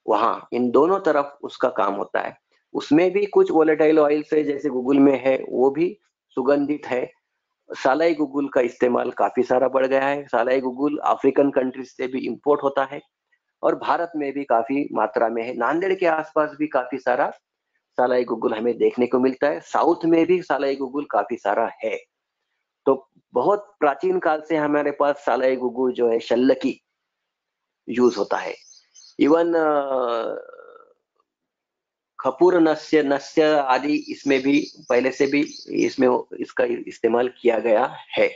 वहां इन दोनों तरफ उसका काम होता है। उसमें भी कुछ वोलेटाइल ऑयल से जैसे गूगल में है वो भी सुगंधित है। सालाई गुगुल का इस्तेमाल काफी सारा बढ़ गया है। सालाई गुगुल अफ्रीकन कंट्रीज से भी इंपोर्ट होता है और भारत में भी काफी मात्रा में है। नांदेड़ के आसपास भी काफी सारा सालाई गुगुल हमें देखने को मिलता है। साउथ में भी सालाई गुगुल काफी सारा है। तो बहुत प्राचीन काल से हमारे पास सालाई गुगुल जो है शल्लकी यूज होता है। इवन खपूर नस्य नस्य आदि इसमें भी पहले से भी इसमें इसका इस्तेमाल किया गया है।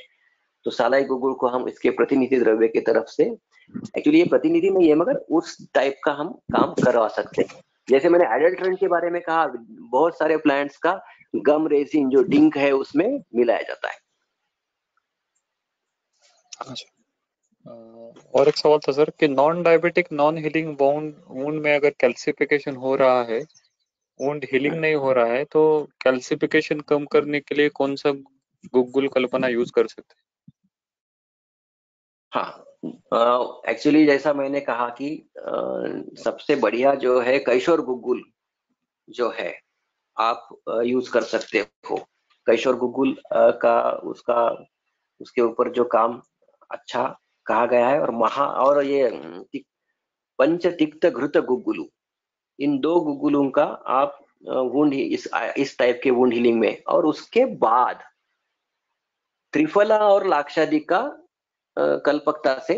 तो सालाई गुगुल को हम इसके प्रतिनिधि द्रव्य की तरफ से, एक्चुअली ये प्रतिनिधि नहीं है मगर उस टाइप का हम काम करवा सकते हैं। जैसे मैंने एडल्ट्रेंट के बारे में कहा, बहुत सारे प्लांट्स का गम रेसिन जो डिंक है उसमें मिलाया जाता है। और एक सवाल था सर कि non diabetic non healing wound में अगर कैल्सिफिकेशन हो रहा है, वुंड हीलिंग नहीं हो रहा है, तो कैल्सिफिकेशन कम करने के लिए कौन सा गूगल कल्पना यूज कर सकते हैं? हाँ, एक्चुअली जैसा मैंने कहा कि सबसे बढ़िया जो है कैशोर गुगुल जो है आप यूज कर सकते हो। कैशोर गुगुल का उसके ऊपर जो काम अच्छा कहा गया है। और ये पंच तिक्त घृत गुगुलू, इन दो गुगुलों का आप वुंड इस टाइप के वुंड हीलिंग में, और उसके बाद त्रिफला और लाक्षादि का कल्पकता से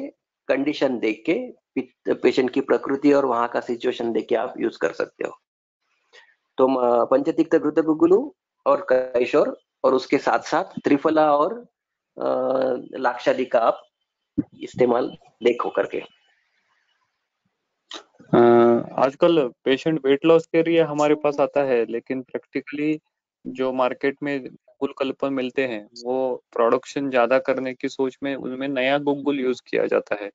कंडीशन देख के पेशेंट की प्रकृति और वहां का सिचुएशन देख के आप यूज कर सकते हो। तो पंचतिक्त घृत गुगुलू और कैशोर और उसके साथ साथ त्रिफला और लाक्षादि का आप इस्तेमाल देखो करके। आजकल पेशेंट वेट लॉस के लिए हमारे पास आता है, लेकिन प्रैक्टिकली जो मार्केट में गूगल कल्प मिलते हैं वो प्रोडक्शन ज्यादा करने की सोच में उनमें नया गूगल यूज किया जाता है।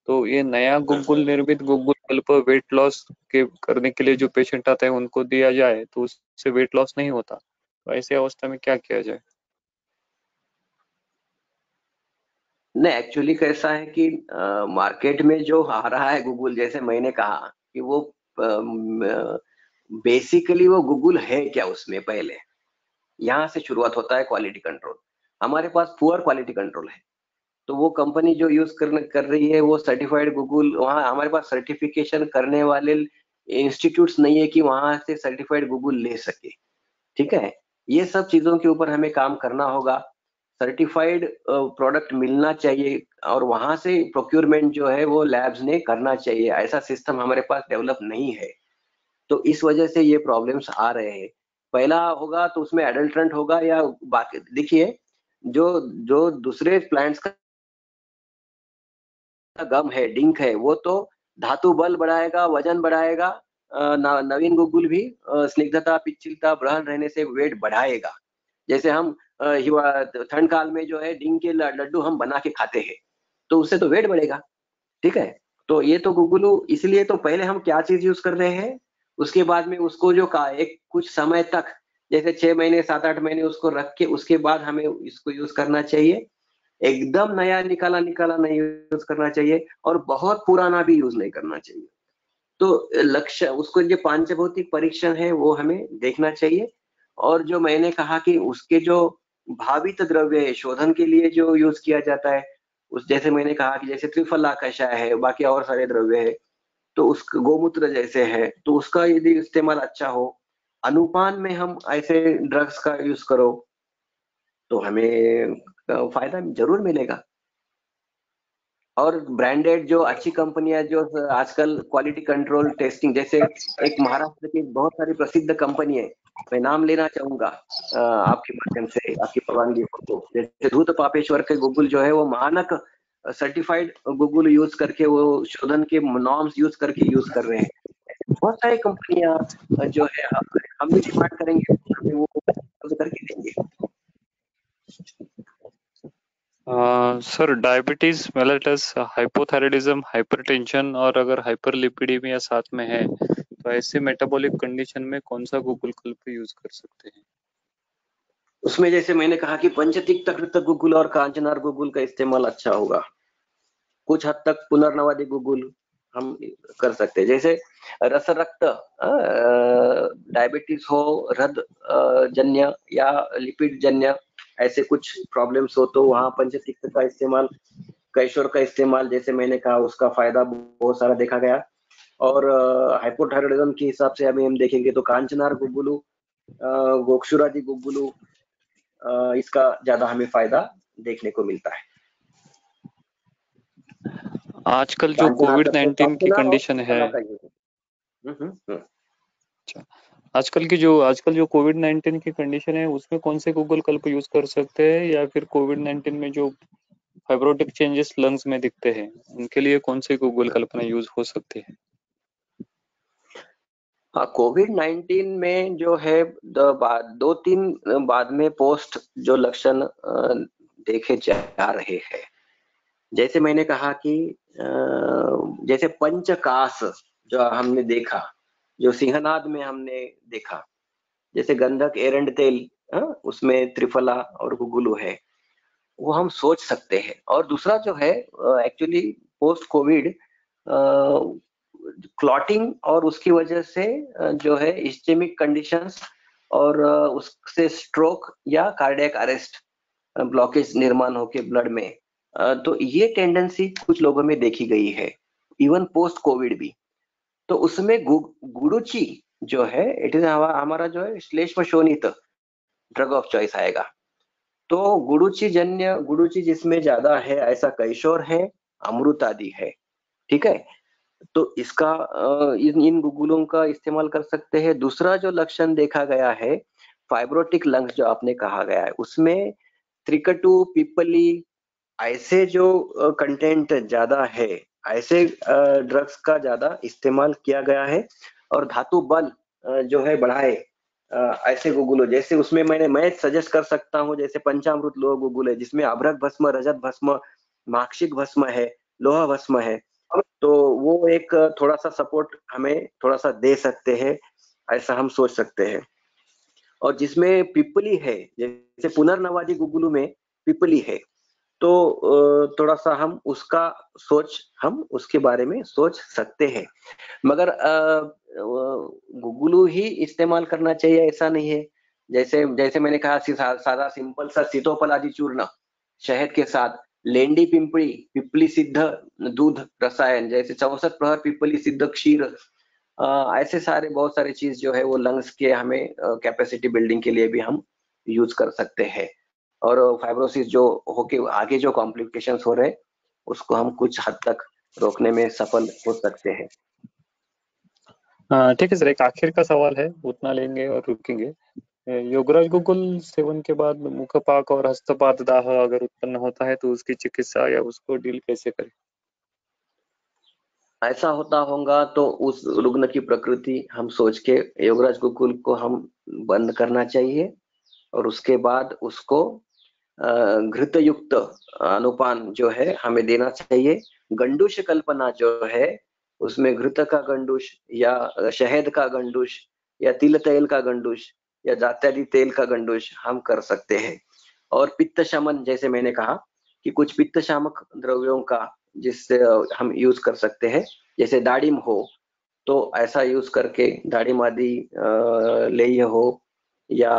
तो ये नया गूगल निर्मित गूगल कल्प वेट लॉस के करने के लिए जो पेशेंट आता है उनको दिया जाए तो उससे वेट लॉस नहीं होता, तो ऐसी अवस्था में क्या किया जाए? नहीं, एक्चुअली कैसा है कि मार्केट में जो आ रहा है गूगल, जैसे मैंने कहा कि वो बेसिकली वो गूगल है क्या, उसमें पहले यहाँ से शुरुआत होता है क्वालिटी कंट्रोल। हमारे पास पुअर क्वालिटी कंट्रोल है, तो वो कंपनी जो यूज कर रही है वो सर्टिफाइड गूगल, वहाँ हमारे पास सर्टिफिकेशन करने वाले इंस्टीट्यूट्स नहीं है कि वहां से सर्टिफाइड गूगल ले सके। ठीक है, ये सब चीजों के ऊपर हमें काम करना होगा। सर्टिफाइड प्रोडक्ट मिलना चाहिए और वहां से प्रोक्योरमेंट जो है वो लैब्स ने करना चाहिए। ऐसा सिस्टम हमारे पास डेवलप नहीं है, तो इस वजह से ये प्रॉब्लम्स आ रहे हैं। पहला होगा तो उसमें एडल्ट्रेंट होगा या बाकी, देखिए जो जो दूसरे प्लांट्स का गम है, डिंक है, वो तो धातु बल बढ़ाएगा, वजन बढ़ाएगा। नवीन गुगुल भी स्निग्धता, पिच्छलता, ब्रहण रहने से वेट बढ़ाएगा। जैसे हम ठंड काल में जो है डिंग के लड्डू हम बना के खाते हैं, तो उससे तो वेट बढ़ेगा। ठीक है, तो ये तो गुगुलू, इसलिए तो पहले हम क्या चीज यूज कर रहे हैं, उसके बाद में उसको जो एक कुछ समय तक, जैसे 6 महीने 7-8 महीने उसको रख के उसके बाद हमें इसको यूज करना चाहिए। एकदम नया निकाला निकाला नहीं यूज करना चाहिए, और बहुत पुराना भी यूज नहीं करना चाहिए। तो लक्ष्य उसको जो पांचभौतिक परीक्षण है वो हमें देखना चाहिए। और जो मैंने कहा कि उसके जो भावित द्रव्य है, शोधन के लिए जो यूज किया जाता है, उस जैसे मैंने कहा कि जैसे त्रिफला कषाय है, बाकी और सारे द्रव्य है, तो उस गोमूत्र जैसे है, तो उसका यदि इस्तेमाल अच्छा हो, अनुपान में हम ऐसे ड्रग्स का यूज करो, तो हमें फायदा जरूर मिलेगा। और ब्रांडेड जो अच्छी कंपनियां जो आजकल क्वालिटी कंट्रोल टेस्टिंग, जैसे एक महाराष्ट्र की बहुत सारी प्रसिद्ध कंपनी है, मैं नाम लेना चाहूंगा आपके माध्यम से, आपकी परवानगी हो तो। जैसे धूत पापेश्वर के गूगल जो है वो मानक सर्टिफाइड गूगल यूज करके, वो शोधन के नॉर्म्स यूज करके यूज कर रहे हैं। बहुत सारी कंपनियां जो है, हम भी डिमांड करेंगे, हमें वो करके देंगे। Sir diabetes mellitus, hypothyroidism, hypertension और अगर हाइपरलिपिडीमिया साथ में है तो ऐसे मेटाबॉलिक कंडीशन में कौन सा गूगल कल्प यूज कर सकते हैं? उसमें जैसे मैंने कहा कि पंचतिक्त गूगल और कांचनार गूगल का इस्तेमाल अच्छा होगा। कुछ हद तक पुनर्नवादी गूगल हम कर सकते हैं, जैसे रस रक्त डायबिटीज हो, हृदय जन्य या लिपिड जन्य ऐसे कुछ प्रॉब्लम्स हो, तो वहाँ पंचतिक्त का इस्तेमाल, कैशोर का इस्तेमाल, जैसे मैंने कहा उसका फायदा बहुत सारा देखा गया। और हाइपोथायराइडिज्म के हिसाब से अभी हम देखेंगे तो कांचनार गुगुलू, गोक्षुरादि गुगुलू, इसका ज्यादा हमें फायदा देखने को मिलता है। आजकल जो कोविड-19 की कंडीशन है, आजकल जो कोविड-19 की कंडीशन है उसमें कौन से गूगल कल्प यूज कर सकते हैं, या फिर कोविड-19 में जो फाइब्रोटिक चेंजेस लंग्स में दिखते हैं उनके लिए कौन से गूगल कल्पना यूज हो सकती है? हाँ, कोविड-19 में जो है 2-3 बाद में पोस्ट जो लक्षण देखे जा रहे हैं, जैसे मैंने कहा कि जैसे पंचकास जो हमने देखा, जो सिंहनाद में हमने देखा, जैसे गंधक एरंड तेल, उसमें त्रिफला और गुगुलू है, वो हम सोच सकते हैं। और दूसरा जो है एक्चुअली पोस्ट कोविड क्लॉटिंग और उसकी वजह से जो है इस्चेमिक कंडीशंस और उससे स्ट्रोक या कार्डियक अरेस्ट, ब्लॉकेज निर्माण होके ब्लड में, तो ये टेंडेंसी कुछ लोगों में देखी गई है, इवन पोस्ट कोविड भी। तो उसमें गुडुचि जो है, इट इज हमारा जो है श्लेष्म शोणित ड्रग ऑफ चॉइस आएगा। तो गुडुचि जिसमें ज्यादा है, ऐसा कैशोर है, अमृत आदि है। ठीक है, तो इसका इन गुगुलों का इस्तेमाल कर सकते हैं। दूसरा जो लक्षण देखा गया है, फाइब्रोटिक लंग्स जो आपने कहा गया है, उसमें त्रिकटु, पिपली ऐसे जो कंटेंट ज्यादा है, ऐसे ड्रग्स का ज्यादा इस्तेमाल किया गया है। और धातु बल जो है बढ़ाए, ऐसे गुगुल, जैसे उसमें मैं सजेस्ट कर सकता हूँ, जैसे पंचामृत लोह गुगुल है, जिसमें अभ्रक भस्म, रजत भस्म, माक्षिक भस्म है, लोहा भस्म है, तो वो एक थोड़ा सा सपोर्ट हमें थोड़ा सा दे सकते हैं, ऐसा हम सोच सकते हैं। और जिसमें पिपली है, जैसे पुनर्नवादी गुगुलू में पिपली है, तो थोड़ा सा हम उसके बारे में सोच सकते हैं। मगर गुगुलू ही इस्तेमाल करना चाहिए ऐसा नहीं है। जैसे जैसे मैंने कहा, सादा सिंपल सा सीतोपलादी चूर्ण शहद के साथ, लेंडी पिंपली, पिपली सिद्ध दूध रसायन, जैसे 64 प्रहर पिपली सिद्ध क्षीर, ऐसे सारे बहुत सारे चीज जो है वो लंग्स के हमें कैपेसिटी बिल्डिंग के लिए भी हम यूज कर सकते हैं। और फाइब्रोसिस जो होके आगे जो कॉम्प्लिकेशंस हो रहे हैं, उसको हम कुछ हद तक रोकने में सफल हो सकते हैं। ठीक है सर, एक आखिर का सवाल है, उतना लेंगे और रुकेंगे। योगराज गुगुल सेवन के बाद मुखपाक और हस्तपात दाह अगर उत्पन्न होता है तो उसकी चिकित्सा या उसको डील कैसे करें? ऐसा होता होगा तो उस रुग्ण की प्रकृति हम सोच के योगराज गुरुकुल को हम बंद करना चाहिए और उसके बाद उसको घृत युक्त अनुपान जो है हमें देना चाहिए। गंडूश कल्पना जो है उसमें घृत का गंडूश या शहद का गंडूश या तिल तेल का गंडूश या जात्यादि तेल का गंडूश हम कर सकते हैं। और पित्त शमन, जैसे मैंने कहा कि कुछ पित्त शामक द्रव्यों का जिससे हम यूज कर सकते हैं, जैसे दाड़िम हो तो ऐसा यूज करके दाड़िम आदि लेह्य हो या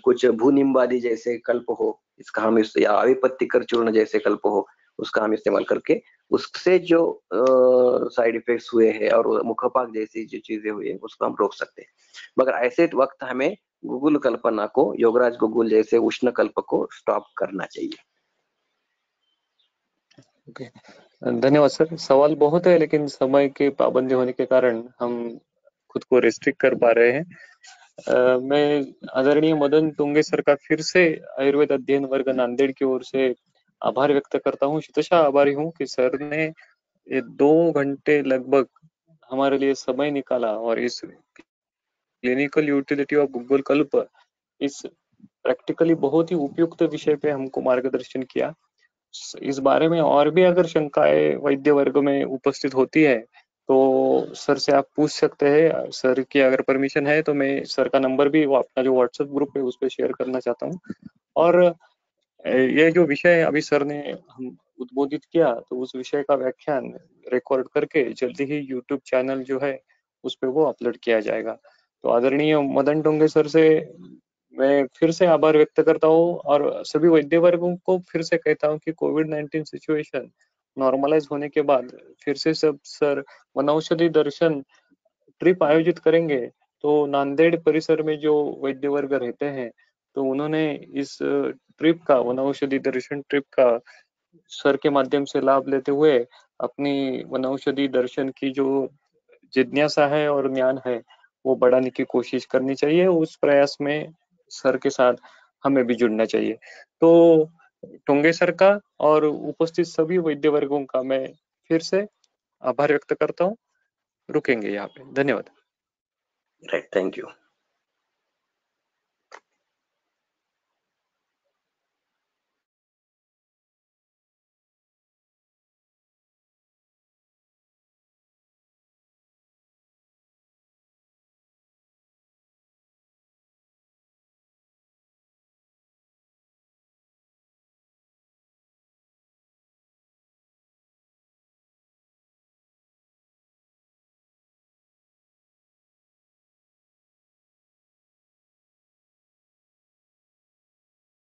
कुछ भूनिम्बादि जैसे कल्प हो, इसका हम या आविपत्तिकर चूर्ण जैसे कल्प हो, उसका हम इस्तेमाल करके उससे जो साइड इफेक्ट्स हुए हैं और मुखपाक जैसी जो चीजें हुई है उसको हम रोक सकते हैं। मगर ऐसे वक्त हमें गुगुल कल्पना को, योगराज गुगुल जैसे उष्ण कल्प को स्टॉप करना चाहिए। ओके, धन्यवाद सर। सवाल बहुत है लेकिन समय की पाबंदी होने के कारण हम खुद को रिस्ट्रिक्ट कर पा रहे हैं। मैं आदरणीय मदन टुंगे सर का फिर से आयुर्वेद अध्ययन वर्ग नांदेड़ की ओर से आभार व्यक्त करता हूँ। शतशः आभारी हूँ कि सर ने ये 2 घंटे लगभग हमारे लिए समय निकाला और इस क्लिनिकल यूटिलिटी ऑफ गुगुल कल्प, इस प्रैक्टिकली बहुत ही उपयुक्त विषय पे हमको मार्गदर्शन किया। इस बारे में और भी अगर शंकाएं वैद्य वर्ग में उपस्थित होती है तो सर से आप पूछ सकते हैं। सर की अगर परमिशन है तो मैं सर का नंबर भी वो अपना जो व्हाट्सएप ग्रुप है उस पर शेयर करना चाहता हूँ। और ये जो विषय अभी सर ने हम उद्बोधित किया तो उस विषय का व्याख्यान रिकॉर्ड करके जल्दी ही यूट्यूब चैनल जो है उस पर वो अपलोड किया जाएगा। तो आदरणीय मदन टोंगे सर से मैं फिर से आभार व्यक्त करता हूँ और सभी वैद्य वर्गों को फिर से कहता हूँ कि कोविड-19 सिचुएशन नॉर्मलाइज होने के बाद फिर से सब सर वनौषधि दर्शन ट्रिप आयोजित करेंगे। तो नांदेड़ परिसर में जो वैद्य वर्ग रहते हैं तो उन्होंने इस ट्रिप का, वनौषधि दर्शन ट्रिप का सर के माध्यम से लाभ लेते हुए अपनी वनौषधि दर्शन की जो जिज्ञासा है और ज्ञान है वो बढ़ाने की कोशिश करनी चाहिए। उस प्रयास में सर के साथ हमें भी जुड़ना चाहिए। तो टोंगे सर का और उपस्थित सभी वैद्य वर्गों का मैं फिर से आभार व्यक्त करता हूँ। रुकेंगे यहाँ पे। धन्यवाद। Right, thank you.